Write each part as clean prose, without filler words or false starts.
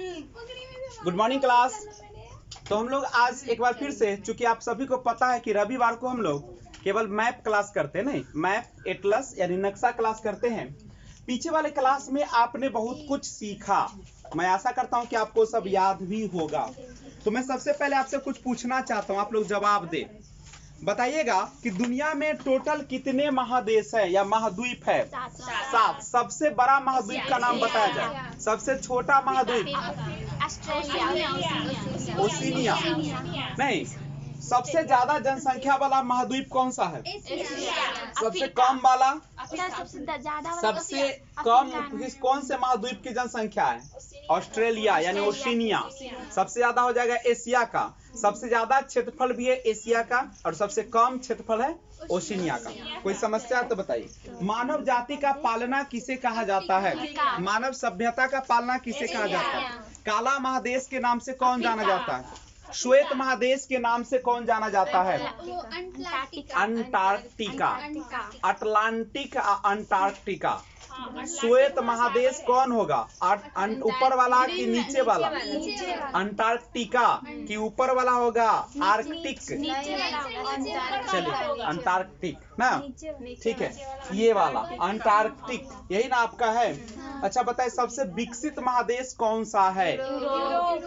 Good morning class. तो हम लोग आज एक बार फिर से, चूंकि आप सभी को पता है कि रविवार को हम लोग केवल मैप क्लास करते हैं, नहीं मैप एटलस यानी नक्शा क्लास करते हैं। पीछे वाले क्लास में आपने बहुत कुछ सीखा, मैं आशा करता हूं कि आपको सब याद भी होगा। तो मैं सबसे पहले आपसे कुछ पूछना चाहता हूं, आप लोग जवाब दें। बताइएगा कि दुनिया में टोटल कितने महादेश है या महाद्वीप है? 7। सबसे बड़ा महाद्वीप का नाम बताया जाए। सबसे छोटा महाद्वीप ओशिनिया। नहीं, सबसे ज्यादा जनसंख्या वाला महाद्वीप कौन सा है? सबसे कम वाला? सबसे कम कौन से महाद्वीप की जनसंख्या है? ऑस्ट्रेलिया यानी ओशिनिया। सबसे ज्यादा हो जाएगा एशिया का। सबसे ज्यादा क्षेत्रफल भी है एशिया का और सबसे कम क्षेत्रफल है ओशिनिया का। कोई समस्या तो बताइए। मानव जाति का पालना किसे कहा जाता है? मानव सभ्यता का पालना किसे कहा जाता है? काला महादेश के नाम से कौन जाना जाता है? श्वेत महादेश के नाम से कौन जाना जाता है? अंटार्कटिका। Atlantic Antarctica. श्वेत महादेश कौन होगा? ऊपर वाला कि नीचे वाला? अंटार्कटिका कि ऊपर वाला होगा आर्कटिक? चलिए अंटार्कटिक ना, ठीक है, ये वाला अंटार्कटिक यही ना आपका है। अच्छा बताइए, सबसे विकसित महादेश कौन सा है?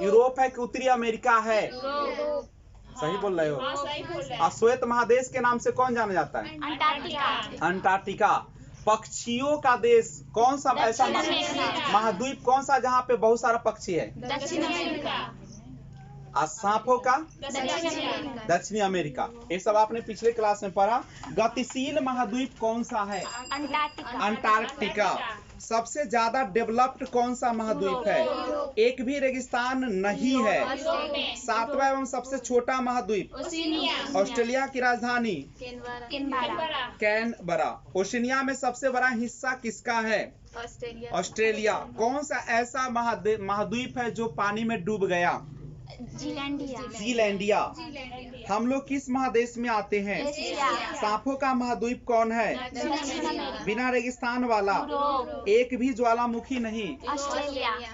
यूरोप है कि उत्तरी अमेरिका है? सही बोल रहे हो। श्वेत महादेश के नाम से कौन जाना जाता है? अंटार्कटिका। पक्षियों का देश कौन सा? ऐसा महाद्वीप कौन सा जहाँ पे बहुत सारा पक्षी है? दक्षिण अमेरिका। सांपों का? दक्षिणी अमेरिका। ये सब आपने पिछले क्लास में पढ़ा। गतिशील महाद्वीप कौन सा है? अंटार्कटिका। सबसे ज्यादा डेवलप्ड कौन सा महाद्वीप है? एक भी रेगिस्तान नहीं है। 7वां एवं सबसे छोटा महाद्वीप? ऑस्ट्रेलिया की राजधानी? कैनबरा। ओशिनिया में सबसे बड़ा हिस्सा किसका है? ऑस्ट्रेलिया। कौन सा ऐसा महाद्वीप है जो पानी में डूब गया? जीलैंडिया। हम लोग किस महादेश में आते हैं? सांपों का महाद्वीप कौन है? बिना रेगिस्तान वाला, एक भी ज्वालामुखी नहीं?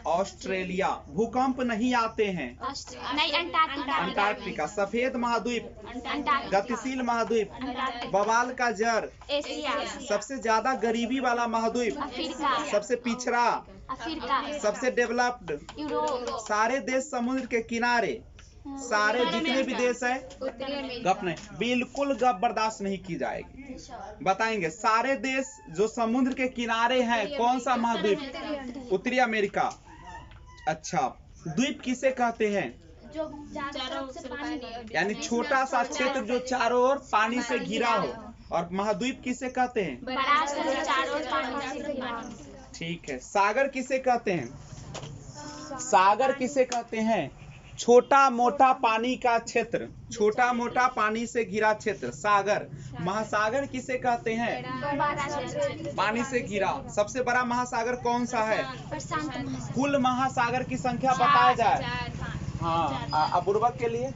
ऑस्ट्रेलिया। भूकंप नहीं आते हैं? अंटार्कटिका। सफेद महाद्वीप? गतिशील महाद्वीप? बवाल का जड़? सबसे ज्यादा गरीबी वाला महाद्वीप? सबसे पिछड़ा? सबसे डेवलप्ड? सारे देश समुद्र के किनारे? सारे जितने भी देश है? गप नहीं, बिल्कुल गप बर्दाश्त नहीं की जाएगी। बताएंगे सारे देश जो समुद्र के किनारे हैं कौन सा महाद्वीप? उत्तरी अमेरिका। अच्छा, द्वीप किसे कहते हैं? यानी छोटा सा क्षेत्र जो चारों ओर पानी से घिरा हो। और महाद्वीप किसे कहते हैं? ठीक है। सागर किसे कहते हैं? सागर किसे कहते हैं? छोटा मोटा पानी का क्षेत्र, छोटा मोटा पानी से घिरा क्षेत्र सागर। महासागर किसे कहते हैं? पानी से घिरा। सबसे बड़ा महासागर कौन सा है? कुल महासागर की संख्या बताया जाए। हाँ, अपूर्वक के लिए?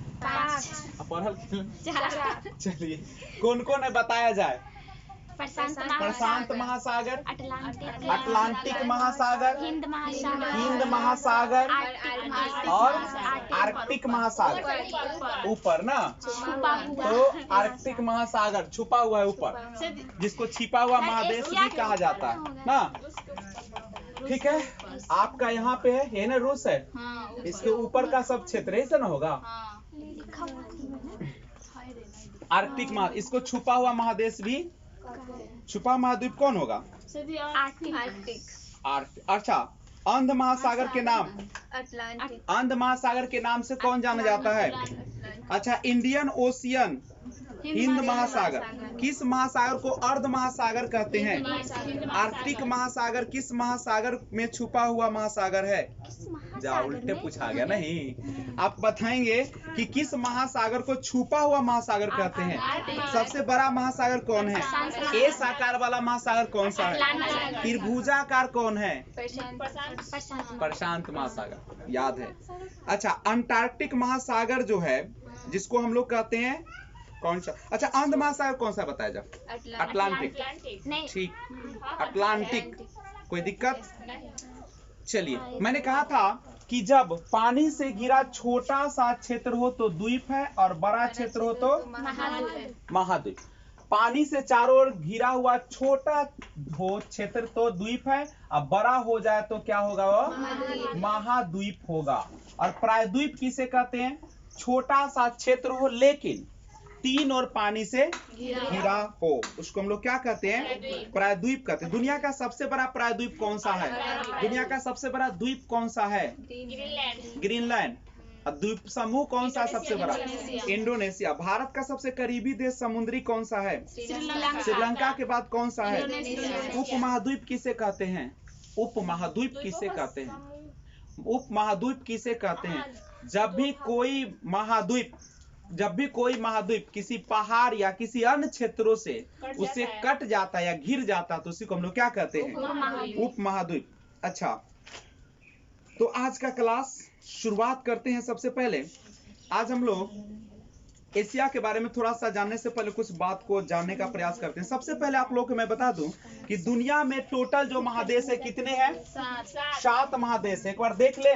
चलिए, कौन कौन है बताया जाए। प्रशांत महासागर, अटलांटिक महासागर, हिंद महासागर और आर्कटिक महासागर। ऊपर ना, तो आर्कटिक महासागर छुपा हुआ है ऊपर, जिसको छिपा हुआ महादेश भी कहा जाता है ना। ठीक है, आपका यहाँ पे है, ये ना रूस है, इसके ऊपर का सब क्षेत्र ऐसा ना होगा। आर्कटिक महादेश, इसको छुपा हुआ महादेश भी। छुपा महाद्वीप कौन होगा? आर्कटिक। अच्छा, अंध महासागर के नाम? अंध महासागर के नाम से कौन जाना जाता है? अच्छा, इंडियन ओशियन, हिंद महासागर। किस महासागर को अर्ध महासागर कहते हैं? आर्कटिक महासागर किस महासागर में छुपा हुआ महासागर है? जा उल्टे पूछा गया नहीं। आप बताएंगे कि किस महासागर को छुपा हुआ महासागर कहते हैं। सबसे बड़ा महासागर कौन है? एस आकार वाला महासागर कौन सा है? त्रिभुजाकार कौन है? प्रशांत महासागर, याद है। अच्छा, अंटार्कटिक महासागर जो है, जिसको हम लोग कहते हैं कौन सा? अच्छा, अंध महासागर कौन सा बताया जाए? अटलांटिक। ठीक, अटलांटिक। कोई दिक्कत? चलिए, मैंने कहा था कि जब पानी से घिरा छोटा सा क्षेत्र हो तो द्वीप है और बड़ा क्षेत्र हो तो महाद्वीप। पानी से चारों ओर घिरा हुआ छोटा हो क्षेत्र तो द्वीप है, अब बड़ा हो जाए तो क्या होगा? वो महाद्वीप होगा। और प्रायद्वीप किसे कहते हैं? छोटा सा क्षेत्र हो लेकिन तीन और पानी से घिरा हो, उसको हम लोग क्या कहते हैं? प्रायद्वीप कहते हैं। दुनिया का सबसे बड़ा प्रायद्वीप कौन सा है? दुनिया का सबसे बड़ा द्वीप कौन सा है? ग्रीनलैंड। और द्वीप समूह कौन सा सबसे बड़ा? इंडोनेशिया। भारत का सबसे करीबी देश समुद्री कौन सा है? श्रीलंका के बाद कौन सा है? उपमहाद्वीप किसे कहते हैं? उपमहाद्वीप किसे कहते हैं? उपमहाद्वीप किसे कहते हैं? जब भी कोई महाद्वीप किसी पहाड़ या किसी अन्य क्षेत्रों से उसे कट जाता है या घिर जाता है तो उसी को हम लोग क्या कहते हैं? उपमहाद्वीप। अच्छा, तो आज का क्लास शुरुआत करते हैं। सबसे पहले आज हम लोग एशिया के बारे में थोड़ा सा जानने से पहले कुछ बात को जानने का प्रयास करते हैं। सबसे पहले आप लोगों को मैं बता दूं कि दुनिया में टोटल जो महादेश है कितने हैं? 7 महादेश। एक बार देख ले।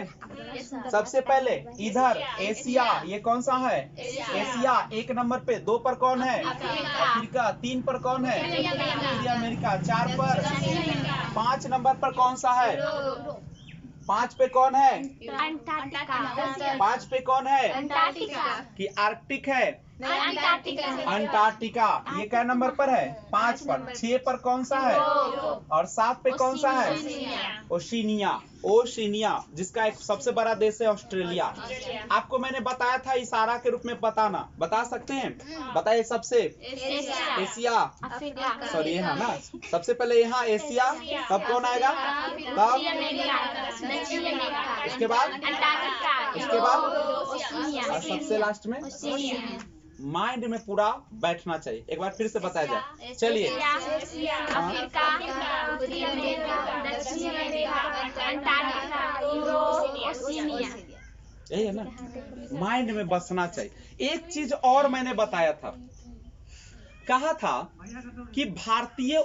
सबसे पहले इधर एशिया, ये कौन सा है? एशिया 1 नंबर पे। 2 पर कौन है? अफ्रीका। 3 पर कौन है? अमेरिका। 4 पर। 5 नंबर पर कौन सा है? 5 पे कौन है? अंटार्कटिका। 5 पे कौन है? अंटार्कटिका। कि आर्कटिक है? अंटार्कटिका। ये क्या नंबर पर है? 5 पर। 6 पर कौन सा है? और 7 पे कौन सा है? ओशिनिया, जिसका एक सबसे बड़ा देश है ऑस्ट्रेलिया। आपको मैंने बताया था इशारा के रूप में बताना, बता सकते हैं? बताइए। सबसे एशिया, सॉरी यहाँ ना, सबसे पहले यहाँ एशिया, तब कौन आएगा? तब उसके बाद और सबसे लास्ट में। माइंड में पूरा बैठना चाहिए। एक बार फिर से बताया जाए। चलिए। यही है ना, माइंड में बसना चाहिए। एक चीज और मैंने बताया था, कहा था कि भारतीय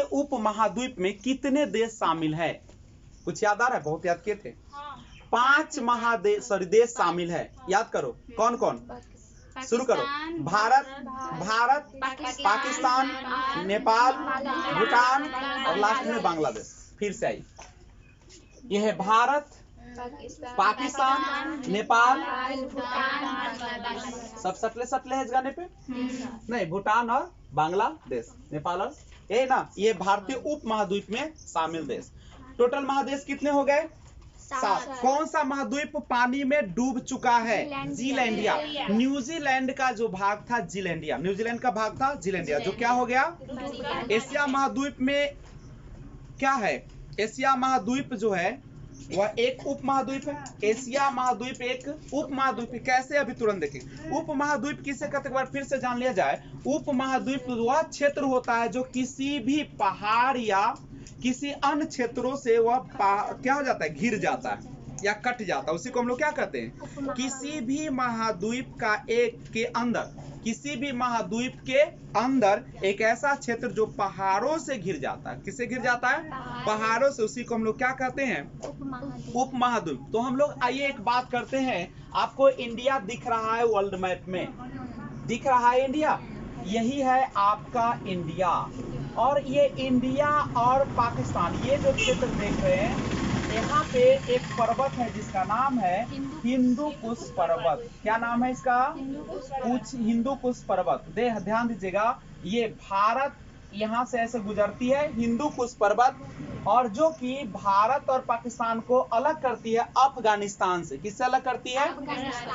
उपमहाद्वीप में कितने देश शामिल है? कुछ याद आ रहा है? बहुत याद किए थे। 5 देश शामिल है। याद करो कौन कौन? शुरू करो। भारत, पाकिस्तान, नेपाल, भूटान और लास्ट में बांग्लादेश। फिर से आई। यह है भारत, पाकिस्तान, नेपाल, सब सटले है इस गाने पे? नहीं, भूटान और बांग्लादेश, नेपाल और ये ना, ये भारतीय उपमहाद्वीप में शामिल देश। टोटल महादेश कितने हो गए? 7। कौन सा महाद्वीप पानी में डूब चुका है? जीलैंडिया। न्यूजीलैंड का जो भाग था जीलैंडिया, न्यूजीलैंड का भाग था जीलैंडिया, जो क्या हो गया? एशिया महाद्वीप में क्या है? एशिया महाद्वीप जो है वह एक उपमहाद्वीप है। एशिया महाद्वीप एक उपमहाद्वीप है। कैसे? अभी तुरंत देखें। उपमहाद्वीप किसे कहते हैं? एक बार फिर से जान लिया जाए। उपमहाद्वीप वह क्षेत्र होता है जो किसी भी पहाड़ या किसी अन्य क्षेत्रों से वह क्या हो जाता है? घिर जाता है या कट जाता है। उसी को हम लोग क्या कहते हैं? किसी भी महाद्वीप के अंदर एक ऐसा क्षेत्र जो पहाड़ों से घिर जाता है। किससे घिर जाता है? पहाड़ों से। उसी को हम लोग क्या कहते हैं? उपमहाद्वीप। तो हम लोग आइए एक बात करते हैं। आपको इंडिया दिख रहा है वर्ल्ड मैप में? दिख रहा है इंडिया? यही है आपका इंडिया। और ये इंडिया और पाकिस्तान, ये जो क्षेत्र देख रहे हैं, यहाँ पे एक पर्वत है जिसका नाम है हिंदू कुश पर्वत। क्या नाम है इसका? हिंदू कुश पर्वत। ध्यान दीजिएगा, ये भारत यहाँ से ऐसे गुजरती है हिंदू कुश पर्वत, और जो कि भारत और पाकिस्तान को अलग करती है अफगानिस्तान से। किससे अलग करती है?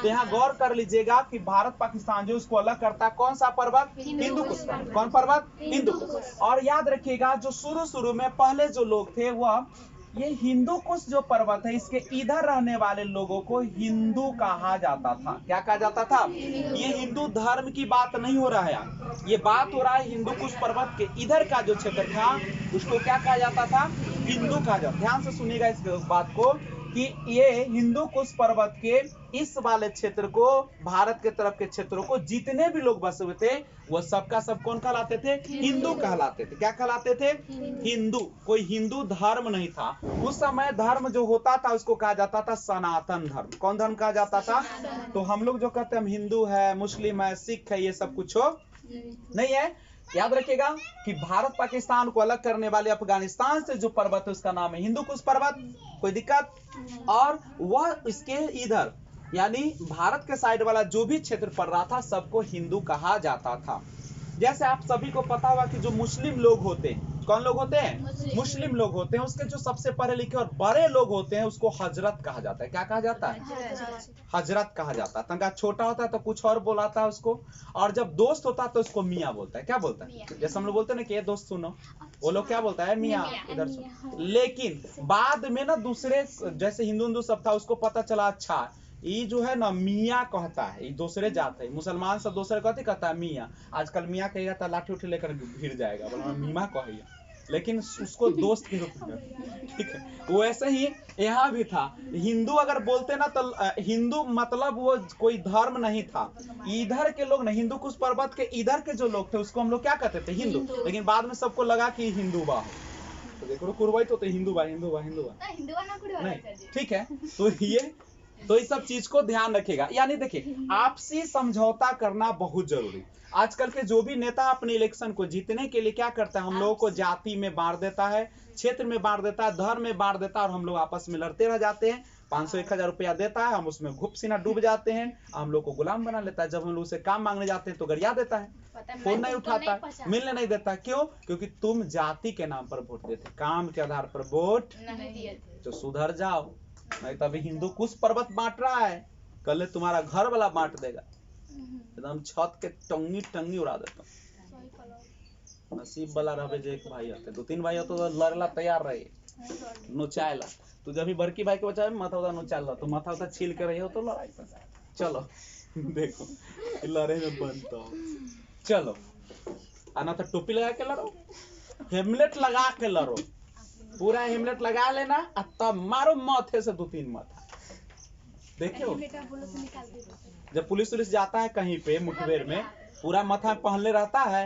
तो यहाँ गौर कर लीजिएगा कि भारत पाकिस्तान जो उसको अलग करता है कौन सा पर्वत? हिंदू कुश। कौन पर्वत? हिंदू कुश। और याद रखिएगा, जो शुरू में पहले जो लोग थे वह ये हिंदू कुश जो पर्वत है, इसके इधर रहने वाले लोगों को हिंदू कहा जाता था। क्या कहा जाता था? ये हिंदू धर्म की बात नहीं हो रहा है, ये बात हो रहा है हिंदू कुश पर्वत के इधर का जो क्षेत्र था उसको क्या कहा जाता था? हिंदू कहा जाता। ध्यान से सुनिएगा इस बात को कि ये हिंदू कुश पर्वत के इस वाले क्षेत्र को, भारत के तरफ के क्षेत्रों को जितने भी लोग बसे हुए थे वो सबका सब कौन कहलाते थे? हिंदू कहलाते थे। क्या कहलाते थे? हिंदू। कोई हिंदू धर्म नहीं था उस समय। धर्म जो होता था उसको कहा जाता था सनातन धर्म। कौन धर्म कहा जाता था? तो हम लोग जो कहते हैं हम हिंदू है, मुस्लिम है, सिख है, ये सब कुछ नहीं है। याद रखिएगा कि भारत पाकिस्तान को अलग करने वाले अफगानिस्तान से जो पर्वत है उसका नाम है हिंदू कुश पर्वत। कोई दिक्कत? और वह इसके इधर यानी भारत के साइड वाला जो भी क्षेत्र पड़ रहा था सबको हिंदू कहा जाता था। जैसे आप सभी को पता होगा कि जो मुस्लिम लोग होते हैं, कौन लोग होते हैं? मुस्लिम लोग होते हैं। उसके जो सबसे पढ़े लिखे और बड़े लोग होते हैं उसको हजरत कहा जाता है। क्या कहा जाता है? हजरत कहा जाता है। तंगा छोटा होता है तो कुछ और बोलाता है उसको, और जब दोस्त होता है तो उसको मियाँ बोलता है। क्या बोलता है? जैसे हम लोग बोलते हैं ना कि ये दोस्त सुनो, वो लोग क्या बोलता है? मियाँ, इधर सुनो। लेकिन बाद में ना दूसरे जैसे हिंदू सब था उसको पता चला अच्छा ये जो है ना मियाँ कहता है, ये दूसरे जात है। मुसलमान सब दूसरे कहता है मियाँ। आजकल मियाँ कहेगा तो लाठी उठी लेकर भिड़ जाएगा, बोला मीमा कहिए, लेकिन उसको दोस्त के रूप में। ठीक है, वो ऐसे ही यहाँ भी था। हिंदू अगर बोलते ना तो हिंदू मतलब वो कोई धर्म नहीं था। इधर के लोग ना हिंदू कुश पर्वत के इधर के जो लोग थे उसको हम लोग क्या कहते थे? हिंदू। लेकिन बाद में सबको लगा कि हिंदू बा, तो देखो कुरवाई तो हिंदू बा नहीं। ठीक है, तो इस सब चीज को ध्यान रखेगा। यानी देखिए आपसी समझौता करना बहुत जरूरी। आजकल के जो भी नेता अपने इलेक्शन को जीतने के लिए क्या करता है? हम लोगों को जाति में बांट देता है, क्षेत्र में बांट देता है, धर्म में बांट देता है, और हम लोग आपस में लड़ते रह जाते हैं। 500-1000 रुपया देता है, हम उसमें घुप सीना डूब जाते हैं, हम लोग को गुलाम बना लेता है। जब हम लोग उसे काम मांगने जाते हैं तो गरिया देता है, फोन नहीं उठाता है, मिलने नहीं देता। क्यों? क्योंकि तुम जाति के नाम पर वोट देते, काम के आधार पर वोट नहीं दिए। तो सुधर जाओ, नहीं तो अभी हिंदू कुश पर्वत बांट रहा है, कल तुम्हारा घर वाला बांट देगा, एकदम छत के टंगी उड़ा देता। नसीब वाला रहे जो एक भाई होते, 2-3 भाई होते तो लड़ला तैयार रहे, नोचाएला। तू जब भी बड़की भाई के बचावे माथा उदा नोचाल तो माथा उदा छील के रही हो तो लड़ाई पर चलो। देखो लड़े में बनता हो, चलो आना तो टोपी लगा के लड़ो, हेमलेट लगा के लड़ो, पूरा हेमलेट लगा लेना, तब मारो माथे से 2-3 माथा। देखो जब पुलिस जाता है कहीं पे मुठभेड़ में, पूरा माथा पहनले रहता है,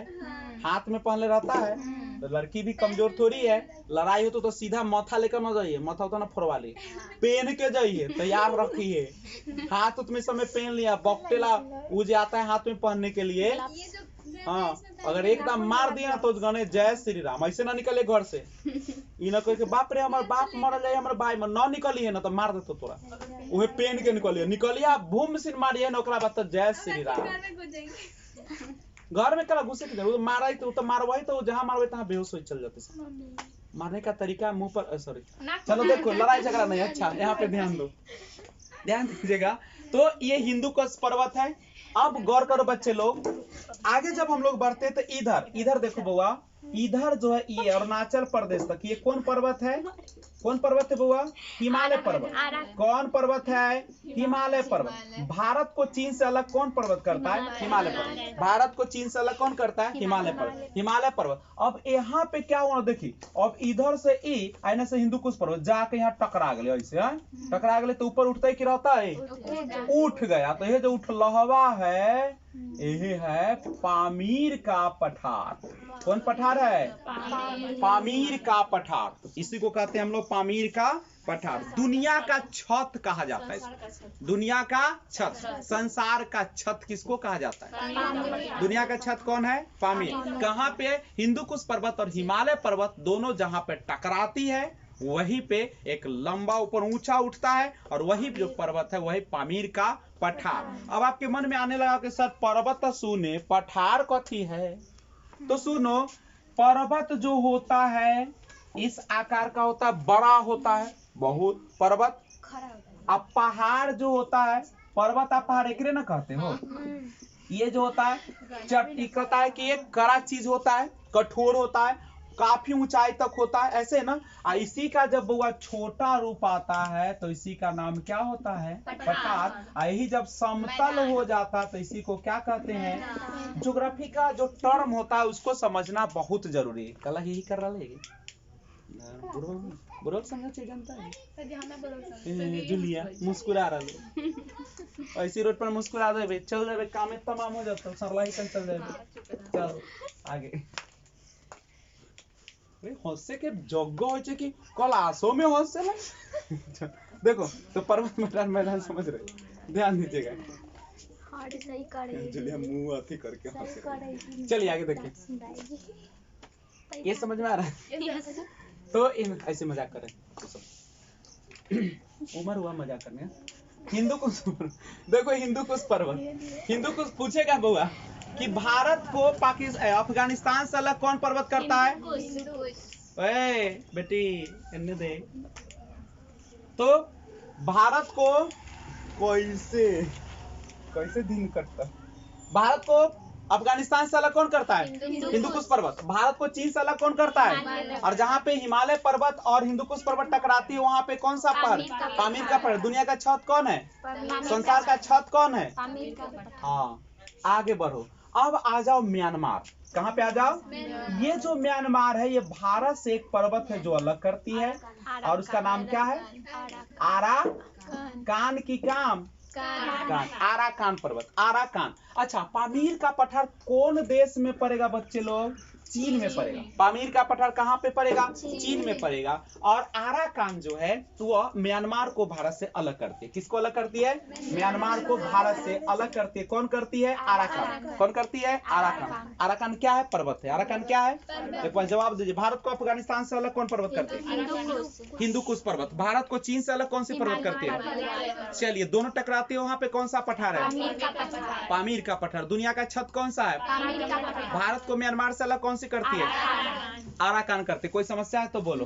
हाथ में पहनले रहता है। तो लड़की भी कमजोर थोड़ी है, लड़ाई हो तो सीधा माथा लेकर न जाइए, माथा होता ना फोड़वा ली, पहन के जाइए, तैयार रखिए। हाथ में समय पहन लिया, बॉक्टेला वो जो आता है हाथ में पहनने के लिए। हाँ, अगर एकदम मार दिया तो गणे जय श्री राम, ऐसे ना निकले घर से। ई ना कहे बाप रे हमार बाप मर जाए, हमारे भाई में न निकली है ना तो मार देतो तोरा। उहे पेन के निकलिया भूम सिन मारिए ना, ओकरा बाद तो जय श्री राम। घर में कला घुसे के जरूर मारा तो मारवाई तो जहां मारवाई तहां बेहोश हो चल जाते। मारने का तरीका मुंह पर सॉरी, चलो देखो लड़ाई झगड़ा नहीं। अच्छा यहाँ पे ध्यान दो, ध्यान दीजिएगा। तो ये हिंदू कुश पर्वत है। अब गौर करो बच्चे लोग, आगे जब हम लोग बढ़ते तो इधर देखो बउआ, इधर जो है ये अरुणाचल प्रदेश तक, ये कौन पर्वत है? कौन पर्वत है बउआ? हिमालय पर्वत। कौन पर्वत है? हिमालय पर्वत। भारत को चीन से अलग कौन पर्वत करता है? हिमालय पर्वत। भारत को चीन से अलग कौन करता है? हिमालय पर्वत। हिमालय पर्वत। अब यहाँ पे क्या हुआ देखिए, अब इधर से आने से हिंदू कुश पर्वत जाके यहाँ टकरा गए, ऐसे टकरा गए तो ऊपर उठता है कि रहता है? उठ गया। तो ये जो उठलहवा है यही है पामीर का पठार। कौन पठार है? पामीर का पठार। इसी को कहते हैं हम लोग पामीर का पठार। दुनिया का छत कहा जाता है, दुनिया का छत, संसार का छत किसको कहा जाता है? दुनिया का छत कौन है? पामीर। कहाँ पे? हिंदू कुश पर्वत और हिमालय पर्वत दोनों जहाँ पे टकराती है वहीं पे एक लंबा ऊपर ऊंचा उठता है, और वही जो पर्वत है वही पामीर का पठार। अब आपके मन में आने लगा कि सर पर्वत तो सुने, पठार कथी है? तो सुनो, पर्वत जो होता है इस आकार का होता है, बड़ा होता है बहुत पर्वत। अब पहाड़ जो होता है, पर्वत आप पहाड़ एकरे ना कहते हो, ये जो होता है चट्टी कहता है कि एक कड़ा चीज होता है, कठोर होता है, काफी ऊंचाई तक होता है, ऐसे ना। इसी का जब वो छोटा रूप आता है तो इसी का नाम क्या होता है? पठार। यही जब समतल हो जाता है तो इसी को क्या कहते हैं? ज्योग्राफी का जो टर्म होता है उसको समझना बहुत जरूरी है। कल यही कर रहा है बुरा समझा चाहिए, जानता है जुलिया मुस्कुरा रहा ऐसी रोड पर मुस्कुरा दे, चल जाए काम में तमाम हो जाता, सरला ही चल जाए। चल आगे हंसे के जग हो कि क्लासों में हंसे ना देखो तो पर्वत मैदान मैदान समझ रहे, ध्यान दीजिएगा। जुलिया मुंह अथी करके हंसे। चलिए आगे देखिए, ये समझ में आ रहा है? तो इन ऐसे मजाक करें, उम्र हुआ मजाक करने। हिंदू कुश देखो, हिंदू कुश पर्वत, हिंदू कुश पूछेगा बुआ कि भारत को अफगानिस्तान से अलग कौन पर्वत करता है? ओए बेटी इन्हें दे। तो भारत को कैसे दिन कटता, भारत को अफगानिस्तान से अलग कौन करता है? हिंदू कुश पर्वत। भारत को चीन से अलग कौन करता है? और जहाँ पे हिमालय पर्वत और हिंदू कुश पर्वत टकराती है वहाँ पे कौन सा पहाड़? पामीर का पहाड़। दुनिया का छत कौन है? संसार का छत कौन है? हाँ, आगे बढ़ो। अब आ जाओ म्यांमार। कहाँ पे आ जाओ? ये जो म्यांमार है ये भारत से एक पर्वत है जो अलग करती है, और उसका नाम क्या है? आराकान की काम आराकान पर्वत, आराकान। अच्छा, पामीर का पठार कौन देश में पड़ेगा बच्चे लोग? चीन में पड़ेगा। पामीर का पठार कहाँ पे पड़ेगा? चीन में पड़ेगा। और आराकान जो है वो म्यांमार को भारत से अलग करती है। किसको अलग करती है? म्यांमार को भारत से अलग करती है। कौन करती है? आराकान। कौन करती है? आराकान। आराकान क्या है? पर्वत है। आराकान क्या है? एक बार जवाब दीजिए। भारत को अफगानिस्तान से अलग कौन पर्वत करती है? हिंदू कुश पर्वत। भारत को चीन से अलग कौन सी पर्वत करती है? चलिए, दोनों टकराती है, वहाँ पे कौन सा पठार है? पामीर का पठार। दुनिया का छत कौन सा है? भारत को म्यांमार से अलग कौन सी करती है? आराकान करती। कोई समस्या है तो बोलो।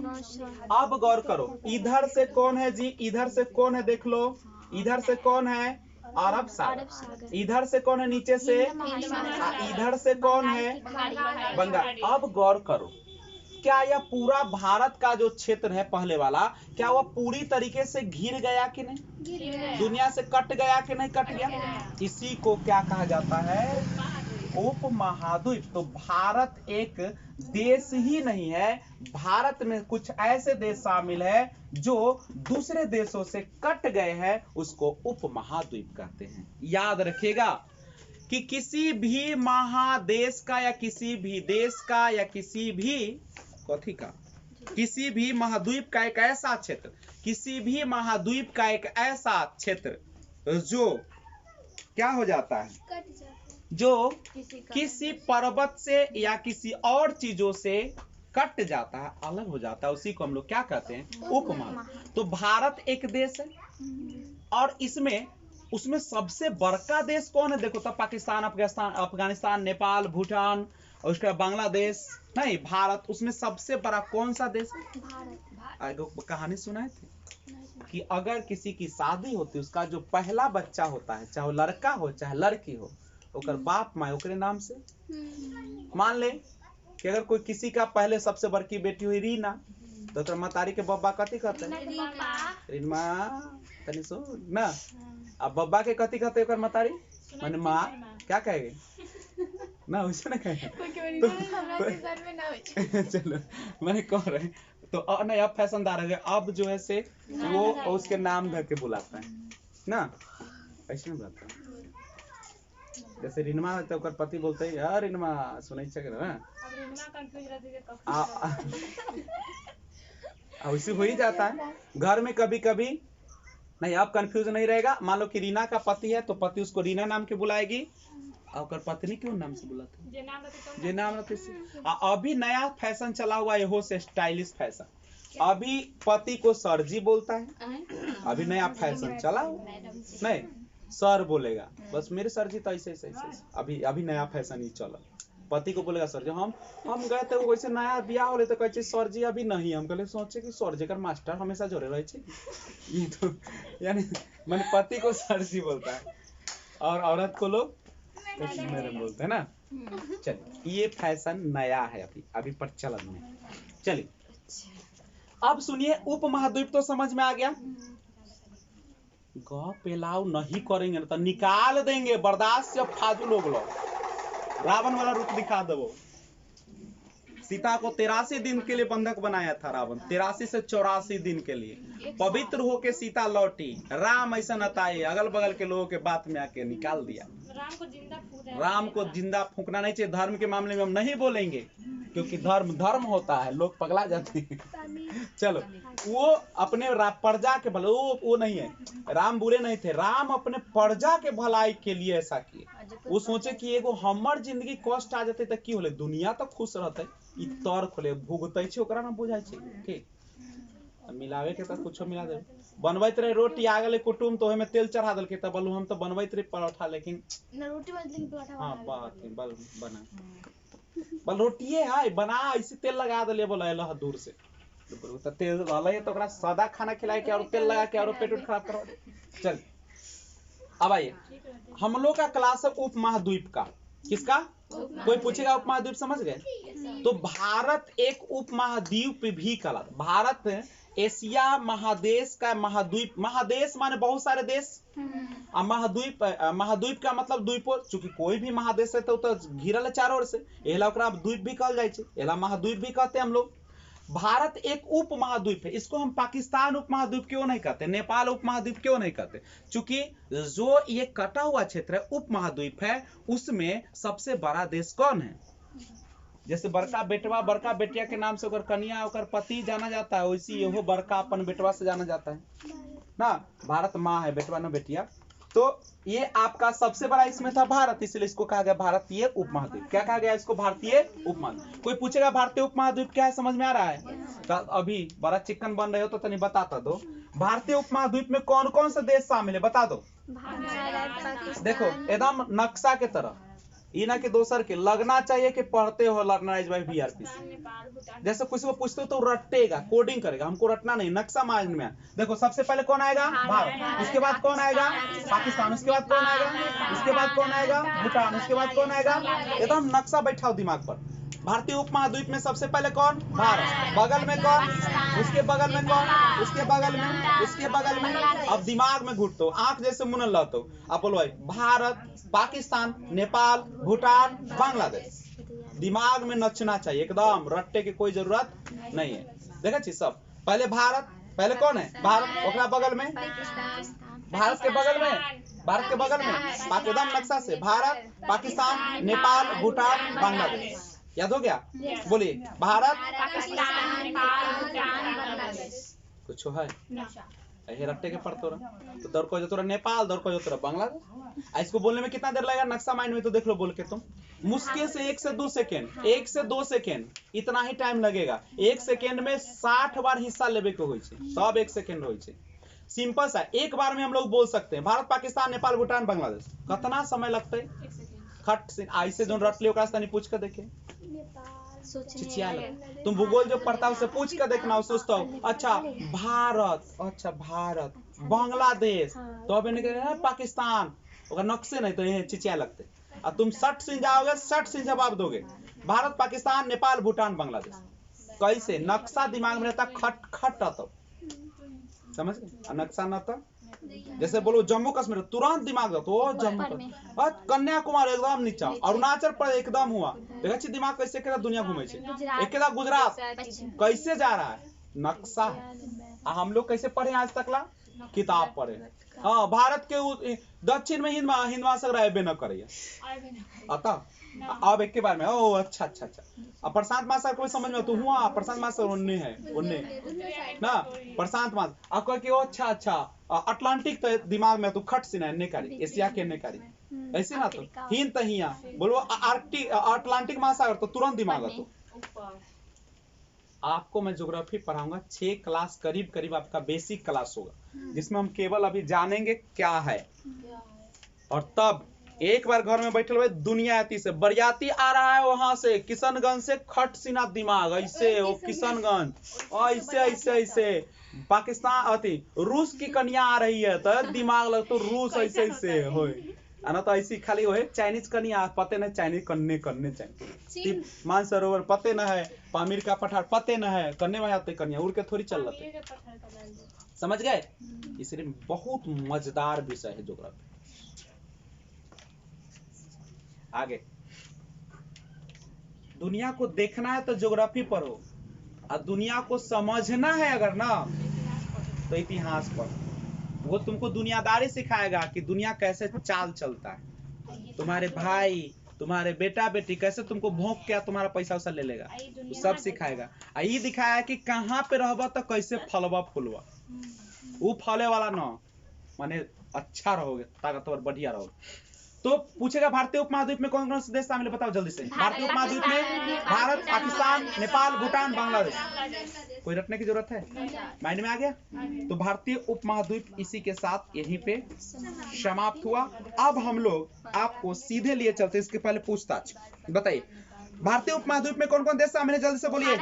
अब गौर करो, इधर से कौन है जी? इधर से कौन है? देख लो, इधर से कौन है? अरब सागर। इधर से कौन है? नीचे से इधर से कौन है? बंगाल। अब गौर करो, क्या यह पूरा भारत का जो क्षेत्र है पहले वाला, क्या वह पूरी तरीके से घिर गया कि नहीं? दुनिया से कट गया कि नहीं कट गया? इसी को क्या कहा जाता है? उपमहाद्वीप। तो भारत एक देश ही नहीं है, भारत में कुछ ऐसे देश शामिल है जो दूसरे देशों से कट गए हैं, उसको उपमहाद्वीप कहते हैं। याद रखिएगा कि किसी भी महादेश का या किसी भी देश का या किसी भी कथी का, किसी भी महाद्वीप का एक ऐसा क्षेत्र, किसी भी महाद्वीप का एक ऐसा क्षेत्र जो क्या हो जाता है, जो किसी पर्वत से या किसी और चीजों से कट जाता है, अलग हो जाता है, उसी को हम लोग क्या कहते हैं? उपमहाद्वीप। तो भारत एक देश है, और इसमें उसमें सबसे बड़का देश कौन है? देखो तब पाकिस्तान, अफगानिस्तान, नेपाल, भूटान, और उसके बाद बांग्लादेश नहीं, भारत। उसमें सबसे बड़ा कौन सा देश है? भारत। कहानी सुनाए थे कि अगर किसी की शादी होती, उसका जो पहला बच्चा होता है, चाहे लड़का हो चाहे लड़की हो, ओकर बाप माँ ओकरे नाम से। मान ले कि अगर कोई किसी का पहले सबसे बड़की बेटी हुई रीना, तो ओकर मतारी के बब्बा कथी कहते हैं? रीनमा। तनी सुन ना, अब बब्बा के कथी कहते ओकर मतारी? माने माँ। क्या कहेगे ना? वैसे ना कहेगे तो चलो मैंने कह रहे तो नहीं, अब फैशनदार है, अब जो है से वो उसके नाम धर के बुलाता है ना, ऐसे नहीं बुलाता। जैसे रिनमा तो ओकर पति बोलते है, यार रिनमा सुनै छै ना, वैसे हो ही जाता है घर में कभी कभी। नहीं, अब कंफ्यूज नहीं रहेगा। मान लो कि रीना का पति है तो पति उसको रीना नाम के बुलाएगी, और पत्नी क्यों नाम से बुलाते हैं? जे नाम रहते से। अभी नया फैशन चला हुआ है, हो से स्टाइलिश फैशन, अभी पति को सर जी बोलता है। अभी नया फैशन चला नहीं, सर बोलेगा, बस मेरे सर जी तो ऐसे ऐसे। अभी नया फैशन ही चला, पति को बोलेगा सर जी। हम गए थे वैसे नया बियाह होले तो कहे सर जी अभी नहीं, हम कहले सोचे कि सर जी का मास्टर हमेशा जोड़े रहे छे। ये तो यानी मैंने पति को सर जी बोलता है, और औरत को लोग मेरे बोलते हैं ना। चलिए, ये फैशन नया है, अभी प्रचलन में। चलिए अब सुनिए, उपमहाद्वीप तो समझ में आ गया। गौ पेलाव नहीं करेंगे तो निकाल देंगे, बर्दाश्त से फाजू लोग रावण वाला रूप दिखा दो। सीता को 83 दिन के लिए बंधक बनाया था रावण, 83 से 84 दिन के लिए। पवित्र होके सीता लौटी, राम ऐसा नताए, अगल बगल के लोगों के बात में आके निकाल दिया। राम को जिंदा फूंकना नहीं चाहिए। धर्म के मामले में हम नहीं बोलेंगे, क्योंकि धर्म धर्म होता है, लोग पगला जाते हैं। चलो, वो अपने प्रजा के भले, वो नहीं है, राम बुरे नहीं थे, राम अपने प्रजा के भलाई के लिए ऐसा किए। वो सोचे कि एगो हमर जिंदगी कष्ट आ जाते तो की होले, दुनिया तो खुश रहते, ई तर्क होले भुगतै छै ओकरा ना बुझाई छै। ठीक, मिलावे के तो कुछो मिला दे। बनबैत रहे रोटी, आ गेले कुटुम तो ओहे में तेल चढ़ा देलके, तब बोलू हम तो बनबैत रहे परोठा, लेकिन ना रोटी बदले पराठा हाँ बना बात बल बना बल रोटिए है बना, ऐसे तेल लगा दिले, बोला एला दूर से तो तेल रहले तो ओकरा सादा खाना खिलाए के और तेल लगा के और पेट खराब करवा। चल अब आइए, हम लोग का क्लास है उप महाद्वीप का। किसका? कोई पूछेगा उप महाद्वीप समझ गए? तो भारत एक उप महाद्वीप भी कहलाता। भारत एशिया महादेश का महाद्वीप, महादेश माने बहुत सारे देश, और महाद्वीप, महाद्वीप का मतलब द्वीपों, चूंकि कोई भी महादेश है तो घिरल है चारों ओर से, एला ओकरा द्वीप भी कहल जाए छे, एला महाद्वीप भी कहते हैं हम लोग। भारत एक उप महाद्वीप है, इसको हम पाकिस्तान उप महाद्वीप क्यों नहीं कहते, नेपाल उप महाद्वीप क्यों नहीं कहते? चूंकि जो ये कटा हुआ क्षेत्र है उप महाद्वीप है, उसमें सबसे बड़ा देश कौन है? जैसे बड़का बेटवा बड़का बेटिया के नाम से ओकर कन्या ओकर पति जाना जाता है, वैसे यहो बड़का अपन बेटवा से जाना जाता है ना। भारत माँ है, बेटवा ना बेटिया। तो ये आपका सबसे बड़ा इसमें था भारत, इसलिए इसको कहा गया भारतीय उपमहाद्वीप। क्या कहा गया इसको? भारतीय उपमहाद्वीप। कोई पूछेगा भारतीय उपमहाद्वीप क्या है, समझ में आ रहा है? तो अभी बड़ा चिकन बन रहे हो तो तनी बताता दो, भारतीय उपमहाद्वीप में कौन कौन से देश शामिल है, बता दो। देखो एकदम नक्शा के तरह, ई ना कि दोसर के लगना चाहिए कि पढ़ते हो लर्नराइज बाय बीआरपी। जैसे किसी को पूछते हो तो रटेगा, कोडिंग करेगा, हमको रटना नहीं, नक्शा माइंड में। देखो सबसे पहले कौन आएगा? भारत। उसके बाद कौन आएगा? पाकिस्तान। उसके बाद कौन आएगा? उसके बाद कौन आएगा? भूटान। उसके बाद कौन आएगा? एकदम नक्शा बैठाओ दिमाग पर। भारतीय उपमहाद्वीप में सबसे पहले कौन? भारत। बगल में कौन? उसके बगल में कौन? उसके बगल में, उसके बगल में। अब दिमाग में घुटतो, आंख जैसे मुनल रहतो, आप बोलो भाई भारत, पाकिस्तान, नेपाल, भूटान, बांग्लादेश। दिमाग में नचना चाहिए, एकदम रट्टे की कोई जरूरत नहीं है। देखा चीज सब, पहले भारत, पहले कौन है? भारत, ओकरा बगल में भारत के बगल में, भारत के बगल में एकदम नक्शा से भारत, पाकिस्तान, नेपाल, भूटान, बांग्लादेश। याद हो गया? बोलिए भारत, पाकिस्तान, नेपाल, भूटान, बांग्लादेश। कुछ है ये रट्टे के पढ़तो रहा तो दर को जो तोरा नेपाल, दर को जो तोरा बांग्लादेश। इसको बोलने में कितना देर लगेगा नक्शा माइंड में? तो देख लो बोल के तुम, मुश्किल से 1 से 2 सेकेंड, 1 से 2 सेकेंड इतना ही टाइम लगेगा। 1 सेकेंड में 60 बार हिस्सा लेवे के होई छे, तब 1 सेकेंड होई छे। सिंपल सा, एक बार में हम लोग बोल सकते हैं भारत, पाकिस्तान, नेपाल, भूटान, बांग्लादेश। कितना समय लगता है? खट से ऐसे जो रट लियो कास्ता नहीं पूछ कर देखे, चिचिया लग। तुम भूगोल जो पढ़ता है उससे पूछ कर देखना, वो सोचता हो अच्छा भारत, अच्छा भारत, बांग्लादेश, तो अब इन्हें पाकिस्तान, अगर नक्शे नहीं तो ये चिचिया लगते। और तुम 60 से जाओगे, 60 से जवाब दोगे भारत, पाकिस्तान, नेपाल, भूटान, बांग्लादेश। कैसे? नक्शा दिमाग में रहता, खट खट रहता, समझ गए? नक्शा न तो जैसे बोलो जम्मू कश्मीर, तुरंत दिमाग तो जम्मू कश्मीर, कन्याकुमारी एकदम नीचा, अरुणाचल प्रदेश एकदम हुआ। देखा छी दिमाग कैसे केरा दुनिया घूमे छे, एकेदा गुजरात कैसे जा रहा है, नक्शा है। हम लोग कैसे पढ़े आज तक ला? किताब पढ़े। हाँ, भारत के दक्षिण में हिंद महासागर आबे न करे अतः अब एक के बारे में, ओ अच्छा अच्छा अच्छा। अब प्रशांत महासागर को समझ में तो हुआ, प्रशांत महासागर उन्ने है, उन्ने ना प्रशांत महासागर। अब कह अच्छा अच्छा, अटलांटिक तो दिमाग में तो खट से ना कारी, एशिया के ने कारी, ऐसे ना तो हिंद तहिया बोलो, आर्कटिक अटलांटिक महासागर तो तुरंत दिमाग है। तो आपको मैं ज्योग्राफी पढ़ाऊंगा 6 क्लास करीब करीब, आपका बेसिक क्लास होगा, जिसमें हम केवल अभी जानेंगे क्या है। और तब एक बार घर में बैठे हुए दुनियाती से बरियाती आ रहा है, वहां से किशनगंज से खट सीना दिमाग ऐसे, वो किशनगंज ऐसे ऐसे ऐसे, पाकिस्तान अति रूस की कन्या आ रही है तो दिमाग लग तो रूस ऐसे ऐसे हो, ना तो ऐसी खाली हो चाइनीज कन्या पते न, चाइनीज कन्ने करने चाहिए, मानसरोवर पते न है, पामीर का पठार पते न है, कन्ने में आते कन्या उड़ के थोड़ी चल रहे, समझ गए? इसलिए बहुत मजेदार विषय है ज्योग्राफी। आगे दुनिया को देखना है तो ज्योग्राफी पढ़ो, और दुनिया को समझना है अगर ना तो इतिहास पढ़ो। वो तुमको दुनियादारी सिखाएगा कि दुनिया कैसे चाल चलता है, तुम्हारे भाई तुम्हारे बेटा बेटी कैसे तुमको भोंक के तुम्हारा पैसा वैसा ले लेगा, वो सब सिखाएगा। ये दिखाया कि कहाँ पे रहबा तो कैसे फलवा फूलवा, वो फले वाला न माने अच्छा रहोगे, ताकतवर बढ़िया रहोगे। तो पूछेगा भारतीय उपमहाद्वीप में कौन कौन से देश शामिल है, बताओ जल्दी से। भारतीय उपमहाद्वीप में भारत, पाकिस्तान, नेपाल, भूटान, बांग्लादेश। कोई रटने की जरूरत है, माइंड में आ गया। तो भारतीय उपमहाद्वीप इसी के साथ यहीं पे समाप्त हुआ। अब हम लोग आपको सीधे लिए चलते, इसके पहले पूछताछ बताइए, भारतीय उपमहाद्वीप में कौन कौन देश शामिल है, जल्दी से बोलिए।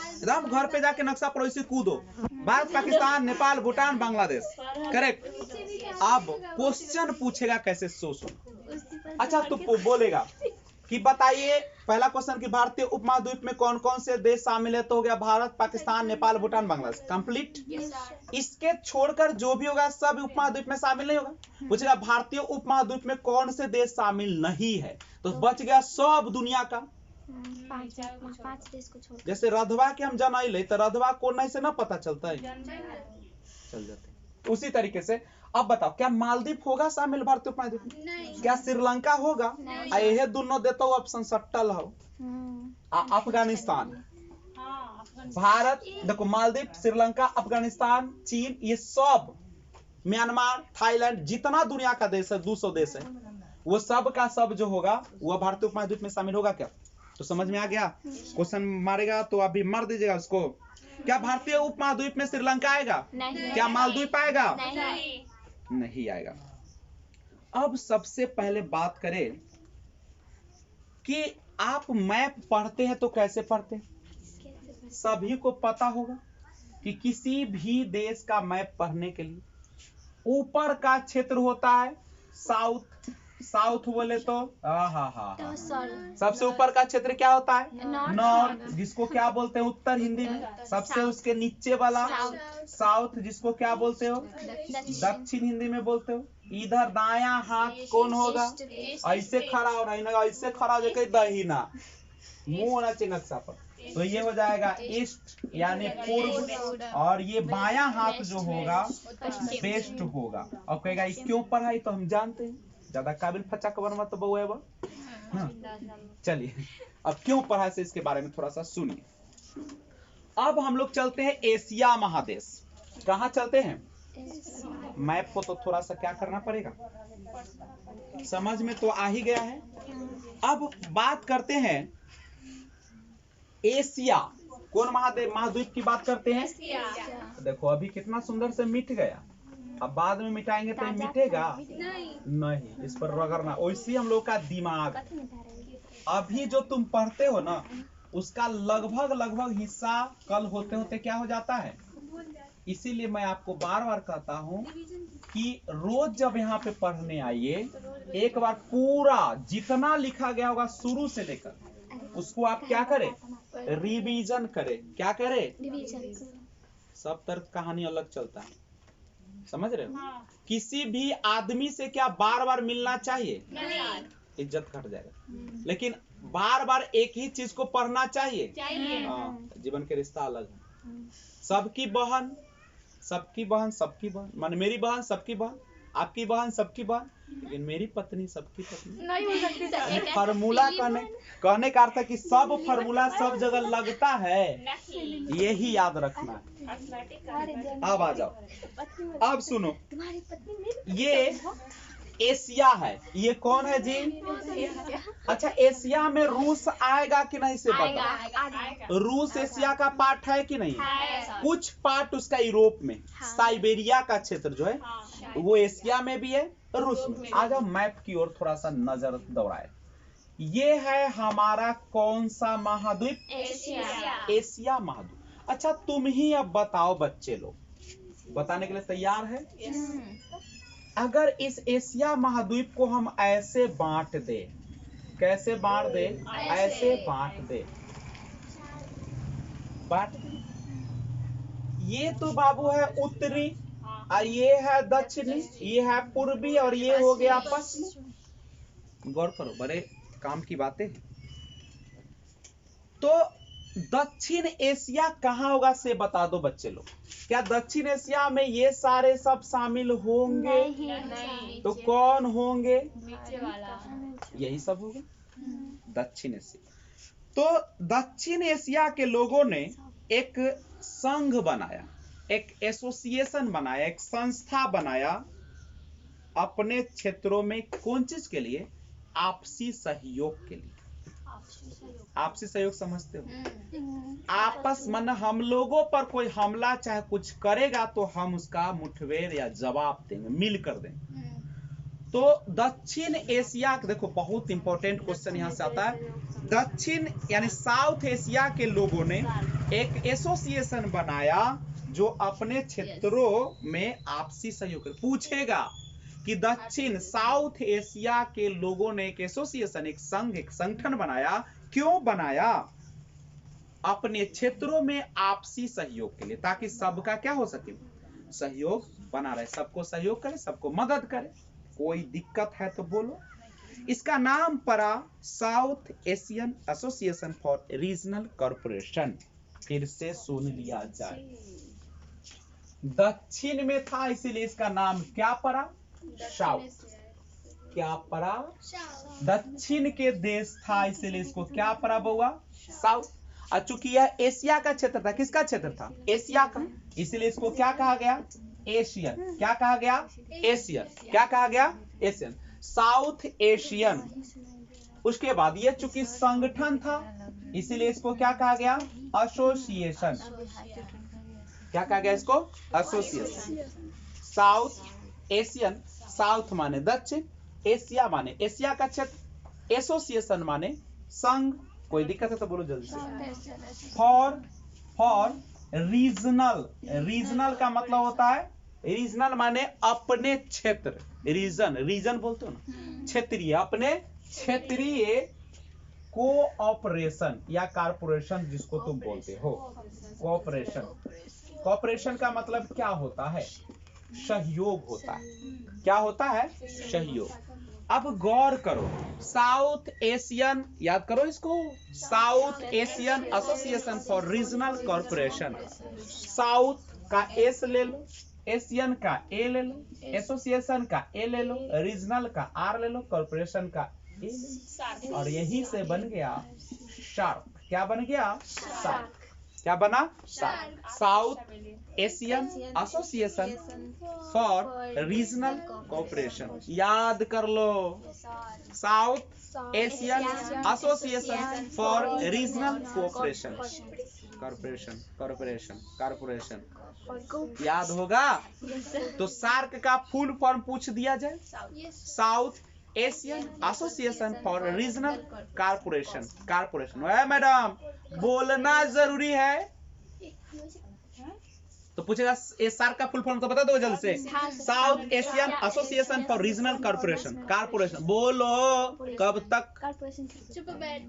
एकदम घर पे जाके नक्शा पढ़ो, इसे कूदो। भारत, पाकिस्तान, नेपाल, भूटान, बांग्लादेश, करेक्ट। अब क्वेश्चन पूछेगा कैसे, सोचो। अच्छा तो बोलेगा कि बताइए, पहला क्वेश्चन कि भारतीय उपमहाद्वीप में कौन कौन से देश शामिल है, तो हो गया भारत, पाकिस्तान, नेपाल, भूटान, बांग्लादेश, कंप्लीट। इसके छोड़कर जो भी होगा सब उपमहाद्वीप में शामिल नहीं होगा। पूछेगा भारतीय उपमहाद्वीप में कौन से देश शामिल नहीं है, तो बच गया सब दुनिया का। 5 देश को छोड़, जैसे रधवा के हम जनाई ले, तो रधवा को नहीं से ना पता चलता है, चल जाते। उसी तरीके से अब बताओ, क्या मालदीव होगा शामिल भारतीय उपमहाद्वीप में? क्या श्रीलंका होगा? यह दोनों देता हूँ ऑप्शन सट्टल हो। अफगानिस्तान, भारत, देखो मालदीव, श्रीलंका, अफगानिस्तान, चीन, ये सब, म्यांमार, थाईलैंड, जितना दुनिया का देश है 200 देश है, वो सब का सब जो होगा वह भारतीय उपमहाद्वीप में शामिल होगा। क्या तो समझ में आ गया? क्वेश्चन मारेगा तो अभी मार दीजिएगा उसको। क्या भारतीय उपमहाद्वीप में श्रीलंका आएगा? नहीं। क्या मालदीव आएगा? नहीं। नहीं आएगा। अब सबसे पहले बात करें कि आप मैप पढ़ते हैं तो कैसे पढ़ते हैं। सभी को पता होगा कि किसी भी देश का मैप पढ़ने के लिए ऊपर का क्षेत्र होता है साउथ। साउथ बोले तो सबसे ऊपर का क्षेत्र क्या होता है? नॉर्थ, जिसको क्या बोलते हैं उत्तर हिंदी में। सबसे उसके नीचे वाला साउथ, जिसको क्या बोलते हो? दक्षिण हिंदी में बोलते हो। इधर दाया हाथ कौन होगा? ऐसे खड़ा हो रहा, ऐसे खड़ा हो जाए दहीना, मुंह होना चाहिए नक्शा पर, तो ये हो जाएगा ईस्ट यानी पूर्व, और ये बाया हाथ जो होगा वेस्ट होगा। और कहेगा ये क्यों पढ़ा, तो हम जानते हैं, ज्यादा काबिल फचा कबर मत बहु है। चलिए अब क्यों पढ़ा से इसके बारे में थोड़ा सा सुनिए। अब हम लोग चलते हैं एशिया महादेश। कहाँ चलते हैं? मैप को तो थोड़ा सा क्या करना पड़ेगा, समझ में तो आ ही गया है। अब बात करते हैं एशिया, कौन महाद्वीप की बात करते हैं? देखो अभी कितना सुंदर से मिट गया, अब बाद में मिटाएंगे तो मिटेगा नहीं, इस पर रगड़ना। वैसे हम लोग का दिमाग अभी जो तुम पढ़ते हो ना, उसका लगभग हिस्सा कल होते होते क्या हो जाता है। इसीलिए मैं आपको बार बार कहता हूँ कि रोज जब यहाँ पे पढ़ने आइए, एक बार पूरा जितना लिखा गया होगा शुरू से लेकर उसको आप क्या करें, रिवीजन करें। क्या करें? सब तरफ कहानी अलग चलता है, समझ रहे हो? किसी भी आदमी से क्या बार बार मिलना चाहिए? इज्जत घट जाएगा। लेकिन बार बार एक ही चीज को पढ़ना चाहिए। जीवन के रिश्ता अलग है। सबकी बहन सबकी बहन सबकी बहन, मान मेरी बहन सबकी बहन, आपकी बहन सबकी बहन, लेकिन मेरी पत्नी सबकी पत्नी नहीं हो सकती। फार्मूला कहने का अर्थ है कि सब फार्मूला सब जगह लगता है, यही याद रखना है। अब आ जाओ, अब सुनो, ये एशिया है। ये कौन है जी? अच्छा, एशिया में रूस आएगा कि नहीं से बताओ। रूस एशिया का पार्ट है कि नहीं? कुछ पार्ट उसका यूरोप में, साइबेरिया का क्षेत्र जो है वो एशिया में भी है, रूस में। आ जाओ मैप की ओर थोड़ा सा नजर दौड़ाए। ये है हमारा कौन सा महाद्वीप? एशिया महाद्वीप। अच्छा तुम ही अब बताओ, बच्चे लोग बताने के लिए तैयार है? अगर इस एशिया महाद्वीप को हम ऐसे बांट दे, कैसे बांट दे? ऐसे बांट दे, बांट दे। ये तो बाबू है उत्तरी, और ये है दक्षिणी, ये है पूर्वी, और ये हो गया पश्चिमी। गौर करो, बड़े काम की बातें। तो दक्षिण एशिया कहाँ होगा से बता दो बच्चे लोग। क्या दक्षिण एशिया में ये सारे सब शामिल होंगे? नहीं। तो कौन होंगे? नीचे वाला यही सब होगा दक्षिण एशिया। तो दक्षिण एशिया के लोगों ने एक संघ बनाया, एक एसोसिएशन बनाया, एक संस्था बनाया अपने क्षेत्रों में। कौन चीज के लिए? आपसी सहयोग के लिए। आपसी सहयोग समझते हो? आपस मन हम लोगों पर कोई हमला चाहे कुछ करेगा तो हम उसका मुठभेड़ या जवाब देंगे, मिल कर देंगे। तो दक्षिण एशिया, देखो बहुत इंपॉर्टेंट क्वेश्चन यहां से आता है। दक्षिण यानी साउथ एशिया के लोगों ने एक एसोसिएशन बनाया जो अपने क्षेत्रों में आपसी सहयोग पूछेगा कि दक्षिण साउथ एशिया के लोगों ने एक एसोसिएशन, एक संघ, एक संगठन बनाया। क्यों बनाया? अपने क्षेत्रों में आपसी सहयोग के लिए, ताकि सबका क्या हो सके, सहयोग बना रहे, सबको सहयोग करे, सबको मदद करे। कोई दिक्कत है तो बोलो। इसका नाम पड़ा south Asian Association for Regional corporation. फिर से सुन लिया जाए, दक्षिण में था इसीलिए इसका नाम क्या पड़ा? साउथ। क्या पड़ा? दक्षिण के देश था इसीलिए इसको क्या पड़ा बउआ? साउथ। और चूंकि यह एशिया का क्षेत्र था, किसका क्षेत्र था? एशिया का, इसीलिए इसको क्या कहा गया? एशियन। क्या कहा गया? एशियन। क्या कहा गया? Asian, south Asian. उसके बाद ये चूंकि संगठन था इसीलिए इसको क्या कहा गया? एसोसिएशन। क्या कहा गया इसको? एसोसिएशन। साउथ एशियन, साउथ माने दक्षिण, एशिया माने एशिया का क्षेत्र, एसोसिएशन माने संघ। कोई दिक्कत है तो बोलो जल्दी से। फॉर रीजनल, रीजनल का मतलब होता है, रीजनल माने अपने क्षेत्र, रीजन बोलते हो ना, क्षेत्रीय, अपने क्षेत्रीय कोऑपरेशन या कारपोरेशन जिसको तुम बोलते हो, कोऑपरेशन। कोऑपरेशन का मतलब क्या होता है? सहयोग होता है। क्या होता है? सहयोग। अब गौर करो, साउथ एशियन, याद करो इसको, south Asian Association for Regional corporation. South का एस ले लो, एशियन का ए ले लो, एसोसिएशन का ए ले लो, रीजनल का आर ले लो, कॉर्पोरेशन का ए ले लो, और यही से बन गया शार्क। क्या बन गया? शार्क। क्या बना? SAARC. South Asian Association for Regional Cooperation. याद कर लो, South Asian Association for Regional Cooperation, corporation, corporation, corporation. याद होगा? तो सार्क का फुल फॉर्म पूछ दिया जाए, south Asian Association for Regional corporation, corporation. Madam बोलना जरूरी है। तो पूछेगा ये सार्क का फुल फॉर्म तो बता दो जल्द से। South Asian Association for Regional corporation, corporation. बोलो कब तक? चुप बैठ।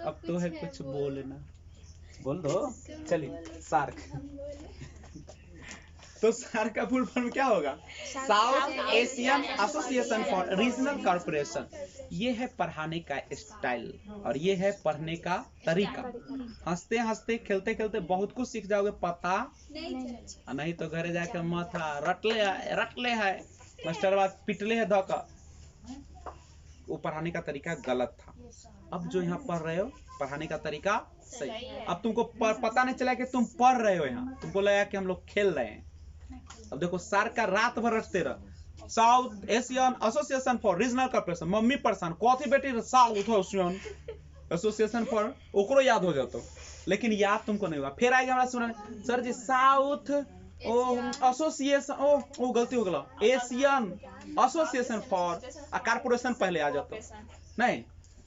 अब तो है कुछ बोलना, बोल दो। चलिए, सार्क। तो सार्क का फुल फॉर्म क्या होगा? South Asian Association for Regional corporation. ये है पढ़ाने का स्टाइल और ये है पढ़ने का तरीका। हंसते हंसते खेलते खेलते बहुत कुछ सीख जाओगे, पता नहीं तो घरे जाके माथा रटले है मास्टर पिटले है धोखा। वो पढ़ाने का तरीका गलत था। अब जो यहाँ पढ़ रहे हो पढ़ाने का तरीका सही। अब तुमको पता नहीं चला कि तुम पढ़ रहे हो, यहाँ तुमको लगा कि हम लोग खेल रहे हैं। अब देखो सार्क का रात भर रटते रह, south Asian Association for Regional corporation. Mummy परेशान, कथी बेटी साउथ एशियन एसोसिएशन फॉर, ओकरो याद हो जातो, लेकिन याद तुमको नहीं हुआ। फिर आएगा हमारा सुना, सर जी साउथ एसोसिएशन, ओ गलती हो गया, एशियन एसोसिएशन फॉर कॉर्पोरेशन पहले आ जातो नहीं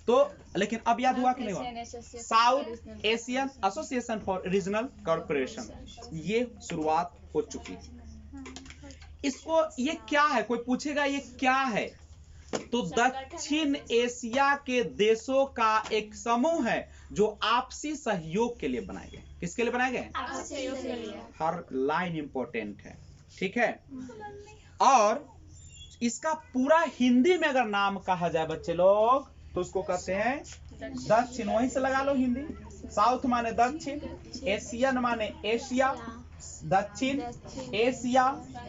तो, लेकिन अब याद हुआ कि नहीं हुआ? South Asian Association for Regional corporation, ये शुरुआत हो चुकी है। इसको ये क्या है, कोई पूछेगा ये क्या है? तो दक्षिण एशिया के देशों का एक समूह है जो आपसी सहयोग के लिए बनाए गए। किसके लिए बनाए गए? आपसी सहयोग के लिए। हर लाइन इंपॉर्टेंट है, ठीक है। और इसका पूरा हिंदी में अगर नाम कहा जाए बच्चे लोग तो उसको कहते हैं दक्षिण। वहीं से लगा लो हिंदी। साउथ माने दक्षिण, एशियन माने एशिया, दक्षिण एशिया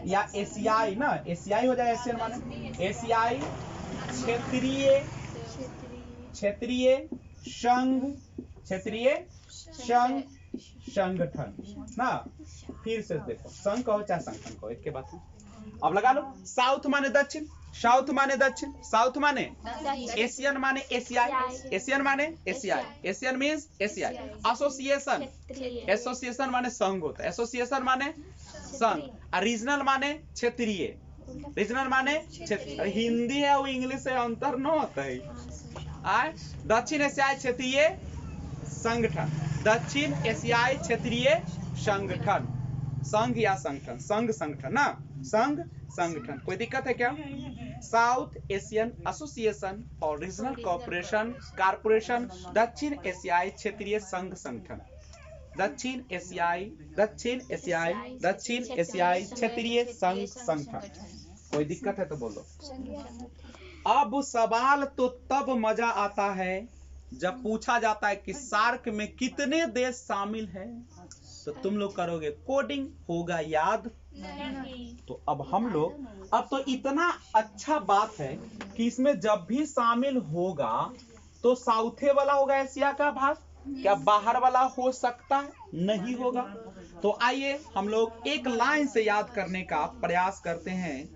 या एशियाई ना, एशियाई हो जाए, एशियन माने एशियाई, क्षेत्रीय, क्षेत्रीय संघ, क्षेत्रीय संघ, संगठन ना। फिर से देखो, संघ कहो चाहे संगठन कहो, एक के बाद अब लगा लो। साउथ माने दक्षिण, साउथ माने दक्षिण, साउथ माने एशियन माने एशियाई, एशियन माने एशियाई, एशियन मींस एशियाई। एसोसिएशन, एसोसिएशन माने संघ होता है, एसोसिएशन माने संघ। और रीजनल माने क्षेत्रीय, रीजनल माने क्षेत्रीय। हिंदी है वो इंग्लिश से अंतर न होता है। दक्षिण एशियाई क्षेत्रीय संगठन, दक्षिण एशियाई क्षेत्रीय संगठन, संघ या संगठन, संघ संगठन ना, संघ संगठन। कोई दिक्कत है क्या? साउथ एशियन एसोसिएशन और रीजनल कॉर्पोरेशन कारपोरेशन, दक्षिण एशियाई क्षेत्रीय संघ संगठन, दक्षिण एशियाई, दक्षिण एशियाई, दक्षिण एशियाई क्षेत्रीय संघ संगठन। कोई दिक्कत है तो बोलो। अब सवाल तो तब मजा आता है जब पूछा जाता है कि सार्क में कितने देश शामिल हैं, तो तुम लोग करोगे कोडिंग, होगा याद नहीं। तो अब हम लोग, अब तो इतना अच्छा बात है कि इसमें जब भी शामिल होगा तो साउथे वाला होगा एशिया का भाग, क्या बाहर वाला हो सकता है? नहीं होगा। तो आइए हम लोग एक लाइन से याद करने का प्रयास करते हैं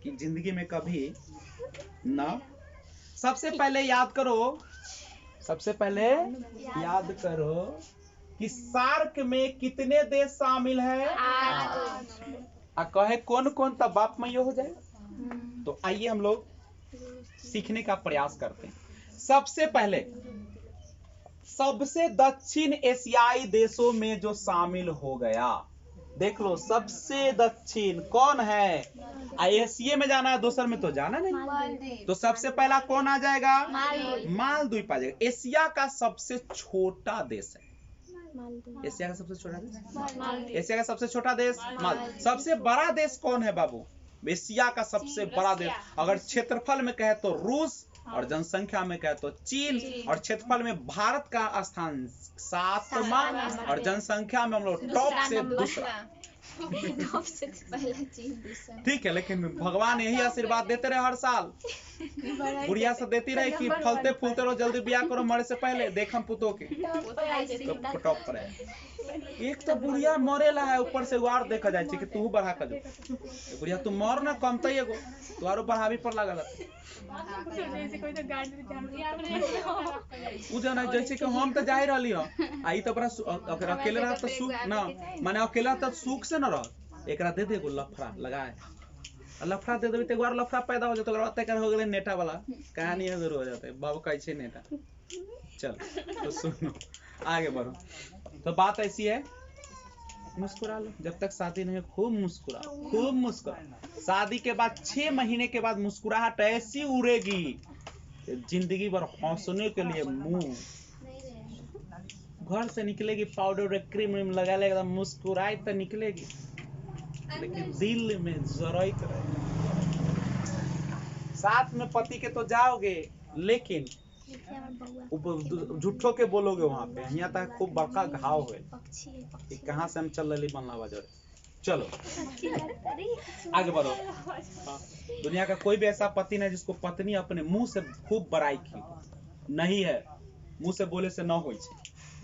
कि जिंदगी में कभी ना। सबसे पहले याद करो, सबसे पहले याद करो कि सार्क में कितने देश शामिल है? 8। कहे कौन कौन, तब बाप में ये हो जाए। तो आइए हम लोग सीखने का प्रयास करते हैं। सबसे पहले सबसे दक्षिण एशियाई देशों में जो शामिल हो गया, देख लो सबसे दक्षिण कौन है। एशिया में जाना है, दूसर में तो जाना नहीं। तो सबसे पहला कौन आ जाएगा? मालदीव आ जाएगा। एशिया का सबसे छोटा देश है, एशिया का सबसे छोटा देश, एशिया का सबसे छोटा देश मालदीव। सबसे बड़ा देश कौन है बाबू? एशिया का सबसे बड़ा देश अगर क्षेत्रफल में कहे तो रूस, और जनसंख्या में कहे तो चीन, और क्षेत्रफल में भारत का स्थान 7वां, और जनसंख्या में हम लोग टॉप से दूसरा। ठीक है, लेकिन भगवान यही आशीर्वाद देते रहे हर साल, बुढ़िया से देती रहे कि फलते फूलते रहो, जल्दी ब्याह करो मरे से पहले, देखम पुतो के टॉप पर है। एक तो बुढ़िया मरेला है, ऊपर से वार देखा जाए कि तू बढ़ा कर जो बुढ़िया तू मर ना कमता एगो तुम्हारो बढ़ावी पर लागल उजन है। जैसे कि हम तो जा ही रही हो, आई तो बड़ा अगर अकेले रहा तो सुख ना, माने अकेला तो सुख से न रह। एकरा दे दे गो लफड़ा लगाए, लफड़ा दे देबे तो एक बार लफड़ा पैदा हो जाता है, तो कर हो गेले नेटा वाला कहानी है, जरूर हो जाता है। बाबू कैसे नेटा। चल तो सुनो, आगे बढ़ो। तो बात ऐसी है, मुस्कुरा लो जब तक शादी नहीं, खूब मुस्कुराओ, खूब मुस्कुराओ। शादी के बाद 6 महीने के बाद मुस्कुराहट ऐसी उड़ेगी जिंदगी भर हंसने के लिए मुंह घर से निकलेगी, पाउडर क्रीम लगा लेगा, मुस्कुराई तो निकलेगी, लेकिन दिल में जरूरत रहेगा। साथ में पति के तो जाओगे, लेकिन झूठो के बोलोगे वहां पे, यहाँ तक खूब बड़का घाव है कि कहाँ से हम चल रही बनला बाजार। चलो आगे बढ़ो। दुनिया का कोई भी ऐसा पति नहीं जिसको पत्नी अपने मुंह से खूब बड़ाई की नहीं है, मुंह से बोले से न हो।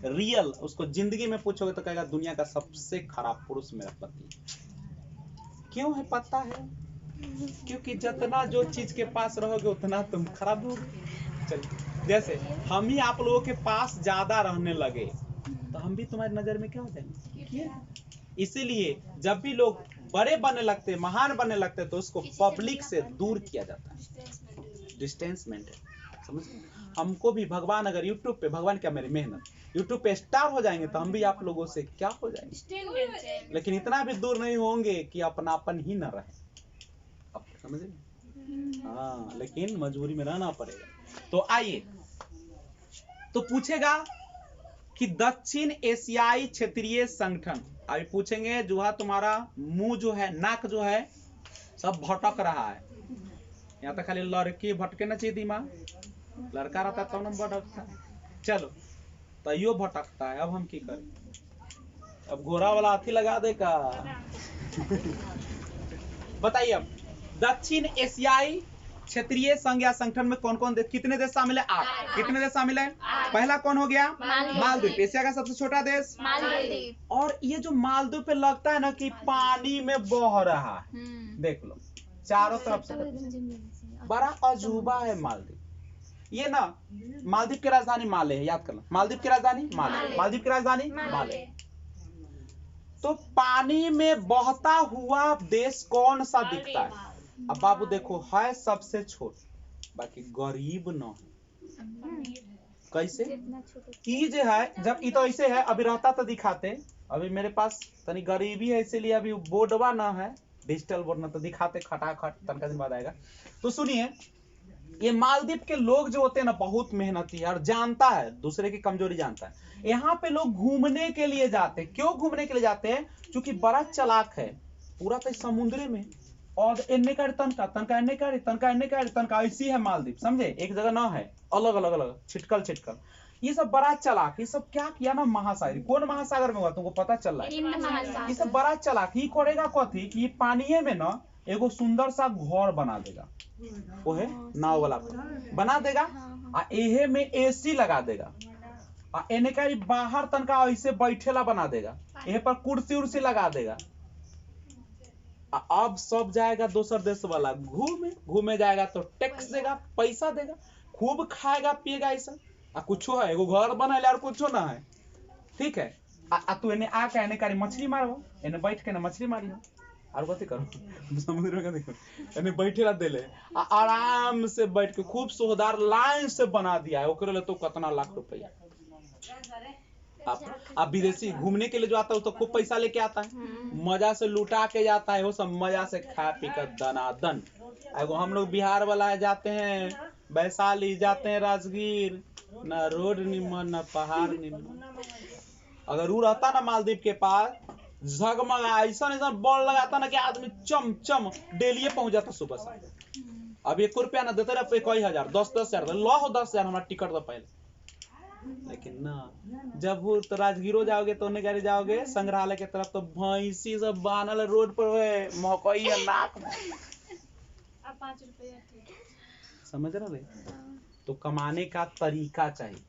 रियल उसको जिंदगी में पूछोगे तो कहेगा दुनिया का सबसे खराब पुरुष मेरा पति। क्यों है पता है? क्योंकि जितना जो चीज के पास रहोगे उतना तुम खराब होगे। चलिए, जैसे हम ही आप लोगों के पास ज्यादा रहने लगे तो हम भी तुम्हारी नजर में क्या हो जाएंगे? इसीलिए जब भी लोग बड़े बनने लगते, महान बनने लगते, तो उसको पब्लिक से दूर किया जाता है, डिस्टेंस मेंटेन। समझ? हमको भी भगवान अगर यूट्यूब पे, भगवान क्या मेरी मेहनत, यूट्यूब पे स्टार हो जाएंगे तो हम भी आप लोगों से क्या हो जाएंगे, लेकिन इतना भी दूर नहीं होंगे कि अपनापन ही न रहे। अब समझ? हाँ, लेकिन मजबूरी में रहना पड़ेगा। तो आइए, तो पूछेगा कि दक्षिण एशियाई क्षेत्रीय संगठन, अभी पूछेंगे जुहा तुम्हारा मुंह जो है, नाक जो है सब भटक रहा है, यहाँ तक खाली लड़की भटके ना चाहिए दिमाग। लड़का रहता तो न भटकता। चलो तैयो भटकता है, अब हम की करें? अब घोड़ा वाला हाथी लगा दे का? बताइए अब दक्षिण एशियाई क्षेत्रीय संघ या संगठन में कौन कौन देश, कितने देश शामिल है? 8। कितने देश शामिल है? पहला कौन हो गया? मालदीव। एशिया का सबसे छोटा देश मालदीव। और ये जो मालदीव पे लगता है ना कि पानी में बह रहा है, देख लो चारों तरफ से, बड़ा अजूबा है मालदीव। ये ना मालदीव की राजधानी माले है, याद करना, मालदीव की राजधानी माले, मालदीव की राजधानी माले। तो पानी में बहता हुआ देश कौन सा दिखता है? अब बाबू देखो, है सबसे छोट, बाकी गरीब न है। कैसे? ई जो है, जब ई तो ऐसे है, अभी रहता तो दिखाते, अभी मेरे पास तनी गरीबी है इसीलिए अभी बोर्डवा ना है, डिजिटल बोर्ड ना, तो दिखाते खटाखट, तनका दिन बाद आएगा। तो सुनिए, ये मालदीव के लोग जो होते हैं ना बहुत मेहनती है और जानता है, दूसरे की कमजोरी जानता है। यहाँ पे लोग घूमने के लिए जाते हैं। क्यों घूमने के लिए जाते हैं? क्योंकि बड़ा चालाक है, पूरा तो समुद्र में, और एने का तनका तनका एने का तनका एने का तनका, ऐसी है मालदीव, समझे? एक जगह ना है, अलग अलग अलग छिटकल छिटकल। ये सब बड़ा चालाक, ये सब क्या किया ना, महासागर, कौन महासागर में हुआ तुमको पता चल रहा है? ये सब बड़ा चालाक, ये करेगा कथी कि पानी में ना एगो सुंदर सा घर बना देगा, वो है नाव वाला बना देगा, आ एहे में एसी लगा देगा, आ एने का बाहर तनका ऐसे बैठेला बना देगा, एहे पर कुर्सी उर्सी लगा देगा। अब सब जाएगा दूसर देश वाला घूमे जाएगा तो टैक्स देगा, पैसा देगा, खूब खाएगा पिएगा, ऐसा आ कुछो है, एगो घर बना और कुछो ना है, ठीक है? आ तू एने आके एने कारी मछली मारो, एने बैठ के ना मछली मारियो, और कथी करो समुद्र में, देखो एने बैठेला देले, आराम से बैठ के खूब सोहदार लाइन से बना दिया है, ओकरे ले तो कितना लाख रुपया। अब विदेशी घूमने के लिए जो आता है तो खूब पैसा लेके आता है, मजा से लुटा के जाता है, वो सब मजा से खा पी कर दनादन। एगो हम लोग बिहार वाला है, जाते हैं वैशाली, जाते हैं राजगीर, ना रोड निमन ना पहाड़ निमन। अगर वो रहता ना मालदीव के पास, झगमगा ऐसा ऐसा बॉल लगाता ना कि आदमी चम चम डेली पहुंच जाता सुबह से। अब 1 रुपया ना देते रहे, कई हजार, 10-10 हजार लो हो, 10 हजार हमारा टिकट दो पहले। लेकिन ना, जब वो तो राजगीरो जाओगे तो गाड़ी जाओगे संग्रहालय के तरफ, तो भैंसी सब बानल रोड पर मकई नाक में, 5 रुपया समझ रहे? तो कमाने का तरीका चाहिए।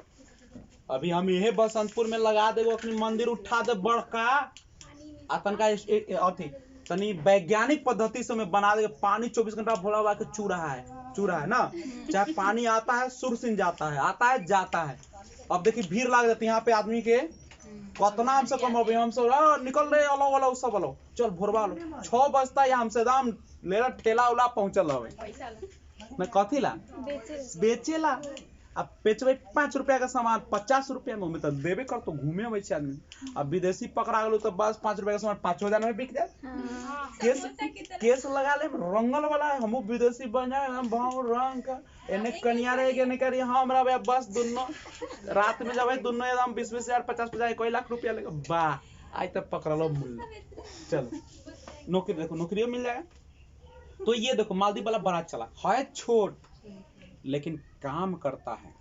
अभी हम यही बसंतपुर में लगा देगो, अपनी मंदिर उठा दे बड़का, तनका अथी तनी वैज्ञानिक पद्धति से में बना देगा, पानी 24 घंटा भोला हुआ के चू रहा है ना, चाहे पानी आता है सुरसिन जाता है, आता है जाता है। अब देखिए भीड़ लग जाती है यहाँ पे आदमी के, कतना हमसे कम हो, हमसे निकल रहे अलो वाला सब अलो, चल भोरवा लो 6 बजता है, हमसे दाम ले ठेला उला पहुंचल मैं कथी ला बेचेला। अब बेचबे 5 रुपया का सामान 50 रुपया में, तो देवे कर, तो घूमे वैसे आदमी। अब विदेशी पकड़ा गलो तो बस 5 रुपया का सामान 5,000 में बिक जाए। केस लगा ले, रंगल वाला है, हम विदेशी बन जाए, हम भाव रंग का एने कनिया रहे के नहीं हमरा बस दोनों रात में जब दोनों एकदम 20-20 हजार 50-50 कोई लाख रुपया लेगा, वाह आज तक पकड़ लो मूल्य। चलो नौकरी देखो, नौकरियों मिल जाएगा। तो ये देखो मालदीव वाला बड़ा चला है, छोट लेकिन काम करता है,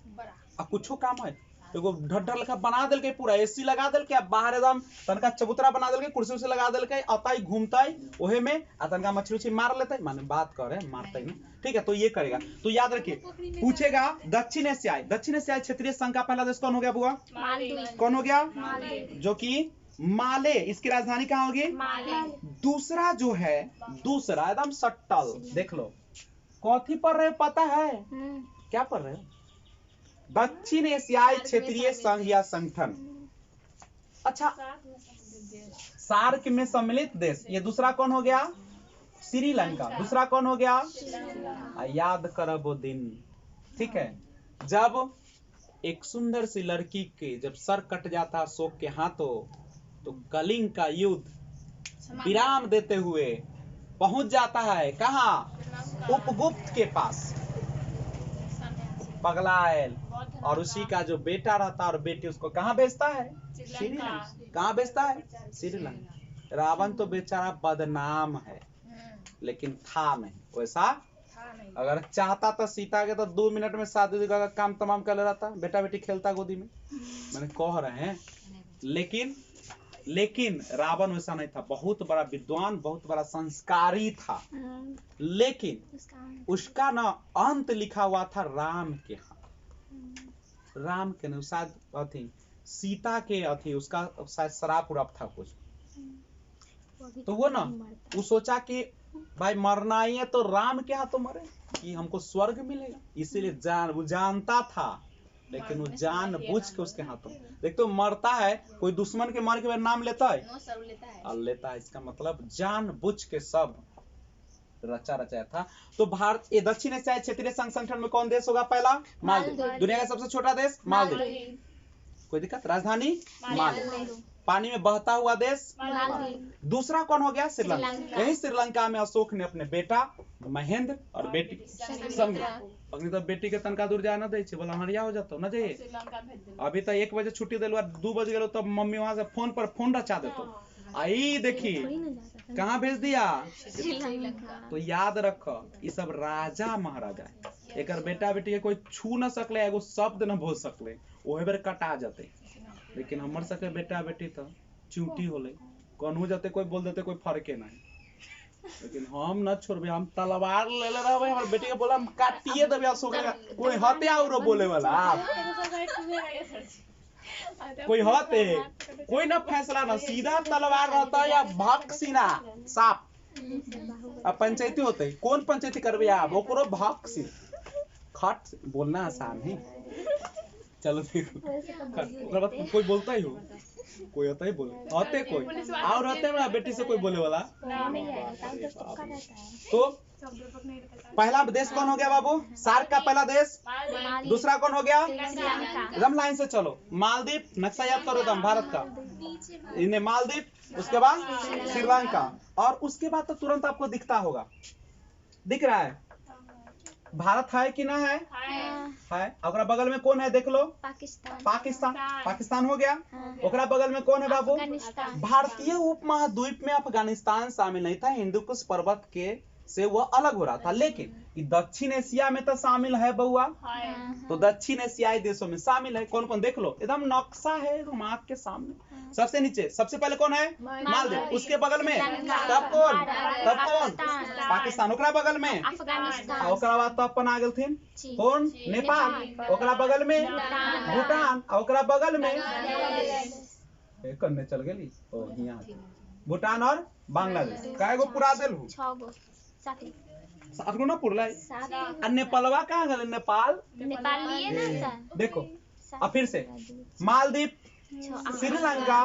अब कुछो काम है, एगो ढड्ढर लेखा बना देल के, पूरा एसी लगा देल के, बाहर एकदम तनका चबूतरा बना देल के, कुर्सी उर्सी लगा देल के, आता घूमता है ओहे में, तनका मछली उछली मार लेता है, माने बात करे मारता है, ठीक है? तो ये करेगा। तो याद रखिए, पूछेगा दक्षिण एशियाई क्षेत्रीय संघ का पहला देश कौन हो गया बुआ? कौन हो गया? जो कि माले, इसकी राजधानी कहाँ होगी? दूसरा जो है, दूसरा एकदम सट्टल, देख लो कॉफी पढ़ रहे पता है क्या पढ़ रहे हो? दक्षिण एशियाई क्षेत्रीय संघ या संगठन। अच्छा, सार्क में सम्मिलित देश, ये दूसरा कौन हो गया? श्रीलंका। दूसरा कौन हो गया? याद करो वो दिन, ठीक है, जब एक सुंदर सी लड़की के जब सर कट जाता अशोक के हाथों, तो कलिंग का युद्ध विराम देते हुए पहुंच जाता है कहाँ? उपगुप्त के पास, पगलायल, और उसी का जो बेटा रहता और बेटी उसको कहाँ बेचता है? श्रीलंका। कहाँ बेचता है? श्रीलंका। रावण तो बेचारा बदनाम है, लेकिन था नहीं वैसा अगर चाहता तो सीता के तो 2 मिनट में शादी का काम तमाम कर रहता, बेटा बेटी खेलता गोदी में। मैंने कह रहे हैं, लेकिन रावण वैसा नहीं था, बहुत बड़ा विद्वान, बहुत बड़ा संस्कारी था, लेकिन उसका ना अंत लिखा हुआ था राम के हाथ। राम के नहीं, शायद अथी सीता के अथी, उसका शायद शराब उराब था कुछ, तो वो ना वो सोचा कि भाई मरना ही है तो राम के हाथों मरे कि हमको स्वर्ग मिलेगा, इसीलिए वो जानता था, लेकिन वो जान बुझ के उसके हाथों। देख तो मरता है कोई दुश्मन के मर के बाद नाम लेता है, लेता है, इसका मतलब जान बुझ के सब रचा रचाया था। तो भारत ये दक्षिण एशियाई क्षेत्रीय संघ संगठन में कौन देश होगा? पहला मालदीव, दुनिया का सबसे छोटा देश मालदीव, कोई दिक्कत? राजधानी मालदीव, पानी में बहता हुआ देश। दूसरा कौन हो गया? श्रीलंका। यही श्रीलंका में अशोक ने अपने बेटा महेंद्र और बेटी अपनी तो बेटी के तनका दूर जाए ना दे, बोला हरिया हो जाता ना जाइए, अभी तो 1 बजे छुट्टी दिलवा 2 बज गए तब मम्मी वहां से फोन पर फोन रचा देतो, आई देखी कहाँ भेज दिया, तो याद रख ये सब राजा महाराजा है, एक बेटा बेटी के कोई छू न सकले, एगो शब्द न बोल सकले, ओहे बेर कटा जाते। लेकिन हमर सके बेटा बेटी तो चूंटी होले, कौन जाते कोई बोल देते कोई फर्के नहीं, लेकिन हम न छोड़बे, हम तलवार ले ले रहबे, हमर बेटी के बोला हम काटिए देबे, अशोक कोई हते औरो बोले वाला कोई हते, कोई ना फैसला ना, सीधा तलवार रहता या भक सीना साफ। अब पंचायती होते, कौन पंचायती करबे आप, ओकरो भक सीना खट बोलना आसान है। चलो देखो कोई बोलता ही हो, कोई होता ही बोले होते, कोई और होते ना बेटी से कोई बोले वाला। तो पहला देश कौन हो गया बाबू? सार्क का पहला देश। दूसरा कौन हो गया? एकदम लाइन से चलो, मालदीव, नक्शा याद करो एकदम भारत का, इन्हें मालदीव, उसके बाद श्रीलंका, और उसके बाद तो तुरंत आपको दिखता होगा, दिख रहा है भारत है कि ना है? है। ओकरा बगल में कौन है देख लो? पाकिस्तान। पाकिस्तान हो गया। ओकरा बगल में कौन है बाबू? भारतीय उपमहाद्वीप में अफगानिस्तान शामिल नहीं था, हिंदू कुश पर्वत के से वो अलग हो रहा था, लेकिन दक्षिण एशिया में तो शामिल है बउआ, तो दक्षिण एशियाई देशों में शामिल है। कौन कौन देख लो, एकदम नक्शा है एकदम आँख के सामने। सबसे नीचे सबसे पहले कौन है? मालदीव, उसके बगल में तब कौन? पाकिस्तान, ओकरा बगल में ओकरा बाद तब अपन आ गेलथिन कौन? नेपाल, ओकरा बगल में भूटान, ओकरा बगल में करने चल गेली ओ हियां भूटान और बांग्लादेश। काएगो पूरा देल हूं? 6 गो 7 गो ना पुरला। और नेपालवा कहां गेल? नेपाल लिए ना सर, देखो अब फिर से मालदीव, श्रीलंका,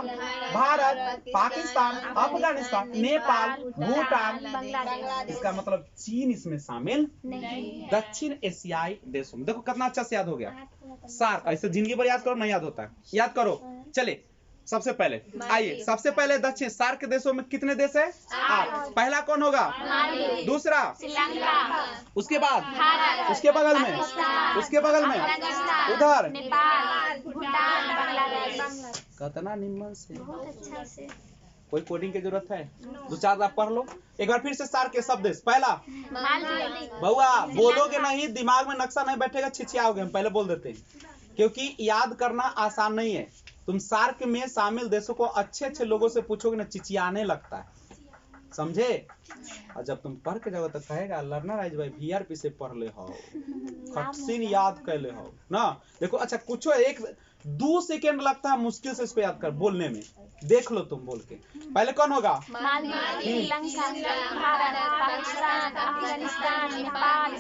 भारत, पाकिस्तान, अफगानिस्तान, नेपाल, भूटान, बांग्लादेश, इसका मतलब चीन इसमें शामिल नहीं। दक्षिण एशियाई देशों में देखो कितना अच्छा से याद हो गया। सार्क, ऐसे जिंदगी भर याद करो, नहीं याद होता है, याद करो। चले सबसे पहले आइए, सबसे पहले दक्षिण सार्क के देशों में कितने देश है? 8। पहला कौन होगा? दूसरा श्रीलंका, उसके बाद भारत, उसके बगल में उधर नेपाल, भूटान, बांग्लादेश। कितना निम्न से, बहुत अच्छा से। कोई कोडिंग की जरूरत है? 2-4 आप पढ़ लो एक बार फिर से। सार्क के सब देश, पहला बउआ बोलोगे नहीं, दिमाग में नक्शा नहीं बैठेगा, छिछियाओगे। हम पहले बोल देते हैं क्योंकि याद करना आसान नहीं है। तुम सार्क में शामिल देशों को अच्छे लोगों से पूछोगे ना, चिचियाने लगता है, समझे? और जब तुम पढ़ के जाओगे तो कहेगा लर्नर आज भाई VRP से पढ़ ले हो, खटसीन याद कर ले हो ना। देखो अच्छा कुछ 1-2 सेकेंड लगता है मुश्किल से इसको याद कर बोलने में, देख लो तुम बोल के। पहले कौन होगा? श्रीलंका, भारत, पाकिस्तान, अफगानिस्तान, नेपाल,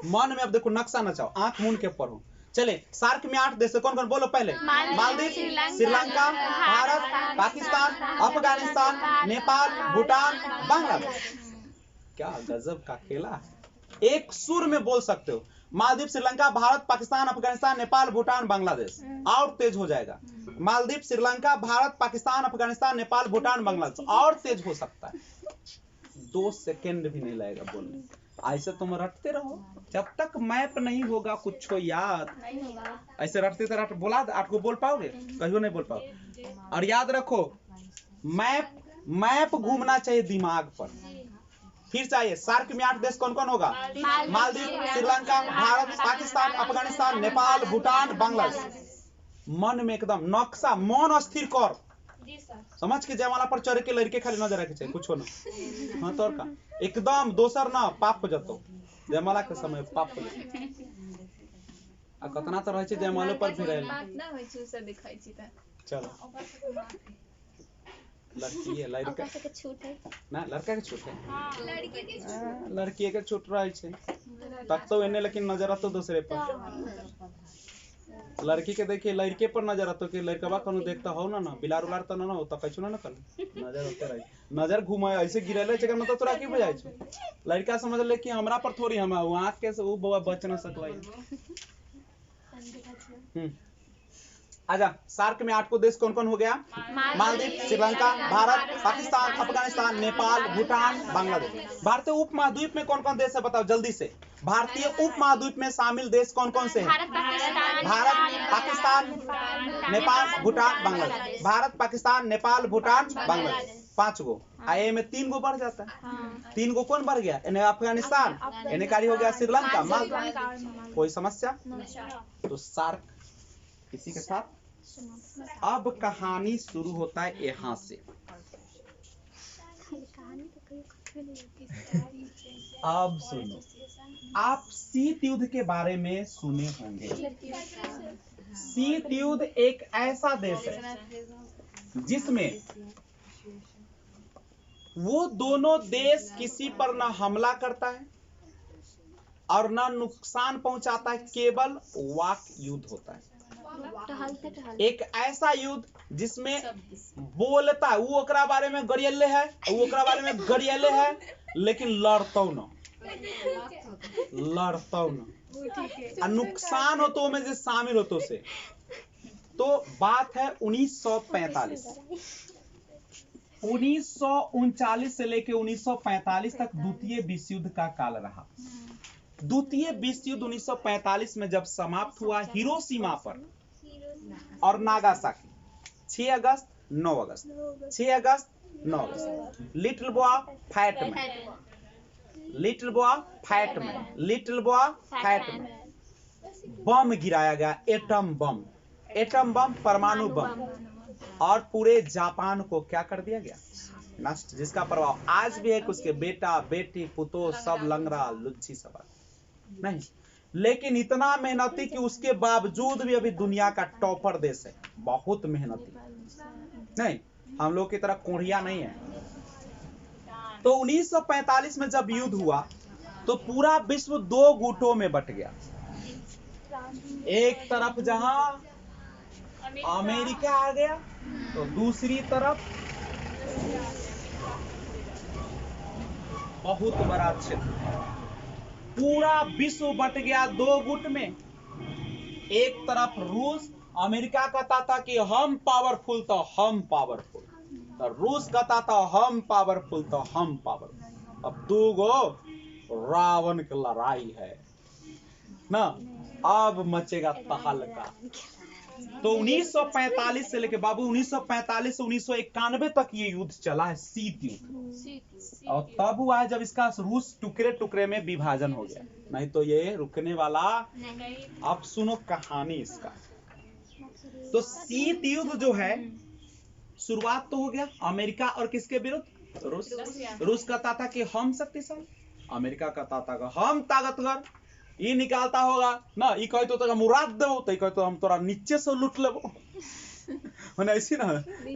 मन में अब देखो नक्शा नचाओ, आंख मूंद के पढ़ो। चले सार्क में 8 देश, कौन कौन बोलो पहले? मालदीव, श्रीलंका, भारत, पाकिस्तान, अफगानिस्तान, नेपाल, भूटान, बांग्लादेश। क्या गजब का खेला है, एक सुर में बोल सकते हो। मालदीव, श्रीलंका, भारत, पाकिस्तान, अफगानिस्तान, नेपाल, भूटान, बांग्लादेश। और तेज हो जाएगा। मालदीव, श्रीलंका, भारत, पाकिस्तान, अफगानिस्तान, नेपाल, भूटान, बांग्लादेश। और तेज हो सकता है, 2 सेकेंड भी नहीं लगेगा बोलने। ऐसे तुम रटते रहो जब तक मैप नहीं होगा कुछ याद, ऐसे रटते बोला आपको बोल पाओगे? कहियो नहीं बोल पाओगे। और याद रखो मैप घूमना चाहिए दिमाग पर, फिर चाहिए, सार्क में 8 देश कौन कौन होगा? मालदीव, श्रीलंका, भारत, पाकिस्तान, अफगानिस्तान, नेपाल, भूटान, बांग्लादेश। मन में एकदम नक्शा, मन स्थिर कर, समझ के जयमाला पर चढ़ के लड़के खाली नजर रखे चाहिए, कुछ हो ना। हाँ तोर का एकदम दोसर ना पाप हो जातो, जयमाला के समय पाप हो जातो। आ कतना तो रहे छै जयमालो पर भी रहे ना होय छै से दिखाई छी त। चलो लड़की है, लड़का के छूट है ना, लड़का के छूट है, लड़की के छूट, लड़की के छूट रहे छै तक तो एने, लेकिन नजर आतो दूसरे पर। लड़की के देखिए लड़के पर नजर आतो कि लड़कवा कोनो देखता हो ना, बिलार उलार तो ना हो तो कछु ना कर नजर होते रहे, नजर घुमाए ऐसे गिरेले छै मतलब तोरा की बुझाई छै? लड़का समझ ले कि हमरा पर थोड़ी हम आंख के से वो बवा बच ना सकलै। आजा, सार्क में 8 को देश कौन कौन हो गया? मालदीव, श्रीलंका, भारत, पाकिस्तान, अफगानिस्तान, नेपाल, भूटान, बांग्लादेश। भारतीय उपमहाद्वीप में कौन कौन देश है बताओ जल्दी से? भारतीय उपमहाद्वीप में शामिल देश कौन कौन से हैं? भारत, पाकिस्तान, नेपाल, भूटान, बांग्लादेश। भारत, पाकिस्तान, नेपाल, भूटान, बांग्लादेश, 5 गो। आए में 3 गो बढ़ जाता है, 3 गो कौन बढ़ गया? इन्हें अफगानिस्तान, इन्हें कारी हो गया श्रीलंका, मालदीव। कोई समस्या? तो सार्क इसी के साथ अब कहानी शुरू होता है यहाँ से। अब सुनो, आप शीत युद्ध के बारे में सुने होंगे। शीत युद्ध एक ऐसा देश है जिसमें वो दोनों देश किसी पर न हमला करता है और न नुकसान पहुंचाता है, केवल वाक युद्ध होता है। एक ऐसा युद्ध जिसमें बोलता है, वो ओकरा बारे में गरियले है, वो ओकरा बारे में गरियले है, लेकिन लड़तो न, नुकसान हो तो में जो शामिल हो तो से। तो बात है 1945, 1939 से लेकर 1945 तक द्वितीय विश्व युद्ध का काल रहा। द्वितीय विश्व युद्ध 1945 में जब समाप्त हुआ हिरोशिमा पर और नागासाकी, 6 अगस्त 9 अगस्त, 6 अगस्त 9 अगस्त। Little boy fat man, little boy fat man, little boy fat man. Bomb गिराया गया, एटम बम, एटम बम, परमाणु बम, और पूरे जापान को क्या कर दिया गया? नष्ट। जिसका प्रभाव आज भी है कि उसके बेटा बेटी पुतो सब लंगड़ा लुच्ची सब नहीं, लेकिन इतना मेहनती कि उसके बावजूद भी अभी दुनिया का टॉपर देश है। बहुत मेहनती नहीं, हम लोग की तरह कोढ़िया नहीं है। तो 1945 में जब युद्ध हुआ तो पूरा विश्व 2 गुटों में बट गया। एक तरफ जहां अमेरिका आ गया तो दूसरी तरफ बहुत बड़ा क्षेत्र, पूरा विश्व बट गया 2 गुट में। एक तरफ रूस, अमेरिका कहता था कि हम पावरफुल तो हम पावरफुल, तो रूस कहता था हम पावरफुल तो हम पावरफुल। अब 2 गो रावण की लड़ाई है ना, अब मचेगा तहलका। तो 1945 से लेके बाबू 1945 से 1991 तक ये युद्ध चला है, शीत युद्ध। और तब हुआ है जब इसका रूस टुकड़े टुकड़े में विभाजन हो गया, नहीं तो ये रुकने वाला नहीं। अब सुनो कहानी इसका। तो शीत युद्ध जो है शुरुआत तो हो गया अमेरिका और किसके विरुद्ध? रूस। रूस कहता था कि हम शक्तिशाली, अमेरिका कहता था कि हम ताकतवर। ये निकालता होगा ना, ये कहते तो मुराद देबो, तो कहते हम तोरा नीचे से लूट लेबो ना, ऐसी ना।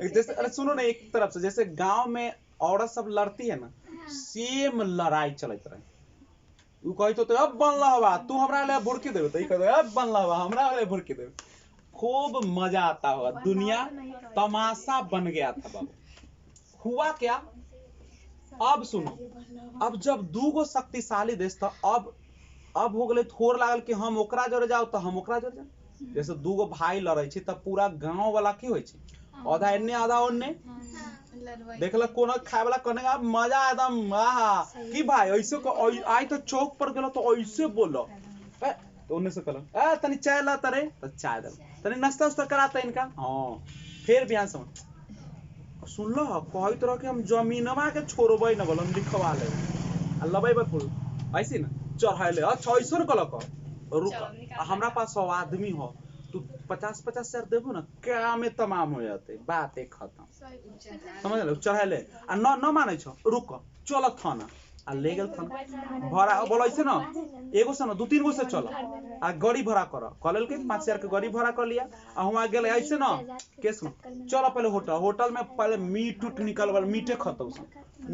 जैसे अरे सुनो ना, एक तरफ से जैसे गांव में औरत सब लड़ती है ना, सेम लड़ाई चलते रहे। वो कहते तो अब बनला हवा तू हमरा ले भुड़की देबे, तो ये कहते अब बनला हवा हमरा ले भुड़की देबे। खूब मजा आता होगा, दुनिया तमाशा बन गया था बाबू। हुआ क्या? अब सुनो, अब जब 2 गो शक्तिशाली देश था, अब हो गए थोड़ लागल कि हम ओकरा जोरे जाओ तो हम ओकरा जोरे जाओ। जैसे 2 गो भाई लड़े छी तब पूरा गांव वाला की होय छी, आधा एन्ने आधा ओन्ने, देखल कोना खाए वाला कनेगा मजा एकदम। आहा की भाई ऐसे को आई तो चौक पर गेलो तो ऐसे बोलो, तो ओन्ने से कहलो ए तनी चाय ला तरे, तो चाय दे, तनी नाश्ता उस्ता कराता इनका। हां फिर बिहान समझ सुन लो कहत रह कि हम जमीनवा के छोड़बै न, बोल हम लिखवा ले। लबई बकुल ऐसी ना चढ़ाइले अच्छा ऐसा कलक रुक हमरा पास 100 आदमी हो तू 50,000 देबो ना क्या में तमाम हो जाते बात एक खत्म समझ लो चढ़ाइले आ न माने छ रुक चल थाना आ ले गेल थाना भरा बोलै छै ना एगो से ना 2-3 गो से चल आ गाड़ी भरा कर कलेल के 5,000 के गाड़ी भरा कर लिया आ हुआ गेल ऐसे ना केस ना चल पहले होटल में पहले मीट उट निकलवल मीटे खतौ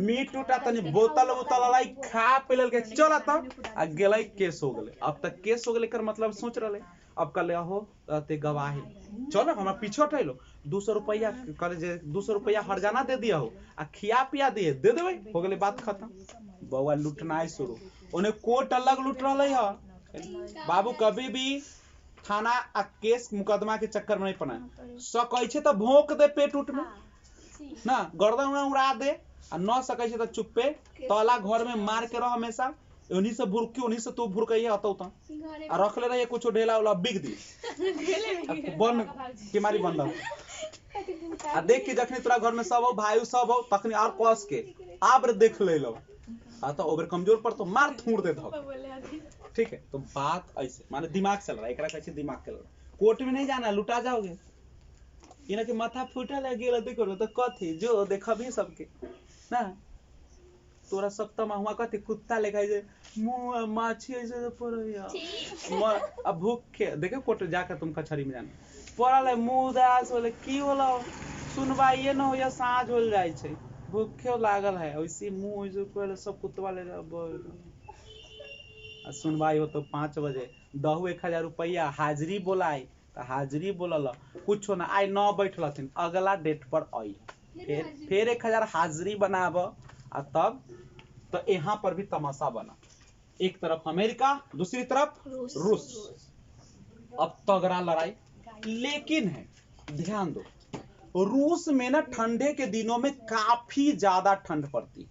मीट उटा तनी बोतल लाई खा पेलल के चल त आ गेलै केस हो गेलै अब तक केस हो गेलै कर मतलब सोच रहले अब कल हो ते गवाही चलो हमरा पीछे हटैलो 200 रुपया कल जे 200 रुपया हरजाना दे दिया हो आ खिया पिया दे देबै हो गेलै बात खत्म बउआ लुटनाई शुरू ओने कोर्ट अलग लूट रहले ह बाबू कभी भी थाना आ केस मुकदमा के चक्कर में नहीं पना सकै छै त भोंक दे पेट उठ में ना गर्दन उड़ा दे आ न सकै छै त चुप्पे तला घर में मार के रह हमेशा उन्हीं से भुरकी उन्हीं से तू भुरकइए हतौ त आ रखले रहिए कुछ ढेला वाला बिग दी बन के मारी बंद आ देख के जखनी तोरा घर में सब हो भाई सब हो तखनी और कस के आब्र देख ले लो आ तो ओवर कमजोर पर तो मार थूड़ दे दो ठीक है तो बात ऐसे माने दिमाग चल रहा है एकरा कैसे दिमाग चल रहा कोर्ट में नहीं जाना लुटा जाओगे इना के माथा फूटा लग गेल देखो तो कथी जो देखबी सबके ना तोरा सब तमा हुआ कथी कुत्ता लेखा जे मुंह माछी ऐसे परया अब भूख के देखे कोर्ट जाकर तुम कचहरी में जाना पड़ल मुंह उदास होले की होला सुनवाइए न हो या साँझ हो जाय छै भूखे लागल है वैसे मुंह ऐसे पहले सब कुत्ता ले आ सुनवाई हो तो 5 बजे दहु 1,000 रुपया हाजिरी बोलाई तो हाजिरी बोलल कुछ ना आई न बैठलथिन अगला डेट पर आई फिर 1,000 हाजिरी बनाब आ तब तो यहाँ पर भी तमाशा बना एक तरफ अमेरिका दूसरी तरफ रूस अब तगड़ा लड़ाई लेकिन है ध्यान दो रूस में ना ठंडे के दिनों में काफी ज्यादा ठंड पड़ती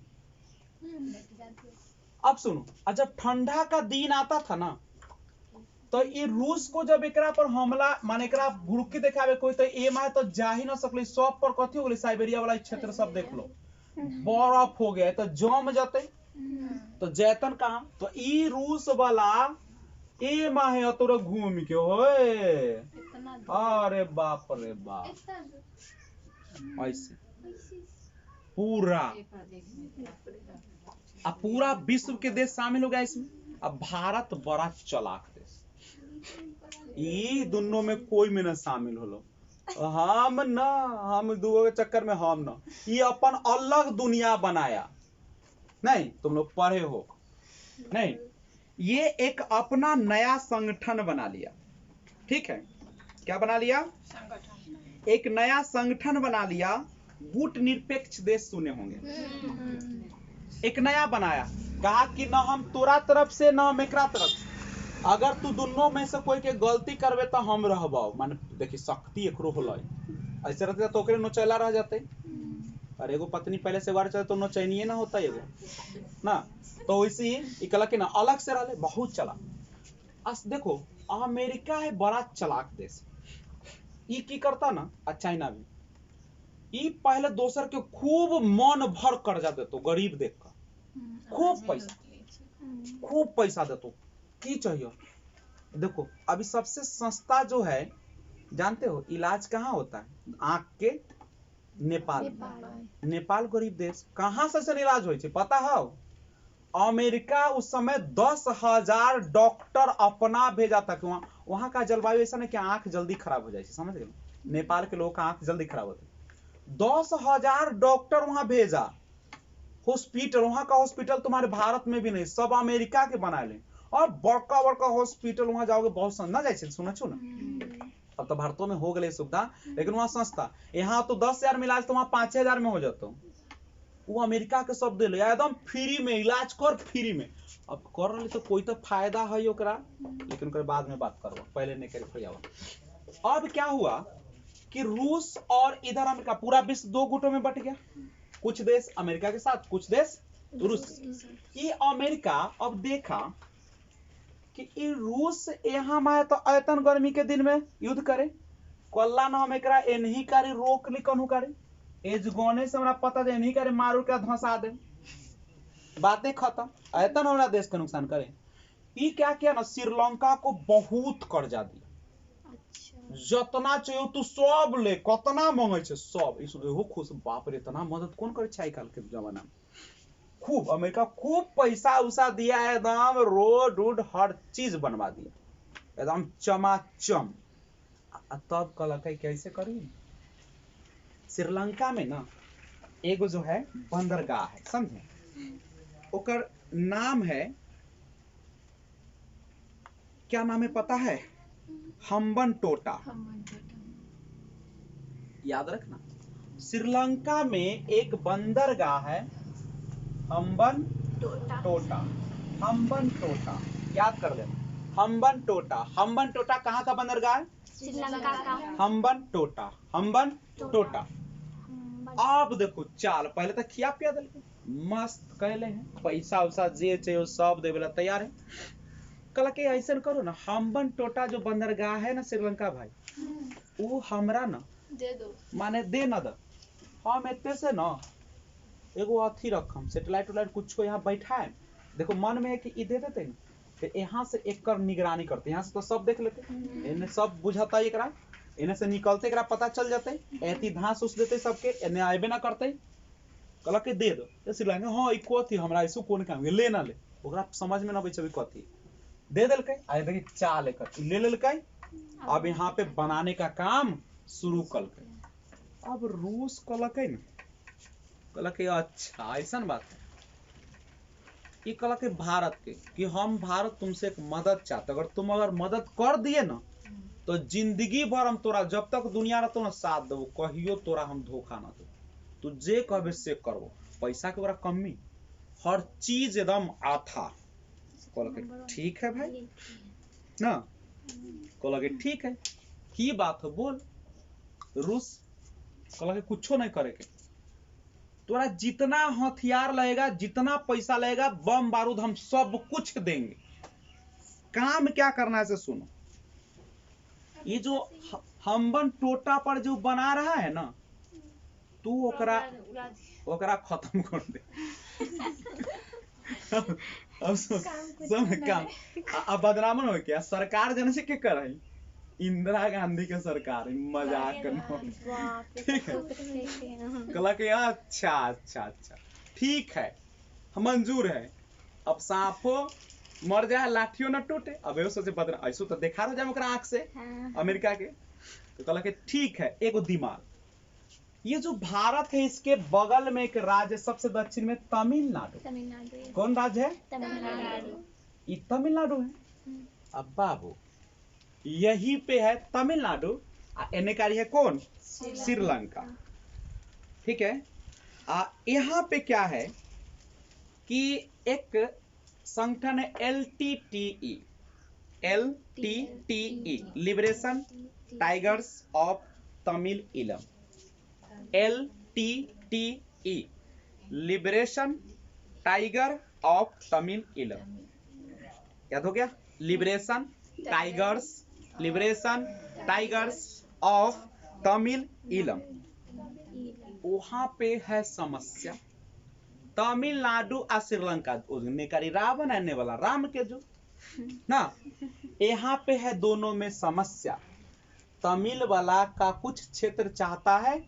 अब सुनो जब ठंडा का दिन आता था ना तो ये रूस को जब एकरा पर हमला माने एकरा भुड़की देखावे कोई तो ए माय तो जा ही ना सकले सब पर कथी हो गेलै साइबेरिया वाला क्षेत्र सब देख लो बर्फ हो गया तो जम जाते तो जैतन कहां तो ई रूस वाला ए माहे तोरा घूम के होए अरे बाप ऐसे पूरा विश्व के देश शामिल हो गया इसमें अब भारत बड़ा चालाक देश ये दोनों में कोई में न शामिल होलो हम दुगो के चक्कर में हम न ये अपन अलग दुनिया बनाया नहीं तुम लोग पढ़े हो नहीं ये एक अपना नया संगठन बना लिया ठीक है क्या बना लिया एक नया संगठन बना लिया गुट निरपेक्ष देश सुने होंगे एक नया बनाया कहा कि न हम तोरा तरफ से न हम एकरा तरफ से अगर तू दोनों में से कोई के गलती करबे तो हम रहबो माने देखी शक्ति एकरो होलै ऐसे रहते तो ओकरे नोचैला रह जाते और एगो पत्नी पहले से वार चले तो नोचैनिए ना होता एगो ना तो वैसे ही इकला के ना अलग से रहले बहुत चला अस देखो अमेरिका है बड़ा चालाक देश ई की करता ना चाइना भी ई पहले दोसर के खूब मन भर कर्जा देतो गरीब देख कर खूब पैसा देतो की चाहिए देखो अभी सबसे सस्ता जो है जानते हो इलाज कहाँ होता है आंख के नेपाल गरीब देश कहाँ से इलाज हो पता है अमेरिका उस समय 10,000 डॉक्टर अपना भेजा था वहां का जलवायु ऐसा नहीं कि आंख जल्दी खराब हो जाए समझ गए नेपाल के लोगों का आंख जल्दी खराब होती 10,000 डॉक्टर वहां भेजा हॉस्पिटल वहां का हॉस्पिटल तुम्हारे भारत में भी नहीं सब अमेरिका के बना ले और बड़का बड़का हॉस्पिटल वहां जाओगे बहुत सस्ता जाए सुना छो ना अब तो भारतों में हो गए सुविधा लेकिन वहां सस्ता यहाँ तो 10,000 में इलाज तो वहां 5,000 में हो जाता वो अमेरिका के सब दिले एकदम फ्री में इलाज कर फ्री में अब कर रहे तो कोई तो फायदा है ओकरा लेकिन ओकरे बाद में बात करो पहले नहीं करे अब क्या हुआ कि रूस और इधर अमेरिका पूरा विश्व 2 गुटों में बट गया कुछ देश अमेरिका के साथ कुछ देश रूस ये अमेरिका अब देखा कि ये रूस यहाँ में तो ऐतन गर्मी के दिन में युद्ध करे कल्ला न हम एकरा एनही करे रोक ली कन्हू करे एजगोने से हमरा पता जे एनही करे मारू के धंसा दे बातें खत्म। ऐतन हमरा देश के नुकसान करे। ई क्या किया ना, श्रीलंका को बहुत कर्जा दिया। जतना चाहिए तू सब ले, कतना मांगे छे सब। इसो खुश, बाप रे इतना मदद कौन करे छे आजकल के जमाना में। खूब अमेरिका खूब पैसा उसा दिया है, एकदम रोड वोड हर चीज बनवा दिया एकदम चमाचम। तब कहलक कैसे करी। श्रीलंका में ना एगो जो है बंदरगाह है, समझे, ओकर नाम है, क्या नाम है पता है? हम्बनटोटा। याद रखना, श्रीलंका में एक बंदरगाह है हम्बनटोटा। हम्बनटोटा याद कर लेना, हम्बनटोटा। हम्बनटोटा कहाँ का बंदरगाह है? श्रीलंका का। हम्बनटोटा, हम्बनटोटा। अब देखो चाल, पहले तक खिया पिया दिल मस्त कहले हैं, पैसा उसा जे चाहिए सब देवे ला तैयार है। कल के ऐसा करो ना, हम्बनटोटा जो बंदरगाह है ना श्रीलंका भाई, वो हमरा ना दे दो, माने दे ना दे। हम इतने से ना एगो अथी रखम, सेटेलाइट उलाइट कुछ यहाँ बैठा है, देखो मन में है कि दे देते ना, तो यहाँ से एक कर निगरानी करते, यहाँ से तो सब देख लेते, इन्हें सब बुझाता एकरा, इन्हें से निकलते एकरा पता चल जाते, ऐती धांस उस देते सबके, इन्हें आएबे ना करते। कहला के दे दो, तो श्रीलंका हाँ इको थी हमरा ऐसो कौन काम ले ना ले, ओकरा समझ में ना बैठे कथी दे दिलके। आए देखिए चा लेकर ले लेलकै, अब यहाँ पे बनाने का काम शुरू कलकै। अब रूस कहलकै न, कहलकै अच्छा ऐसा बात है, ये कहलकै भारत के कि हम भारत तुमसे एक मदद चाहते, अगर तुम मदद कर दिए ना तो जिंदगी भर हम तोरा जब तक दुनिया रहतो ना साथ देबो, कहियो तोरा हम धोखा ना दो, तू जे कहबे से करबो, पैसा के बड़ा कमी, हर चीज एकदम आथा। कहलकै ठीक है भाई ना, कहलकै ठीक है, की बात है बोल। रूस कहलकै कुछो नहीं करे के, तोरा जितना हथियार लगेगा, जितना पैसा लगेगा, बम बारूद हम सब कुछ देंगे, काम क्या करना है से सुनो। ये जो हम्बनटोटा पर जो बना रहा है ना, तू ओकरा खत्म कर दे। अब सब काम अब बदनाम हो क्या, सरकार जन से के करे, इंदिरा गांधी के सरकार, मजाक करना, ठीक है। कहला कि अच्छा अच्छा अच्छा ठीक है, मंजूर है, अब सांपो मर जाए लाठियों न टूटे। अब यो सोचे बदना ऐसो तो देखा रह जाए आंख से अमेरिका के। तो कहला कि ठीक है, एगो दिमाग, ये जो भारत है इसके बगल में एक राज्य सबसे दक्षिण में तमिलनाडु। कौन राज्य है? तमिलनाडु। ये तमिलनाडु है। अब बाबू यही पे है तमिलनाडु, एने कारी है कौन? श्रीलंका, ठीक है। यहाँ पे क्या है कि एक संगठन है LTTE, liberation tigers of Tamil इलम। LTTE liberation tiger of Tamil इलम, याद हो गया? लिबरेशन टाइगर्स ऑफ तमिल इलम। वहां पे है समस्या, तमिलनाडु और श्रीलंका नेकारी रावण आने वाला राम के जो ना, यहाँ पे है दोनों में समस्या। तमिल वाला का कुछ क्षेत्र चाहता है,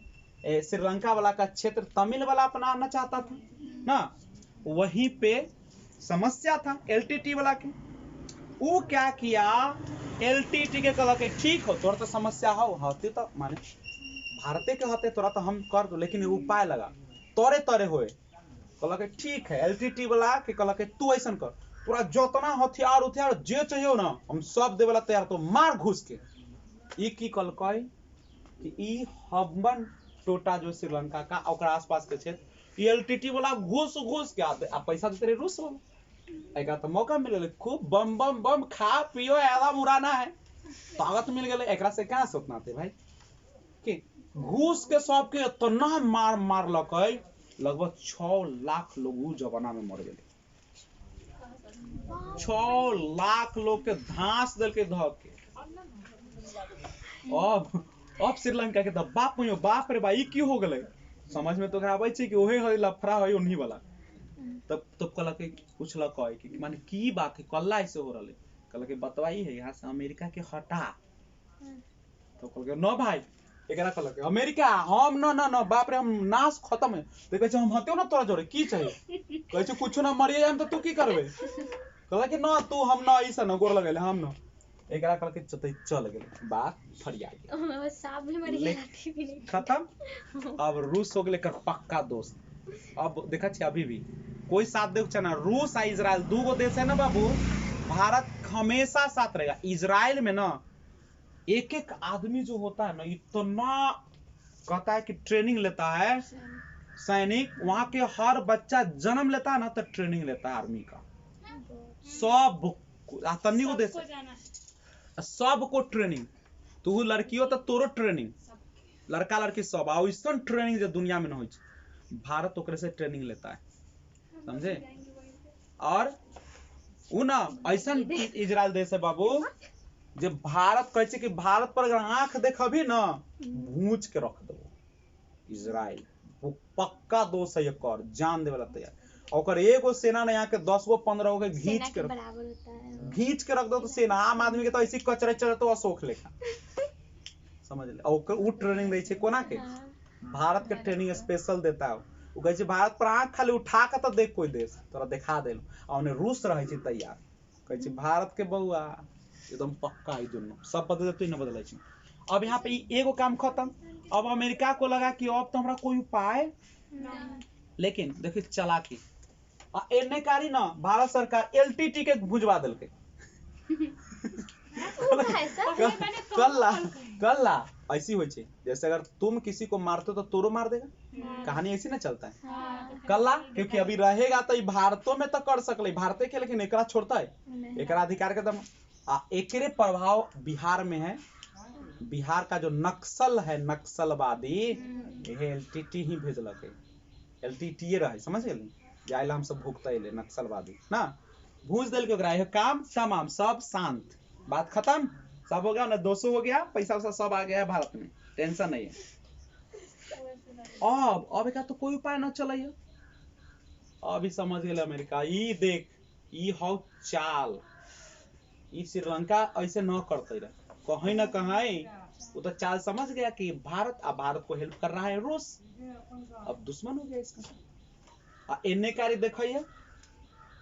श्रीलंका वाला का क्षेत्र तमिल वाला अपनाना चाहता था ना, वहीं पे समस्या था LTT वाला की। वो क्या किया, LTT के कहला के ठीक हो, तोरा तो समस्या हो होती तो माने भारते के होते तोरा तो हम कर दो, लेकिन उपाय लगा तोरे तोरे होए। कहला के ठीक है, LTT वाला के कहला के तू ऐसा कर, पूरा जितना हथियार उथियार जे चाहिए ना हम सब देवे ला तैयार, तो मार घुस के। ई की कहलकै कि ई हम्बनटोटा जो श्रीलंका का ओकरा आसपास के क्षेत्र, LTT वाला घुस के आते, आ पैसा देते रहे रूस वाला। एकरा तो मौका मिले, खूब बम बम बम खा पियो, आधा मुराना है, ताकत मिल गए, एकरा से क्या सोचना थे भाई कि घूस के सबके इतना मार लकै, लगभग 6 लाख लोग उस जमाना में मर गए। 6 लाख लोग के धांस दिल के धो के। अब श्रीलंका के तो बाप रे भाई की हो गए, समझ में तो आबै छै कि ओहे है लफड़ा है उन्हीं वाला। तब कहला के पूछला कहे कि माने की बात है कल्ला ऐसे हो रहले कहला के बतवाई है यहाँ से अमेरिका के हटा तो कहल के न भाई एकरा कहला के अमेरिका हम न बाप रे हम नाश खत्म है तो कहै छै हम हतियो ना तोरा जोरे की चाहिए कहै छै कुछ ना मरिए जाम तो तू की करबे कहला के न तू हम न ऐसा न गोर लगेले हम न एकरा कहला के चल गेले बात फरिया गेल सांप भी मर गया लाठी भी नहीं खत्म। अब रूस हो गेले कर पक्का दोस्त। अब देखा छी अभी भी कोई साथ देख छ ना रूस आ इजराइल दू गो देश है ना बाबू भारत हमेशा साथ रहेगा। इजराइल में ना एक एक आदमी जो होता है ना इतना कहता है कि ट्रेनिंग लेता है सैनिक वहां के हर बच्चा जन्म लेता है ना तो ट्रेनिंग लेता है आर्मी का सब तन्नी को देश सबको ट्रेनिंग तू लड़की हो तो तोरो ट्रेनिंग लड़का लड़की सब ऐसा ट्रेनिंग जो दुनिया में न हो भारत ओकरे से ट्रेनिंग लेता है समझे। और उ ना ऐसा इजराइल देश है बाबू जे भारत कहे कि भारत पर अगर आंख देखबी ना भूंज के रख देबो। इजराइल वो पक्का दोष है कर जान देवेला तैयार और एगो सेना ने यहाँ के 10 गो 15 गो घींच के रख दो तो सेना आम आदमी के तो ऐसी कचरे चढ़े तो अशोक लेखा समझ ले। और उ ट्रेनिंग दै छै कोना के भारत के ट्रेनिंग स्पेशल देता है वो कहे भारत पर आंख खाली उठा के तो देख कोई देश तोरा दिखा देल और रूस रहे छै तैयार कहे भारत के बउआ एकदम पक्का है दोनों सब बदल तो न बदले छै। अब यहाँ पे एगो काम खत्म। अब अमेरिका को लगा कि अब तो हमरा कोई उपाय लेकिन देखिए चालाकी एने कारी ना भारत सरकार एलटीटी के भुजवा दिलके कल्ला ऐसी हो जैसे अगर तुम किसी को मारते हो तो तोरो मार देगा कहानी ऐसी ना चलता है कल्ला क्योंकि अभी रहेगा तो भारतों में तो कर सकले भारत के लेकिन एकरा छोड़ता है एकरा अधिकार के दम एकरे प्रभाव बिहार में है। बिहार का जो नक्सल है नक्सलवादी एलटीटी ही भेजलक एलटीटी रहे समझ गेली जाइला हम सब भुगते ले नक्सलवादी ना भूज दिल के ओकरा काम तमाम सब शांत बात खत्म सब हो गया ना 200 हो गया पैसा वैसा सब आ गया है भारत में टेंशन नहीं है। अब का तो कोई उपाय ना चले अभी समझ गए अमेरिका ई देख ई हो चाल ई श्रीलंका ऐसे न करते रहे कहीं ना कहीं वो तो चाल समझ गया कि भारत को हेल्प कर रहा है रूस अब दुश्मन हो गया इसका एने कारी देखिए।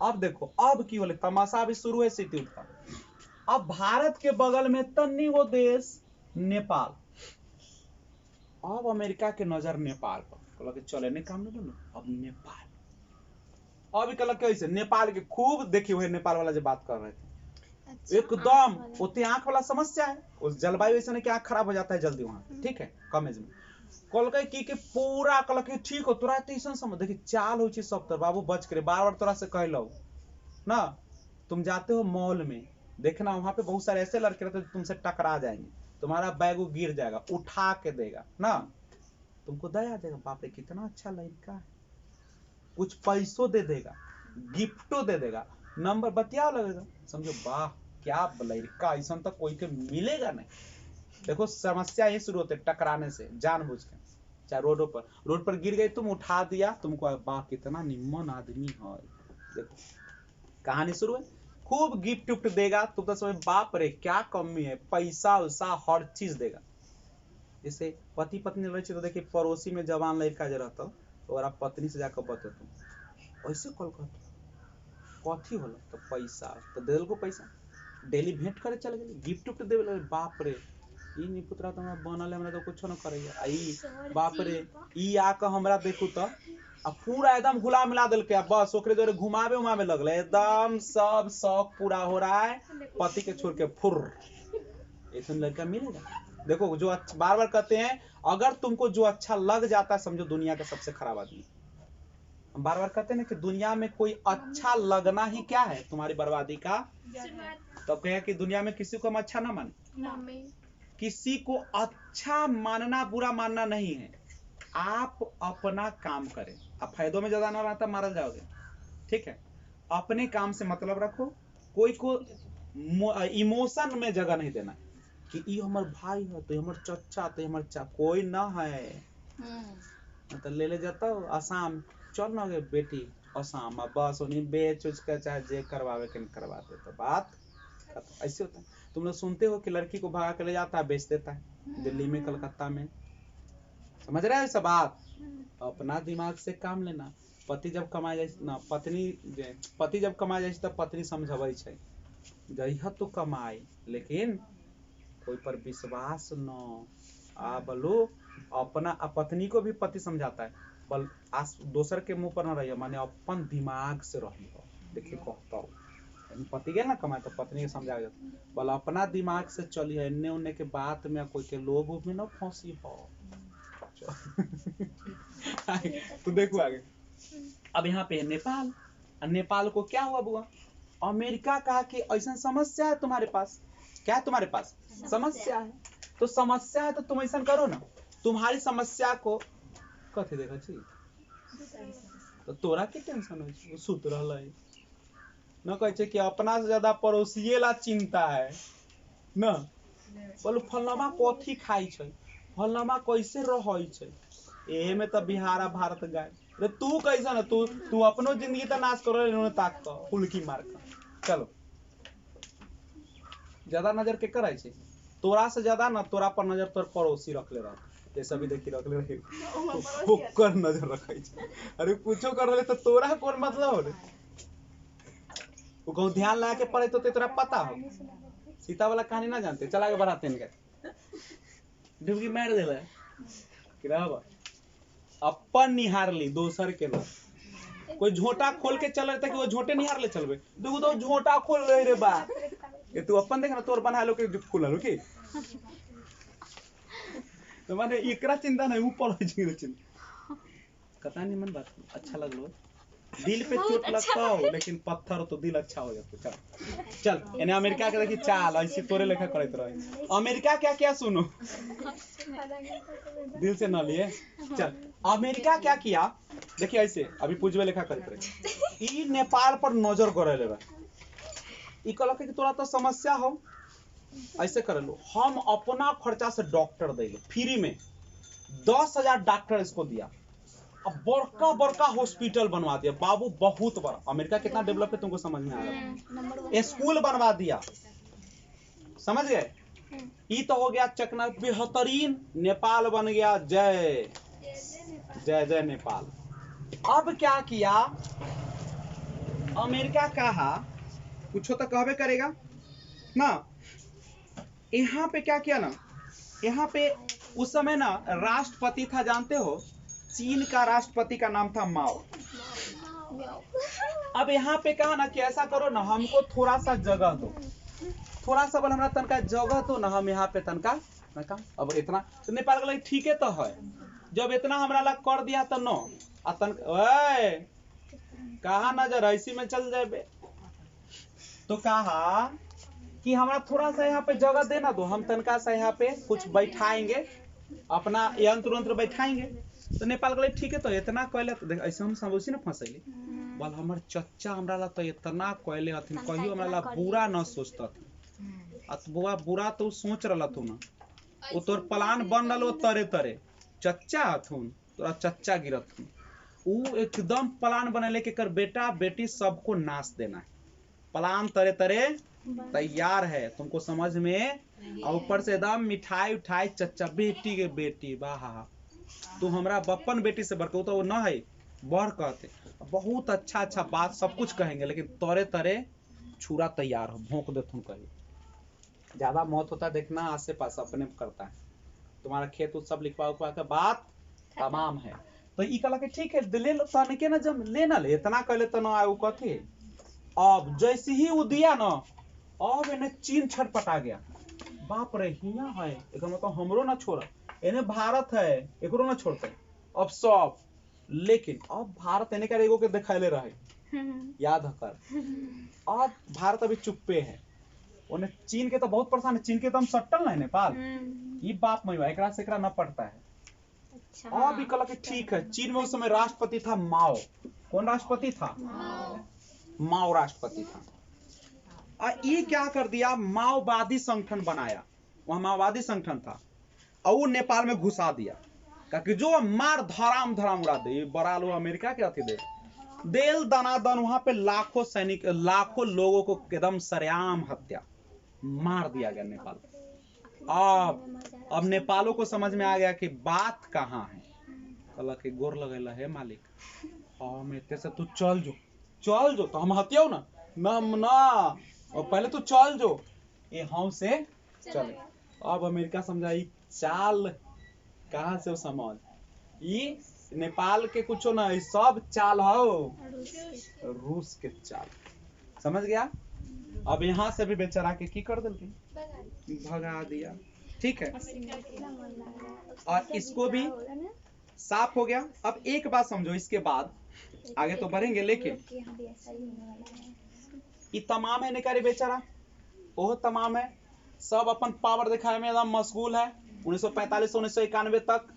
अब देखो अब की बोले तमाशा भी शुरू है सिटी का। अब भारत के बगल में तन्नी वो देश नेपाल अब अमेरिका के नजर नेपाल पर कहला के चले नहीं काम नहीं अब नेपाल अभी कहला कैसे नेपाल के खूब देखी हुए नेपाल वाला जो बात कर रहे थे एकदम उतनी आंख वाला समस्या है उस जलवायु ऐसा नहीं कि आंख खराब हो जाता है जल्दी वहां ठीक है कम एज में कल की पूरा कल के ठीक हो तोरा ऐसा समझ देखी चाल हो सब तर बाबू बच करे बार बार तोरा से कहलो ना तुम जाते हो मॉल में देखना वहां पे बहुत सारे ऐसे लड़के रहते तुमसे टकरा जाएंगे तुम्हारा बैग गिर जाएगा उठा के देगा ना तुमको दया देगा बाप रे कितना अच्छा लड़का है कुछ पैसों दे देगा गिफ्टो दे देगा नंबर बतिया लगेगा समझो वाह क्या लड़का ऐसा तो कोई के मिलेगा नहीं। देखो समस्या ये शुरू होते टकराने से जानबूझ के चाहे रोड पर गिर गई तुम उठा दिया तुमको वाह कितना निम्न आदमी है देखो कहानी शुरू है खूब गिफ्ट उफ्ट देगा तुम तो समझ बाप रे क्या कमी है पैसा वैसा हर चीज देगा। जैसे पति पत्नी रहे तो देखिए पड़ोसी में जवान लड़का जो रहता तो पत्नी से जाकर बते तुम ऐसे कॉल कर कथी होला तो पैसा तो दे को पैसा डेली भेंट करे चल गए गिफ्ट उफ्ट देवे बाप रे ई नी पुत्रा तो बनल हमरा तो कुछ न करैया आई बाप रे ई आके हमरा देखू तो अब पूरा एकदम गुला मिला दिल के बस ओकरे जोरे घुमावे उमावे लगले एकदम सब शौक पूरा हो रहा है पति के छोड़ के फुर ऐसा लड़का मिलेगा। देखो जो बार बार कहते हैं अगर तुमको जो अच्छा लग जाता है समझो दुनिया का सबसे खराब आदमी। हम बार बार कहते हैं ना कि दुनिया में कोई अच्छा लगना ही क्या है तुम्हारी बर्बादी का तो कहे कि दुनिया में किसी को हम अच्छा ना माने किसी को अच्छा मानना बुरा मानना नहीं है आप अपना काम करें आप फायदों में ज्यादा ना रहता मारा जाओगे ठीक है अपने काम से मतलब रखो कोई को इमोशन में जगह नहीं देना कि ये हमार भाई है तो हमार चचा तो हमार कोई ना है तो ले जाता असम चल ना बेटी असामा बस उन्हीं बेच उच कर चाहे जे करवावे के करवाते, तो बात ऐसे होता है। तुम लोग सुनते हो कि लड़की को भगा के ले जाता है, बेच देता है दिल्ली में, कलकत्ता में, समझ रहे हो सब बात। अपना दिमाग से काम लेना। पति जब कमा जाए ना, पति जब कमा जाए तब पत्नी समझावे छै जइह तो कमाए, लेकिन कोई पर विश्वास न आ बोलो। अपना पत्नी को भी पति समझाता है, बल दोसर के मुंह पर न रहिए, माने अपन दिमाग से रही हो। देखिए कहता हूँ पति के ना कमाए तो पत्नी के समझा बोल अपना दिमाग से चली है, इन्ने उन्ने के बात में कोई के लोभ में न फंसी हो। तो देखो आगे। अब यहाँ पे नेपाल, नेपाल को क्या हुआ बुआ, अमेरिका कहा कि ऐसा समस्या है तुम्हारे पास। क्या है तुम्हारे पास? समस्या है। तो समस्या है तो तुम ऐसा करो ना, तुम्हारी समस्या को कथे देखा चाहिए, तो तोरा के टेंशन हो, सुत रहल है न, कहे कि अपना से ज्यादा पड़ोसिये ला चिंता है न। बोलो फलनमा कथी खाई छै, फलनमा कैसे रहै छै, एहे में तो बिहार भारत गाय। अरे तू कैसा ना, तू अपनो जिंदगी तो नाश करो, इन्होंने ताक का फुलकी मार का। चलो ज्यादा नजर के कराई छै, तोरा से ज्यादा ना तोरा पर नजर तोर पड़ोसी रख ले रहा, ये सभी देखी रख ले रहे, ओकर नजर रखाई छै। अरे कुछो कर रहे तो तोरा कौन मतलब हो रे, वो कहूं ध्यान लगा के पढ़े तो तोरा पता हो। सीता वाला कहानी ना जानते, चला के बढ़ाते इनके डुबकी मार देला कि रहबा अपन निहार ली दोसर के लोग। कोई झोटा खोल के चल रहे थे कि वो झोटे निहार ले चलबे, देखो तो झोटा खोल रहे रे बा, ये तू अपन देख ना तोर बना लो के खुला के तो माने एकरा चिंता नहीं, ऊपर हो जी चिंता। कथा नहीं मन बात अच्छा लगलो, दिल पे चोट लगता हो लेकिन पत्थर तो दिल अच्छा हो जाता। चल इन्हें अमेरिका के देखी चाल ऐसी तोरे लेखा करते रहे। अमेरिका क्या क्या सुनो, दिल से न लिए। चल अमेरिका क्या किया, देखिए ऐसे अभी पूजवे लेखा करते रहे, ई नेपाल पर नजर करे ले ई कहल कि तोरा तो समस्या हो, ऐसे कर लो, हम अपना खर्चा से डॉक्टर दे फ्री में, 10,000 डॉक्टर इसको दिया, अब बड़का बड़का हॉस्पिटल बनवा दिया बाबू, बहुत बड़ा। अमेरिका कितना डेवलप है तुमको समझ में आ रहा, स्कूल बनवा दिया, समझ गए। ये तो हो गया चकना बेहतरीन, नेपाल बन गया जय जय जय नेपाल। अब क्या किया अमेरिका, कहा कुछ तो कहबे करेगा ना। यहाँ पे क्या किया ना, यहाँ पे उस समय ना राष्ट्रपति था, जानते हो चीन का राष्ट्रपति का नाम था माओ। अब यहाँ पे कहा ना कि ऐसा करो ना, हमको थोड़ा सा जगह दो, थोड़ा सा बोल हमारा तनका जगह तो ना, हम यहाँ पे तनका ना। अब इतना तो नेपाल के ठीक है तो है, जब इतना हमरा ला कर दिया तो नो कहा नजर ऐसी में चल जाए, तो कहा कि हमारा थोड़ा सा यहाँ पे जगह देना दो, हम तनका सा यहाँ पे कुछ बैठाएंगे, अपना यंत्र वंत्र बैठाएंगे। तो नेपाल के ठीक है तो इतना कहले, तो देख ऐसे हम सब उसी ना फंसैली, बोल हमार चच्चा हमरा ला तो इतना कहले हथिन, कहियो हमरा ला बुरा न सोचता थी, बुरा तो सोच रहा तू ना, वो तोर प्लान बन रहा तरे तरे, चच्चा हथुन तोरा चच्चा गिरत थुन, वो एकदम प्लान बनेले के कर बेटा बेटी सबको नाश देना है, प्लान तरे तरे तैयार है, तुमको समझ में। और ऊपर से एकदम मिठाई उठाई, चच्चा बेटी के बेटी, वाह तू हमरा बप्पन बेटी से बढ़, तो वो न है बढ़ कहते, बहुत अच्छा अच्छा बात सब कुछ कहेंगे, लेकिन तरे तरे छुरा तैयार हो, भोंक दे तुम कहीं। ज्यादा मौत होता देखना, आसे पास अपने करता है, तुम्हारा खेत सब लिखवा उखवा के बात तमाम है। तो ई कहला के ठीक है ले लो, तने के ना जब लेना ले इतना कहले तो ना आऊ कथी। अब जैसे ही वो दिया ना, अब इन्हें चीन छटपटा गया, बाप रे हिया है एक मतलब हमरो ना छोड़ा, इन्हें भारत है एकरो ना छोड़ते अब सब। लेकिन अब भारत इन्हें कर एगो के दिखाइले रहे, याद कर, अब भारत अभी चुप्पे है, उन्हें चीन के तो बहुत परेशान है, चीन के तो हम सट्टल ना है नेपाल, ये बाप मई एकरा से एकरा न पड़ता है। अब भी कहला कि ठीक है, चीन में उस समय राष्ट्रपति था माओ, कौन राष्ट्रपति था? माओ राष्ट्रपति था। ये क्या कर दिया, माओवादी संगठन बनाया, वहां माओवादी संगठन था, और वो नेपाल में घुसा दिया, क्योंकि जो मार धराम धराम उड़ा दे, बड़ा लो अमेरिका के अथी दे, देल दनादन वहां पे लाखों सैनिक, लाखों लोगों को एकदम सरेआम हत्या, मार दिया गया नेपाल। अब नेपालों को समझ में आ गया कि बात कहाँ है। कहला कि गोर लगेला है मालिक, हम एते से तू चल जो तो हम हत्याओ ना और पहले तू चल जो, ये हम से चले। अब अमेरिका समझा ई चाल कहाँ से समझ, ये नेपाल के कुछो ना, सब चाल हो रूस के चाल, समझ गया। अब यहाँ से भी बेचारा के की कर दिल, भगा दिया, ठीक है। और इसको भी साफ हो गया। अब एक बात समझो, इसके बाद आगे तो बढ़ेंगे, लेकिन ये तमाम है निकारी बेचारा, वो तमाम है, सब अपन पावर दिखाने में एकदम मशगूल है। 1945 से 1991 तक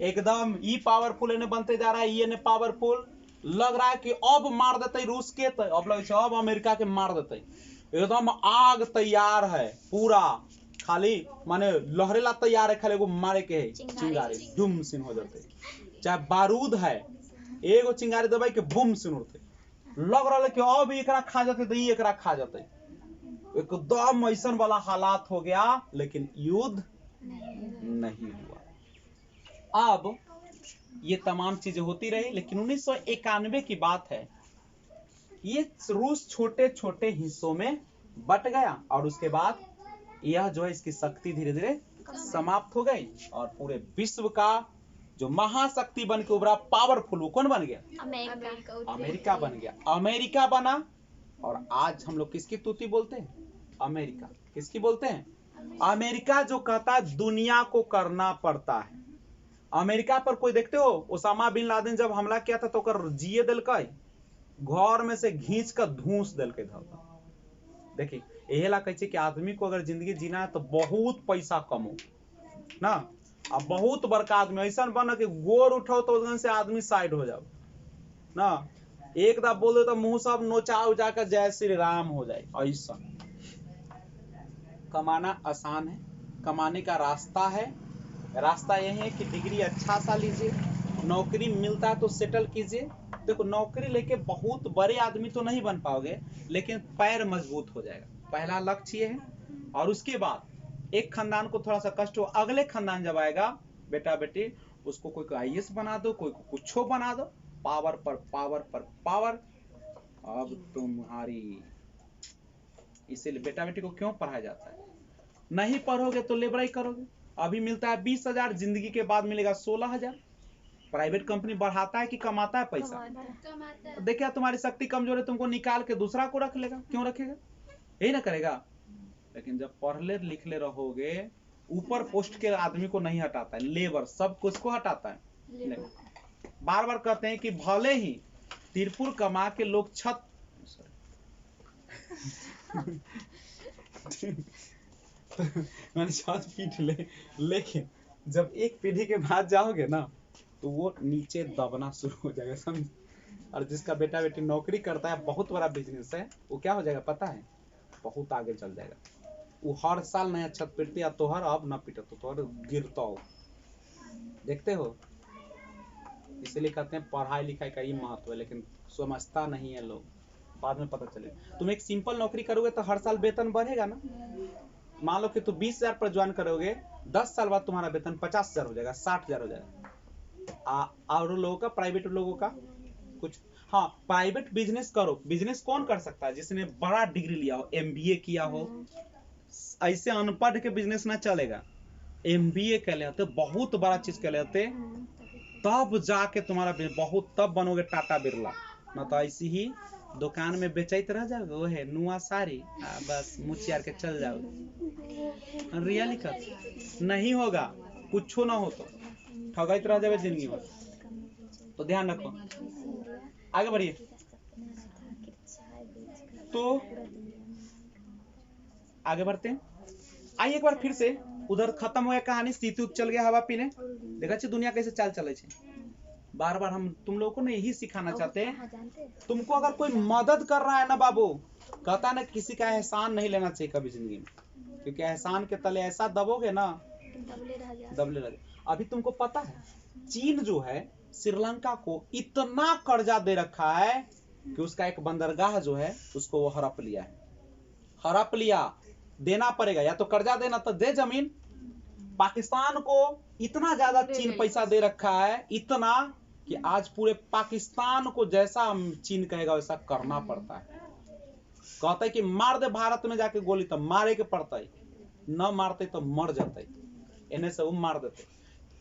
एकदम ई पावरफुल इन्हें बनते जा रहा है, ये पावरफुल लग रहा है कि अब मार देते रूस के, तो अब लगे अब अमेरिका के मार देते, एकदम आग तैयार है पूरा, खाली माने लहरेला तैयार है, खाली एगो मारे के है चिंगारी धूम सिन हो जाते, चाहे बारूद है एगो चिंगारी दबाई के बूम सिन उड़ते, लग रहा है कि अब एकरा खा जाते तो ये एकरा खा जाते, एकदम ऐसा वाला हालात हो गया, लेकिन युद्ध नहीं हुआ। अब ये तमाम चीजें होती रही, लेकिन 1991 की बात है, ये रूस छोटे छोटे हिस्सों में बट गया, और उसके बाद यह जो है इसकी शक्ति धीरे धीरे समाप्त हो गई, और पूरे विश्व का जो महाशक्ति बन के उभरा, पावरफुल, वो कौन बन गया? अमेरिका बन गया। अमेरिका बना, और आज हम लोग किसकी तूती बोलते हैं? अमेरिका। किसकी बोलते हैं? अमेरिका जो कहता है दुनिया को करना पड़ता है। अमेरिका पर कोई देखते हो, ओसामा बिन लादेन जब हमला किया था तो कर जिए दिल का घर में से घींच कर धूस दिल के धरता। देखिए यही ला कहते कि आदमी को अगर जिंदगी जीना है तो बहुत पैसा कमो ना, अब बहुत बड़का आदमी ऐसा बना कि गोर उठाओ तो उधर से आदमी साइड हो जाओ ना, एक दफा बोल दो तो मुंह सब नोचा उचा कर जय श्री राम हो जाए। ऐसा कमाना आसान है, कमाने का रास्ता है, रास्ता यही है कि डिग्री अच्छा सा लीजिए, नौकरी मिलता है तो सेटल कीजिए। देखो नौकरी लेके बहुत बड़े आदमी तो नहीं बन पाओगे, लेकिन पैर मजबूत हो जाएगा, पहला लक्ष्य ये है। और उसके बाद एक खानदान को थोड़ा सा कष्ट हो, अगले खानदान जब आएगा बेटा बेटी उसको कोई IAS बना दो, कोई कुछो बना दो, पावर पर पावर पर पावर। अब तुम्हारी, इसीलिए बेटा बेटी को क्यों पढ़ाया जाता है? नहीं पढ़ोगे तो लेबराई करोगे। अभी मिलता है 20,000, जिंदगी के बाद मिलेगा 16,000। प्राइवेट कंपनी बढ़ाता है कि कमाता है पैसा? देखिए तुम्हारी शक्ति कमजोर है, तुमको निकाल के दूसरा को रख लेगा। क्यों रखेगा? यही ना करेगा। लेकिन जब पढ़ले लिखले रहोगे, ऊपर पोस्ट के आदमी को नहीं हटाता है, लेबर सब कुछ को हटाता है। बार बार कहते हैं कि भले ही तिरपुर कमा के लोग छत मैंने छत पीट ले, लेकिन जब एक पीढ़ी के बाद जाओगे ना तो वो नीचे दबना शुरू हो जाएगा, समझ। और जिसका बेटा बेटी नौकरी करता है, बहुत बड़ा बिजनेस है, वो क्या हो जाएगा पता है? बहुत आगे चल जाएगा। वो हर साल नया छत पीटते, या तोहर अब ना पीटो तो तोहर गिरता हो, देखते हो। इसलिए कहते हैं पढ़ाई लिखाई का ही महत्व है, लेकिन समझता नहीं है लोग, बाद में पता चलेगा। तुम एक सिंपल नौकरी करोगे तो हर साल वेतन बढ़ेगा ना। मान लो कि तुम 20,000 पर ज्वाइन करोगे, 10 साल बाद तुम्हारा वेतन 50,000 हो जाएगा, 60,000 हो जाएगा। और लोगों का, प्राइवेट लोगों का कुछ, हाँ प्राइवेट बिजनेस करो। बिजनेस कौन कर सकता है? जिसने बड़ा डिग्री लिया हो, MBA किया हो। ऐसे अनपढ़ के बिजनेस ना चलेगा। MBA कर लेते, बहुत बड़ा चीज कर लेते, तब जाके तुम्हारा बहुत, तब बनोगे टाटा बिरला। ना तो ऐसी ही दुकान में बेचते रह जाओगे, वो है नुआ साड़ी, बस मुछियार के चल जाओगे। रियली नहीं होगा, कुछ ना हो तो ठगत रह जाओगे जिंदगी भर। तो ध्यान रखो, आगे बढ़िए। तो आगे बढ़ते हैं। आइए एक बार फिर से उधर खत्म हो गया कहानी, सीतू चल गया हवा पीने। देखा छी दुनिया कैसे चाल चले छे। बार बार हम तुम लोगों को ना यही सिखाना चाहते हैं। तुमको अगर कोई मदद कर रहा है ना बाबू, कहता ना किसी का एहसान नहीं लेना चाहिए कभी जिंदगी में, क्योंकि एहसान के तले ऐसा दबोगे ना, दबले रह। अभी तुमको पता है चीन जो है श्रीलंका को इतना कर्जा दे रखा है कि उसका एक बंदरगाह जो है उसको वो हड़प लिया है। हड़प लिया, देना पड़ेगा, या तो कर्जा देना तो दे जमीन। पाकिस्तान को इतना ज्यादा चीन पैसा दे रखा है, इतना कि आज पूरे पाकिस्तान को जैसा चीन कहेगा वैसा करना पड़ता है। कहता है कि मार दे भारत में जाके गोली तो मारे के पड़ता है, न मारते तो मर जाते, इन्हें से वो मार देते।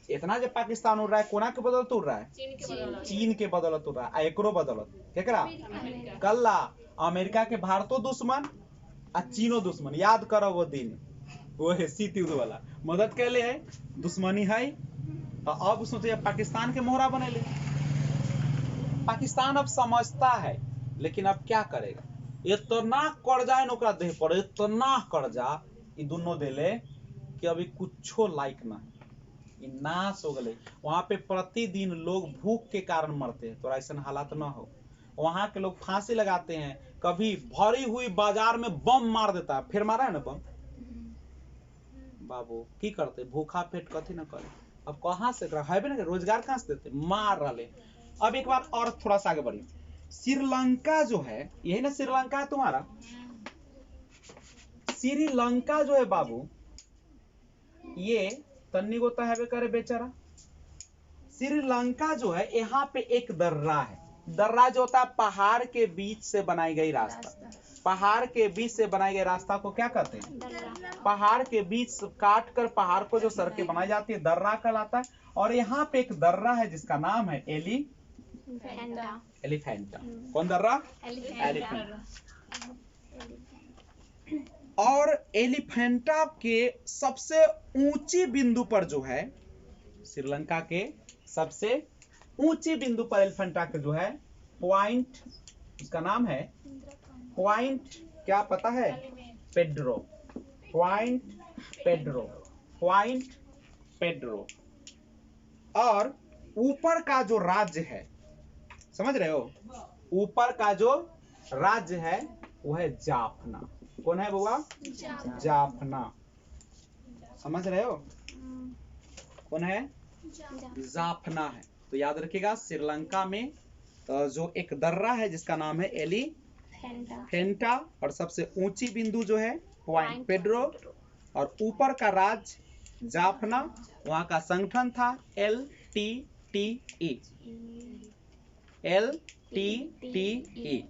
इतना जो पाकिस्तान उड़ रहा है कोना के बदौलत उड़ रहा है, चीन के बदौलत उड़ रहा है। एकरो बदौलत केकरा कल्ला अमेरिका के भारतो दुश्मन आ चीनो दुश्मन। याद करो वो दिन, वो है शीत युद्ध वाला, मदद कैले है दुश्मनी है। अब सोचे पाकिस्तान के मोहरा बनेले। पाकिस्तान अब समझता है, लेकिन अब क्या करेगा, इतना कर्जा है ओकरा देह पर, इतना कर्जा ई दोनों देले कि अभी कुछो लायक ना, नाश हो गए। वहां पे प्रतिदिन लोग भूख के कारण मरते हैं, तो ऐसा हालात ना हो। वहां के लोग फांसी लगाते हैं, कभी भरी हुई बाजार में बम मार देता है, फिर मारा है ना बम बाबू की करते, भूखा पेट कथी ना करे। अब कहां से है ना, रोजगार कहां से देते, मार रहे। अब एक बार और थोड़ा सा आगे बढ़िए। श्रीलंका जो है, यही ना श्रीलंका है तुम्हारा, श्रीलंका जो है बाबू, ये तन्नी को तो है करे बेचारा। श्रीलंका जो है, यहाँ पे एक दर्रा है। दर्रा जो होता है पहाड़ के बीच से बनाई गई रास्ता। पहाड़ के बीच से बनाई गई रास्ता को क्या कहते हैं, पहाड़ के बीच काट कर पहाड़ को जो सड़कें बनाई जाती है दर्रा कहलाता है। और यहाँ पे एक दर्रा है जिसका नाम है एलिफेंटा। कौन दर्रा, एलिफेंटा। और एलिफेंटा के सबसे ऊंची बिंदु पर जो है, श्रीलंका के सबसे ऊंची बिंदु पर एलिफेंटा के जो है पॉइंट, उसका नाम है पॉइंट, क्या पता है, Pedro. Point Pedro, point Pedro. और ऊपर का जो राज्य है, समझ रहे हो, ऊपर का जो राज्य है वो है जाफना। कौन है बुआ, जाफना। समझ रहे हो, कौन है, जाफना है। तो याद रखिएगा, श्रीलंका में जो एक दर्रा है जिसका नाम है एलिफेंटा, और सबसे ऊंची बिंदु जो है पॉइंट पेड्रो, और ऊपर का राज्य जाफना। वहां का संगठन था LTTE। LTTE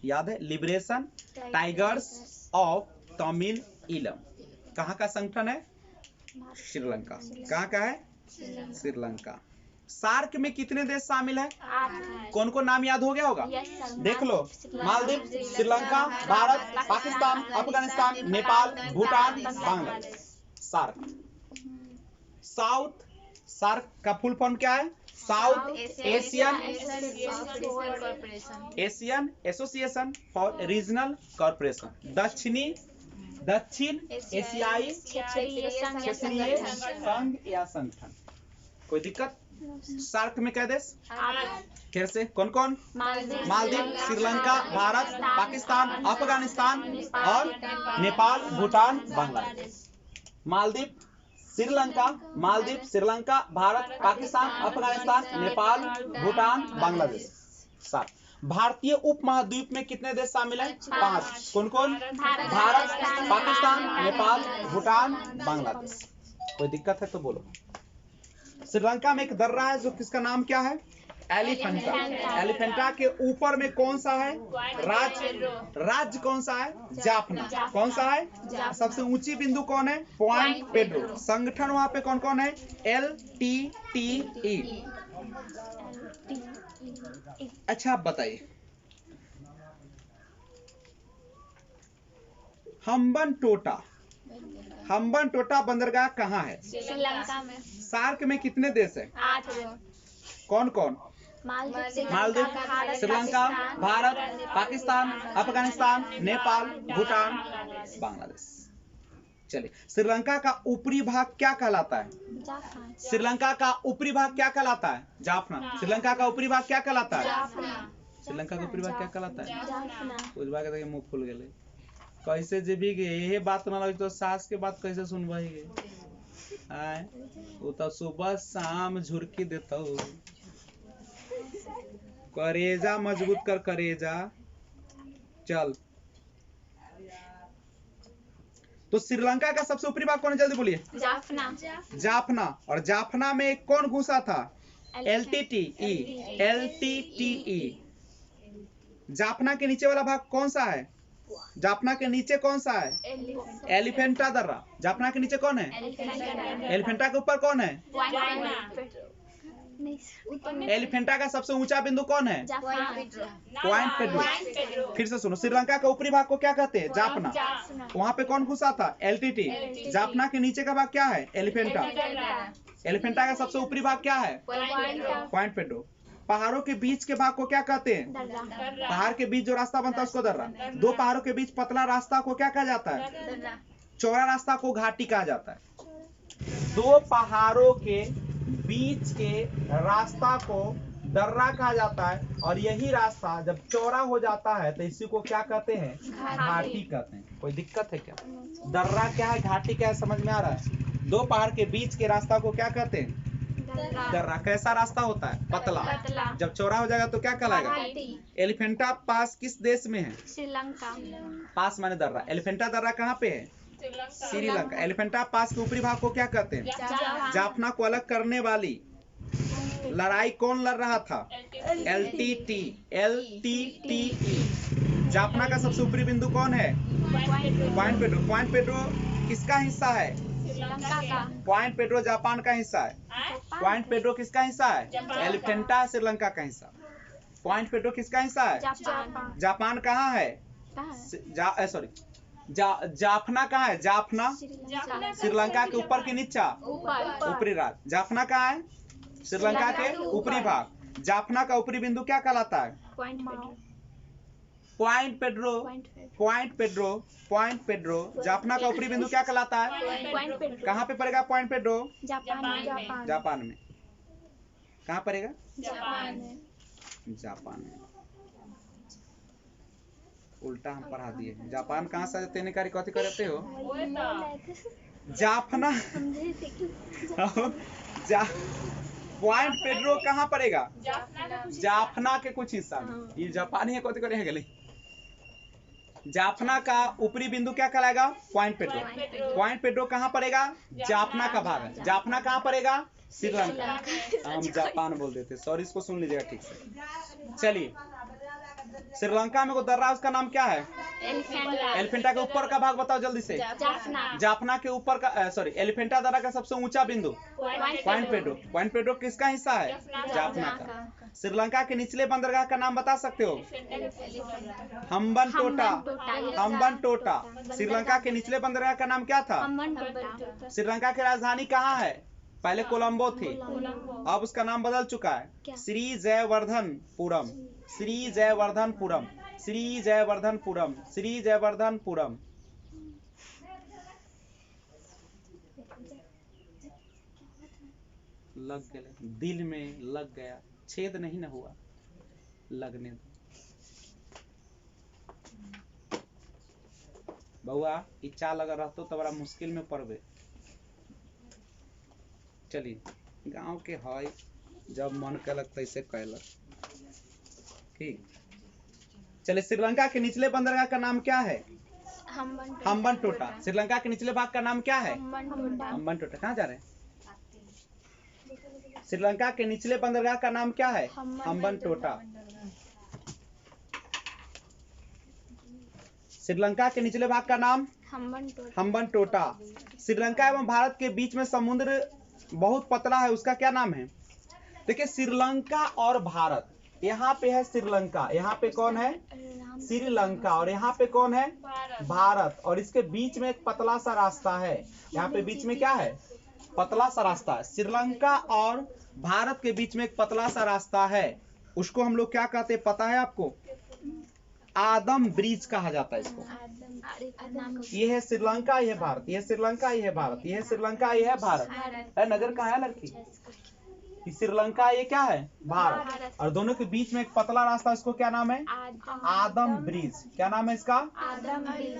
याद है, लिबरेशन टाइगर्स ऑफ तमिल इलम। कहाँ का संगठन है, श्रीलंका। कहाँ का है, श्रीलंका। सार्क में कितने देश शामिल है, कौन कौन नाम याद हो गया होगा, देख लो। Maldives, Sri Lanka, Bharat, Pakistan, Afghanistan, Nepal, Bhutan, Bangladesh. SAARC. South, SAARC का फुल फॉर्म क्या है, South Asian Association for Regional Corporation. दक्षिण एशियाई क्षेत्रीय संघ या संगठन। कोई दिक्कत, सार्क में क्या देश, फिर से कौन कौन, मालदीव, श्रीलंका, भारत, पाकिस्तान, अफगानिस्तान और नेपाल, भूटान, बांग्लादेश। मालदीव, श्रीलंका, भारत, पाकिस्तान, अफगानिस्तान, नेपाल, भूटान, बांग्लादेश। सार्क। भारतीय उपमहाद्वीप में कितने देश शामिल हैं, 5। कौन कौन, भारत, पाकिस्तान, नेपाल, भूटान, बांग्लादेश। कोई दिक्कत है तो बोलो। श्रीलंका में एक दर्रा है जो किसका नाम क्या है, एलिफेंटा। एलिफेंटा के ऊपर में कौन सा है, राज्य कौन सा है, जाफना। कौन सा है, सबसे ऊंची बिंदु कौन है, पॉइंट पेड्रो। संगठन वहां पे कौन कौन है, LTTE। अच्छा आप बताइए, हम्बन टोटा बंदरगाह कहाँ है, श्रीलंका में। सार्क में कितने देश है, 8 कौन कौन, मालदीव, श्रीलंका, भारत, पाकिस्तान, अफगानिस्तान, नेपाल, भूटान, बांग्लादेश। चलिए, श्रीलंका का ऊपरी भाग क्या कहलाता है, श्रीलंका का ऊपरी भाग क्या कहलाता है, जाफना। श्रीलंका का ऊपरी भाग क्या कहलाता है, श्रीलंका का ऊपरी भाग क्या कहलाता है, उस भाग के मुंह खुल गए। कैसे जीवी गे, ये बात ना लगे तो सास के बात कैसे सुनबही गे। वो तो सुबह शाम झुरकी देता हो, करेजा मजबूत कर करेजा। चल, तो श्रीलंका का सबसे ऊपरी भाग कौन है, जल्दी बोलिए। जाफना। जाफना। और जाफना में कौन घुसा था? LTTE। LTTE। जाफना के नीचे वाला भाग कौन सा है? जाफना के नीचे कौन सा है? एलिफेंटा दर्रा। जाफना के नीचे कौन है? एलिफेंटा के ऊपर कौन है? एलिफेंटा का सबसे ऊंचा बिंदु कौन है? Point Pedro. फिर से सुनो, श्रीलंका का ऊपरी भाग को क्या कहते हैं? जाफना। वहां पे कौन घुसा था? LTT। जाफना के नीचे का भाग क्या है? एलिफेंटा। एलिफेंटा का सबसे ऊपरी भाग क्या है? Point Pedro. पहाड़ों के बीच के भाग को क्या कहते हैं? पहाड़ के बीच जो रास्ता बनता है उसको दर्रा। दो पहाड़ों के बीच पतला रास्ता को क्या कहा जाता है? चौड़ा रास्ता को घाटी कहा जाता है। दो पहाड़ों के बीच के रास्ता को दर्रा कहा जाता है, और यही रास्ता जब चौड़ा हो जाता है तो इसी को क्या कहते हैं? घाटी कहते हैं। कोई दिक्कत है क्या? दर्रा क्या है, घाटी क्या है, समझ में आ रहा है? दो पहाड़ के बीच के रास्ता को क्या कहते हैं? दर्रा। कैसा रास्ता होता है? पतला। जब चौड़ा हो जाएगा तो क्या कहलाएगा? एलिफेंटा पास किस देश में है? श्रीलंका। पास माने दर्रा। एलिफेंटा दर्रा कहाँ पे है? श्रीलंका। एलिफेंटा पास के ऊपरी भाग को क्या कहते हैं? जाफना को अलग करने वाली लड़ाई कौन लड़ रहा था? LTT। LTTE। जाफना का सबसे ऊपरी बिंदु कौन है? Point Pedro. पॉइंट पेड्रो किसका हिस्सा है? पॉइंट पेड्रो जापान का हिस्सा है। पॉइंट पेड्रो किसका हिस्सा है? एलिफेंटा श्रीलंका का हिस्सा। पॉइंट पेड्रो किसका हिस्सा है? जापान कहाँ है? सॉरी, जाफना कहाँ है? जाफना श्रीलंका के ऊपर के नीचा? ऊपरी राज्य। जाफना कहाँ है? श्रीलंका के ऊपरी भाग। जाफना का ऊपरी बिंदु क्या कहलाता है? Point Pedro. Point Pedro. Point Pedro. Jaffna का ऊपरी बिंदु क्या कहलाता है? कहाँ पे पड़ेगा पॉइंट पेड्रो? जापान में। कहाँ पड़ेगा? जापान में। उल्टा हम पढ़ा दिए। जापान कहाँ से तेने कार्य कथी करते हो? जाफना। पॉइंट पेड्रो कहाँ पड़ेगा? जाफना के कुछ हिस्सा में। ये जापानी है, कथी करे गले। जाफना का ऊपरी बिंदु क्या कहलाएगा? Point Pedro. पॉइंट पेड्रो कहाँ पड़ेगा? जाफना का भाग है। जाफना कहाँ पड़ेगा? श्रीलंका। हम जापान बोल देते, सॉरी, इसको सुन लीजिएगा ठीक से। चलिए, श्रीलंका में को दर्रा, उसका नाम क्या है? एलिफेंटा के ऊपर का भाग बताओ जल्दी से। जाफना के ऊपर का, सॉरी, एलिफेंटा दर्रा का सबसे ऊंचा बिंदु पॉइंट पेड्रो। पॉइंट पेड्रो किसका हिस्सा है? जाफना का। श्रीलंका के निचले बंदरगाह का नाम बता सकते हो? हम्बनटोटा। हम्बनटोटा। श्रीलंका के निचले बंदरगाह का नाम क्या था? श्रीलंका की राजधानी कहाँ है? पहले कोलंबो थी, अब उसका नाम बदल चुका है। श्री जयवर्धनपुरम। श्री जयवर्धनपुरम। श्री जयवर्धनपुरम। श्री जयवर्धनपुरम। लग गया, दिल में लग गया, छेद नहीं ना हुआ, लगने दो। बउआ इच्छा लगा रहतो तो बड़ा मुश्किल में पड़बे। चलिए, गांव के हई, जब मन कलक तैसे कैलक। ठीक, चलिए, श्रीलंका के निचले बंदरगाह का नाम क्या है? हम्बनटोटा। श्रीलंका के निचले भाग का नाम क्या है? हम्बनटोटा। कहाँ जा रहे हैं? श्रीलंका के निचले बंदरगाह का नाम क्या है? हम्बनटोटा। श्रीलंका के निचले भाग का नाम हम्बनटोटा। श्रीलंका एवं भारत के बीच में समुद्र बहुत पतला है, उसका क्या नाम है? देखिए, श्रीलंका और भारत, यहाँ पे है श्रीलंका, यहाँ पे कौन है? श्रीलंका, और यहाँ पे कौन है? भारत। और इसके बीच में एक पतला सा रास्ता है। यहाँ पे बीच में क्या है? पतला सा रास्ता है। श्रीलंका और भारत के बीच में एक पतला सा रास्ता है, उसको हम लोग क्या कहते हैं पता है आपको? आदम ब्रिज कहा जाता है इसको। ये है श्रीलंका, ये है भारत। ये श्रीलंका, ये है भारत। ये है श्रीलंका, ये है भारत। नजर कहाँ है लड़की? श्रीलंका, ये क्या है? भारत। और दोनों के बीच में एक पतला रास्ता, इसको क्या नाम है? आदम ब्रिज। क्या नाम है इसका?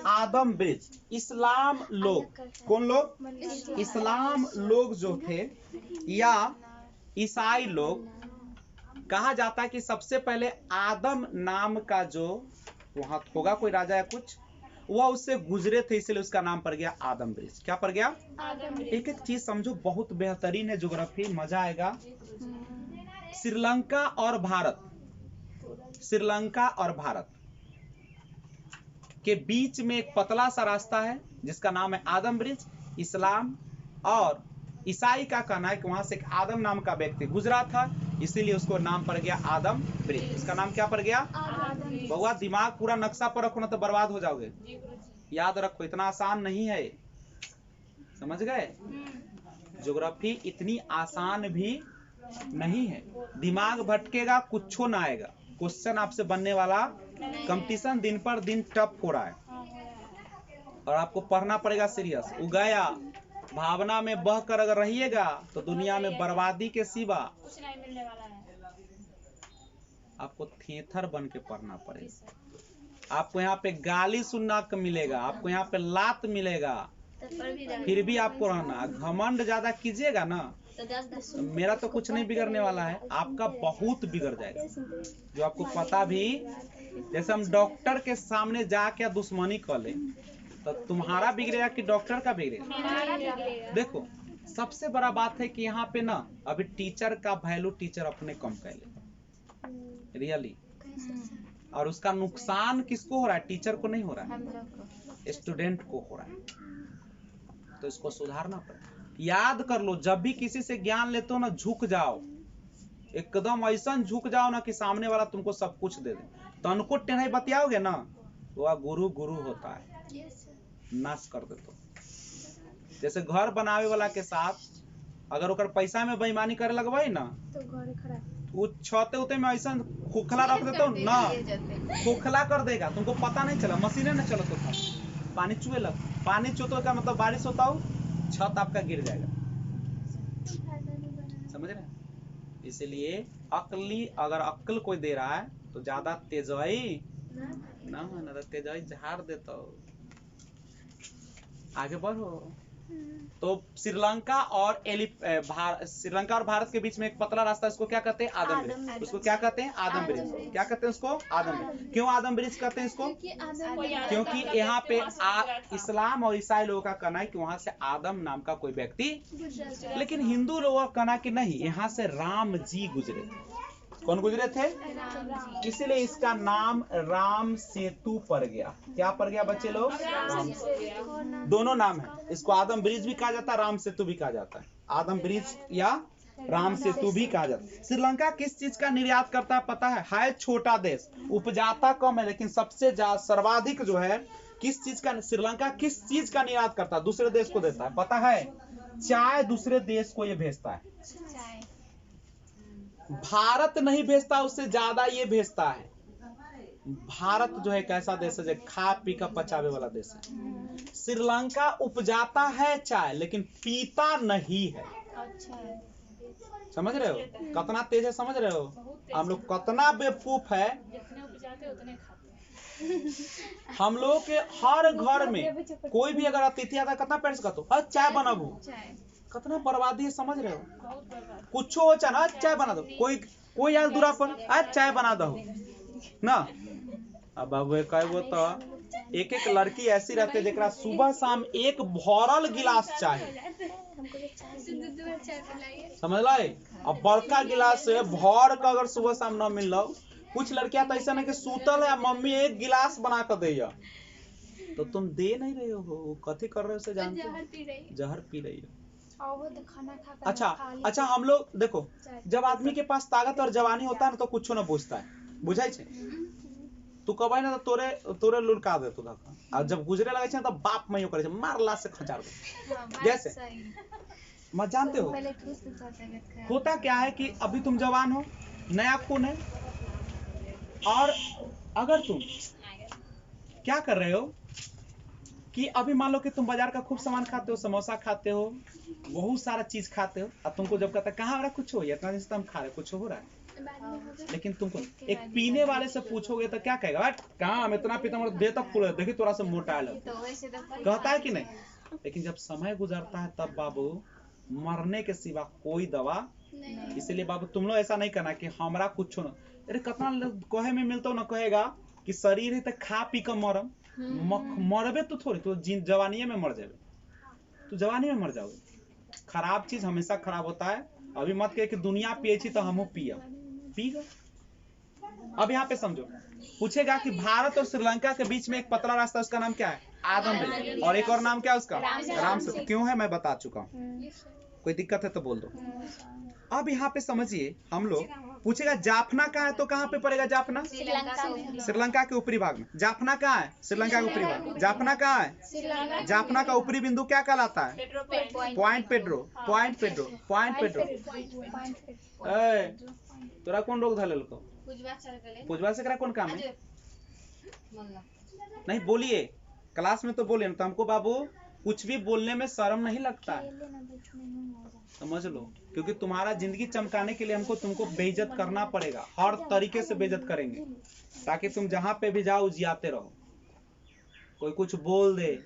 आदम ब्रिज। इस्लाम लोग, कौन लोग? इस्लाम लोग जो थे, या ईसाई लोग, कहा जाता है कि सबसे पहले आदम नाम का जो वहां होगा कोई राजा या कुछ, वह उससे गुजरे थे, इसलिए उसका नाम पड़ गया आदम ब्रिज। क्या पड़ गया? एक एक चीज समझो, बहुत बेहतरीन है ज्योग्राफी, मजा आएगा। श्रीलंका और भारत, श्रीलंका और भारत के बीच में एक पतला सा रास्ता है जिसका नाम है आदम ब्रिज। इस्लाम और ईसाई का कहना है कि वहां से एक आदम नाम का व्यक्ति गुजरा था, इसीलिए उसको नाम पड़ गया आदम ब्रिज। इसका नाम क्या पड़ गया? बहुआ दिमाग पूरा नक्शा पर रखो ना तो बर्बाद हो जाओगे। याद रखो, इतना आसान नहीं है, समझ गए? ज्योग्राफी इतनी आसान भी नहीं है, दिमाग भटकेगा, कुछ ना आएगा। क्वेश्चन आपसे बनने वाला, कंपटीशन दिन पर दिन टफ हो रहा है और आपको पढ़ना पड़ेगा सीरियस। उगाया भावना में बहकर अगर रहिएगा तो दुनिया में बर्बादी के सिवा कुछ नहीं मिलने वाला है। आपको थेथर बन के पढ़ना पड़ेगा। आपको यहाँ पे गाली सुनना को मिलेगा, आपको यहाँ पे लात मिलेगा, फिर भी आपको रहना। घमंड ज्यादा कीजिएगा ना तो मेरा तो कुछ नहीं बिगड़ने वाला है, आपका बहुत बिगड़ जाएगा। जो आपको पता भी, जैसे हम डॉक्टर के सामने जाके दुश्मनी कर ले तो तुम्हारा बिगड़ेगा कि डॉक्टर का बिगड़ेगा? देखो, सबसे बड़ा बात है कि यहाँ पे ना अभी टीचर का वैल्यू टीचर अपने कम कर ले, रियली। और उसका नुकसान किसको हो रहा है? टीचर को नहीं हो रहा है, स्टूडेंट को हो रहा है। तो इसको सुधारना पड़ेगा। याद कर लो, जब भी किसी से ज्ञान लेते हो ना, झुक जाओ, एकदम ऐसा झुक जाओ ना कि सामने वाला तुमको सब कुछ दे दे। तनको टेढ़े बतियाओगे ना, वह गुरु गुरु होता है, नाश कर दे। तो जैसे घर बनावे वाला के साथ अगर ओकर पैसा में बेईमानी करे लगवाई ना तो घर खराब, वो छते उते में ऐसा खोखला रख देते हो ना, खोखला कर देगा, तुमको पता नहीं चला, मशीनें न चलत होता, पानी चुए लग, पानी चुतो का मतलब बारिश होता हो, छत आपका गिर जाएगा, समझ रहे? इसलिए अक्ली, अगर अक्ल कोई दे रहा है तो ज्यादा तेजई ना तेजई झाड़ देता हो। आगे बढ़ो। तो श्रीलंका और श्रीलंका और भारत के बीच में एक पतला रास्ता, इसको क्या कहते हैं? आदम ब्रिज। उसको क्या कहते हैं? आदम ब्रिज। क्या कहते हैं उसको? आदम ब्रिज। क्यों आदम ब्रिज कहते हैं इसको? क्योंकि यहाँ पे इस्लाम और ईसाई लोगों का कहना है कि वहां से आदम नाम का कोई व्यक्ति, लेकिन हिंदू लोगों का कहना कि नहीं, यहाँ से राम जी गुजरे। कौन गुजरे थे? इसीलिए इसका नाम राम सेतु पड़ गया। क्या पड़ गया बच्चे लोग? दोनों नाम है। इसको आदम ब्रिज भी कहा जाता है, राम सेतु भी कहा जाता है। आदम ब्रिज या राम सेतु भी कहा जाता है। श्रीलंका किस चीज का निर्यात करता है पता है? छोटा देश, उपजाता कम है, लेकिन सबसे सर्वाधिक जो है किस चीज का, श्रीलंका किस चीज का निर्यात करता है? दूसरे देश को देता है, पता है? चाय दूसरे देश को ये भेजता है। भारत नहीं भेजता, उससे ज्यादा ये भेजता है। भारत जो है एक ऐसा देश है जो खा पी का पचावे वाला देश है। श्रीलंका उपजाता है चाय, लेकिन पीता नहीं है। समझ रहे हो कितना तेज है? समझ रहे हो हम लोग कितना बेवकूफ है? जितने उपजाते उतने खाते। हम लोग के हर घर में कोई भी अगर अतिथि आता है, कितना पेड़ से कहते हो चाय बनाबू, कितना बर्बादी है, समझ रहे हो? कुछ हो चाहे चाय बना दो, कोई यार दूरा पर आज चाय बना दो ना। अब वो तो एक एक लड़की ऐसी रहते जरा सुबह शाम एक भरल गिलास चाय, समझ ला? अब बड़का गिलास से भर का अगर सुबह शाम न मिल रहा, कुछ लड़कियां तो ऐसा नहीं कि सूतल है, मम्मी एक गिलास बना कर दे, तो तुम दे नहीं रहे हो, कथी कर रहे हो से जानते हो? जहर पी रही हो। तो खाना खा अच्छा हम लोग देखो, जब आदमी के पास ताकत और जवानी होता है ना तो कुछ ना बुझता है, बुझाई छे? तू कबाई ना तो तोरे लुढ़का दे तू धक्का, और जब गुजरे लगे छे तो बाप मैं करे छे, मार लाश से खचार दे। जैसे मत जानते हो होता क्या है कि अभी तुम जवान हो, नया खून है, और अगर तुम क्या कर रहे हो कि अभी मान लो कि तुम बाजार का खूब सामान खाते हो, समोसा खाते हो, बहुत सारा चीज खाते हो, और तुमको जब कहता है कहाँ हो रहा कुछ हो, इतना दिन से हम खा रहे कुछ हो रहा है, लेकिन तुमको एक पीने वाले से पूछोगे तो क्या कहेगा? कहाँ हम इतना पीता हूँ, दे तक फूल देखी थोड़ा सा मोटा लो, कहता है कि नहीं? लेकिन जब समय गुजरता है तब बाबू मरने के सिवा कोई दवा इसीलिए बाबू तुम लोग ऐसा नहीं करना कि हमरा कुछ न। अरे कितना कहे में मिलता ना कहेगा कि शरीर है तो खा पी कर मरम, मरबे तो थोड़ी तो जवानी में मर जाए, तो जवानी में मर जाओगे। खराब चीज हमेशा खराब होता है। अभी मत कहे कि दुनिया पिए तो हम पीगा। अब यहाँ पे समझो, पूछेगा कि भारत और श्रीलंका के बीच में एक पतला रास्ता, उसका नाम क्या है? आदम रेल। और एक और नाम क्या है उसका? राम सेतु। क्यों है मैं बता चुका हूँ, कोई दिक्कत है तो बोल दो। अब यहाँ पे समझिए, हम लोग पूछेगा जाफना कहाँ है, तो कहाँ पे पड़ेगा जाफना? श्रीलंका के ऊपरी भाग में। जाफना कहाँ है? श्रीलंका के ऊपरी भाग। जाफना कहाँ है? जाफना का ऊपरी बिंदु क्या कहलाता है? Point Pedro. Point Pedro. Point Pedro. तोरा कौन रोग धरल को? पूजवा से करा कौन काम है? नहीं बोलिए, क्लास में तो बोलिए ना, तो हमको बाबू कुछ भी बोलने में शर्म नहीं लगता है, समझ लो। क्योंकि तुम्हारा जिंदगी चमकाने के लिए हमको तुमको बेइज्जत करना पड़ेगा, हर तरीके से बेइज्जत करेंगे, ताकि तुम जहां पे भी जाओ जियाते रहो। कोई कुछ बोल दे,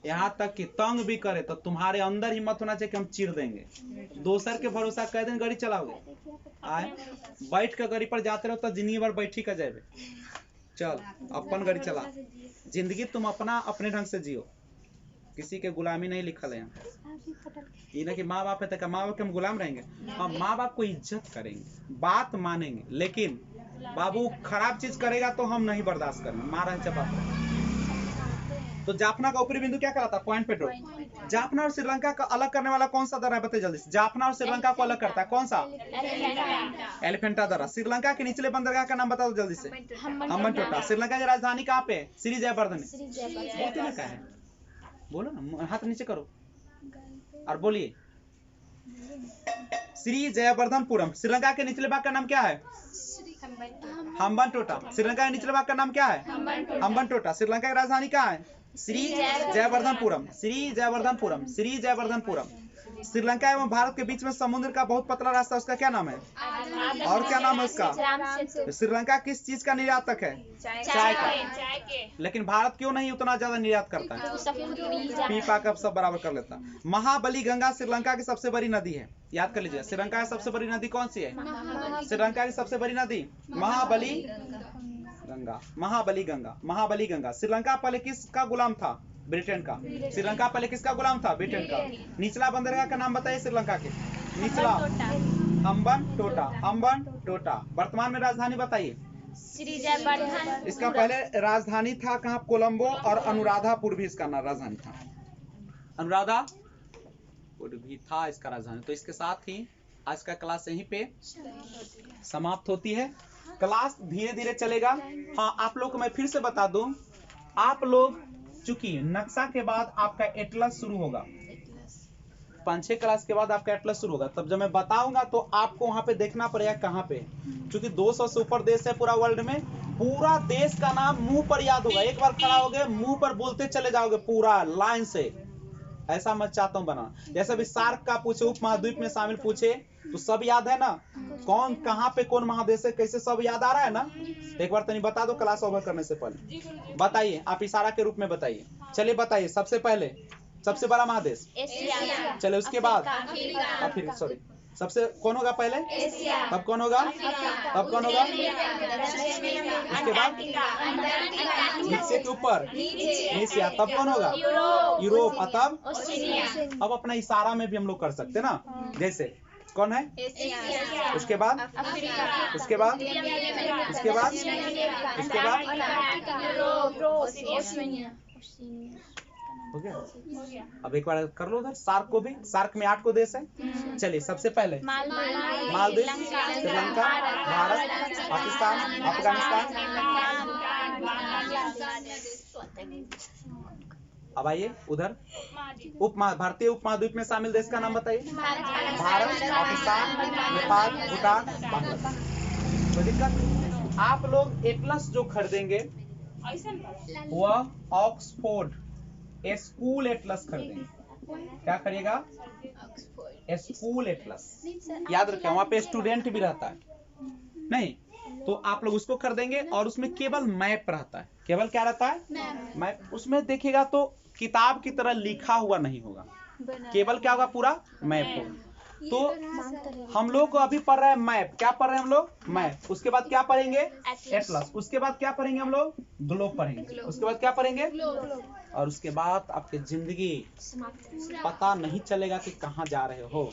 यहाँ तक कि तंग भी करे, तो तुम्हारे अंदर हिम्मत होना चाहिए कि हम चीर देंगे। दोसर के भरोसा कई दिन गाड़ी चलाओगे? आए बैठ के गाड़ी पर जाते रहो तो जिंदगी भर बैठी का जाए। चल अपन गाड़ी चला, जिंदगी तुम अपना अपने ढंग से जियो, किसी के गुलामी नहीं लिखल है। ये ना कि माँ बाप है तो माँ बाप के हम गुलाम रहेंगे। हम माँ बाप को इज्जत करेंगे, बात मानेंगे, लेकिन बाबू खराब चीज करेगा तो हम नहीं बर्दाश्त करेंगे, मारा है चपात। तो जाफना का ऊपरी बिंदु क्या कहलाता है? Point Pedro. जाफना और श्रीलंका का अलग करने वाला कौन सा दर्रा है? बताइए जल्दी से। जाफना और श्रीलंका को अलग करता है कौन सा? एलिफेंटा दर्रा। श्रीलंका के निचले बंदरगाह का नाम बताओ जल्दी से। हम्बनटोटा। श्रीलंका की राजधानी कहाँ पे? श्री जयवर्धन। बोलो ना, हाथ नीचे करो और बोलिए। श्री जयवर्धनपुरम। श्रीलंका के निचले भाग का नाम क्या है? हम्बनटोटा। श्रीलंका के निचले भाग का नाम क्या है? हम्बनटोटा। श्रीलंका की राजधानी कहाँ है? श्री जयवर्धनपुरम। श्री जयवर्धनपुरम। श्री जयवर्धनपुरम। श्रीलंका एवं भारत के बीच में समुद्र का बहुत पतला रास्ता, उसका क्या नाम है? और क्या नाम है उसका? श्रीलंका किस चीज का निर्यातक है? चाय का। लेकिन भारत क्यों नहीं उतना ज्यादा निर्यात करता है? पीपा कप सब बराबर कर लेता। महाबली गंगा श्रीलंका की सबसे बड़ी नदी है, याद कर लीजिए। श्रीलंका की सबसे बड़ी नदी कौन सी है? श्रीलंका की सबसे बड़ी नदी महाबली गंगा। महाबली गंगा। महाबली गंगा। श्रीलंका पहले किसका गुलाम था? ब्रिटेन का। श्रीलंका पहले किसका गुलाम था? ब्रिटेन का। निचला बंदरगाह का नाम बताइए श्रीलंका के। निचला हम्बनटोटा। हम्बनटोटा। वर्तमान में राजधानी बताइए। श्री जयवर्धन। इसका पहले राजधानी था कहाँ? कोलंबो और अनुराधापुर भी इसका राजधानी था। अनुराधापुर भी था इसका राजधानी। तो इसके साथ ही आज का क्लास यहीं पे समाप्त होती है। क्लास धीरे धीरे चलेगा। हाँ, आप लोग को मैं फिर से बता दूं, आप लोग चूंकि नक्शा के बाद आपका एटलस शुरू होगा, 5-6 क्लास के बाद आपका एटलस शुरू होगा, तब जब मैं बताऊंगा तो आपको वहां पे देखना पड़ेगा कहाँ पे, क्योंकि 200 से ऊपर देश है पूरा वर्ल्ड में। पूरा देश का नाम मुंह पर याद होगा, एक बार खड़ा हो गए मुंह पर बोलते चले जाओगे पूरा लाइन से। ऐसा मैं चाहता हूँ बना। जैसे भी सार्क का पूछे, उप महाद्वीप में शामिल पूछे, तो सब याद है ना? कौन कहाँ पे कौन महादेश है, कैसे सब याद आ रहा है ना? एक बार तनी बता दो क्लास ओवर करने से पहले। बताइए, आप इशारा के रूप में बताइए। चलिए बताइए, सबसे पहले सबसे बड़ा महादेश एशिया। चले, उसके बाद अफ्रीका। सॉरी, सबसे कौन होगा पहले? एशिया। तब कौन होगा? तब कौन होगा? उसके बाद नीचे के ऊपर एशिया, तब कौन होगा? यूरोप। तब अब अपना इशारा में भी हम लोग कर सकते ना, जैसे कौन है? उसके बाद उसके बाद उसके बाद उसके बाद हो गया। अब एक बार कर लो उधर सार्क को भी। सार्क में 8 को देश है। चलिए, सबसे पहले मालदीव, श्रीलंका, भारत, पाकिस्तान, अफगानिस्तान। अब आइए उधर भारतीय उपमहाद्वीप में शामिल देश का नाम बताइए। भारत, पाकिस्तान, नेपाल, भूटान, बांग्लादेश। कोई दिक्कत? आप लोग एटलस जो खरीदेंगे वह ऑक्सफोर्ड स्कूल एटलस खरीदेंगे। क्या करिएगा? School Atlas. याद रखें, वहां पे स्टूडेंट भी रहता है नहीं, तो आप लोग उसको खरीदेंगे और उसमें केवल मैप रहता है। केवल क्या रहता है? मैप। उसमें देखिएगा तो किताब की तरह लिखा हुआ नहीं होगा, केवल क्या होगा? पूरा मैप होगा। तो हम लोग अभी पढ़ रहे हैं मैप। क्या पढ़ रहे हैं हम लोग? मैप। उसके बाद क्या पढ़ेंगे? एटलस। उसके बाद क्या पढ़ेंगे हम लोग? ग्लोब पढ़ेंगे। उसके बाद क्या पढ़ेंगे? और उसके बाद आपकी जिंदगी पता नहीं चलेगा कि कहाँ जा रहे हो।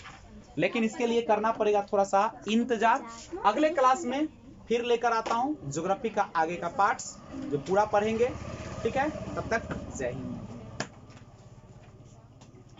लेकिन इसके लिए करना पड़ेगा थोड़ा सा इंतजार। अगले क्लास में फिर लेकर आता हूँ ज्योग्राफी का आगे का पार्ट्स जो पूरा पढ़ेंगे। ठीक है, तब तक जय हिंद।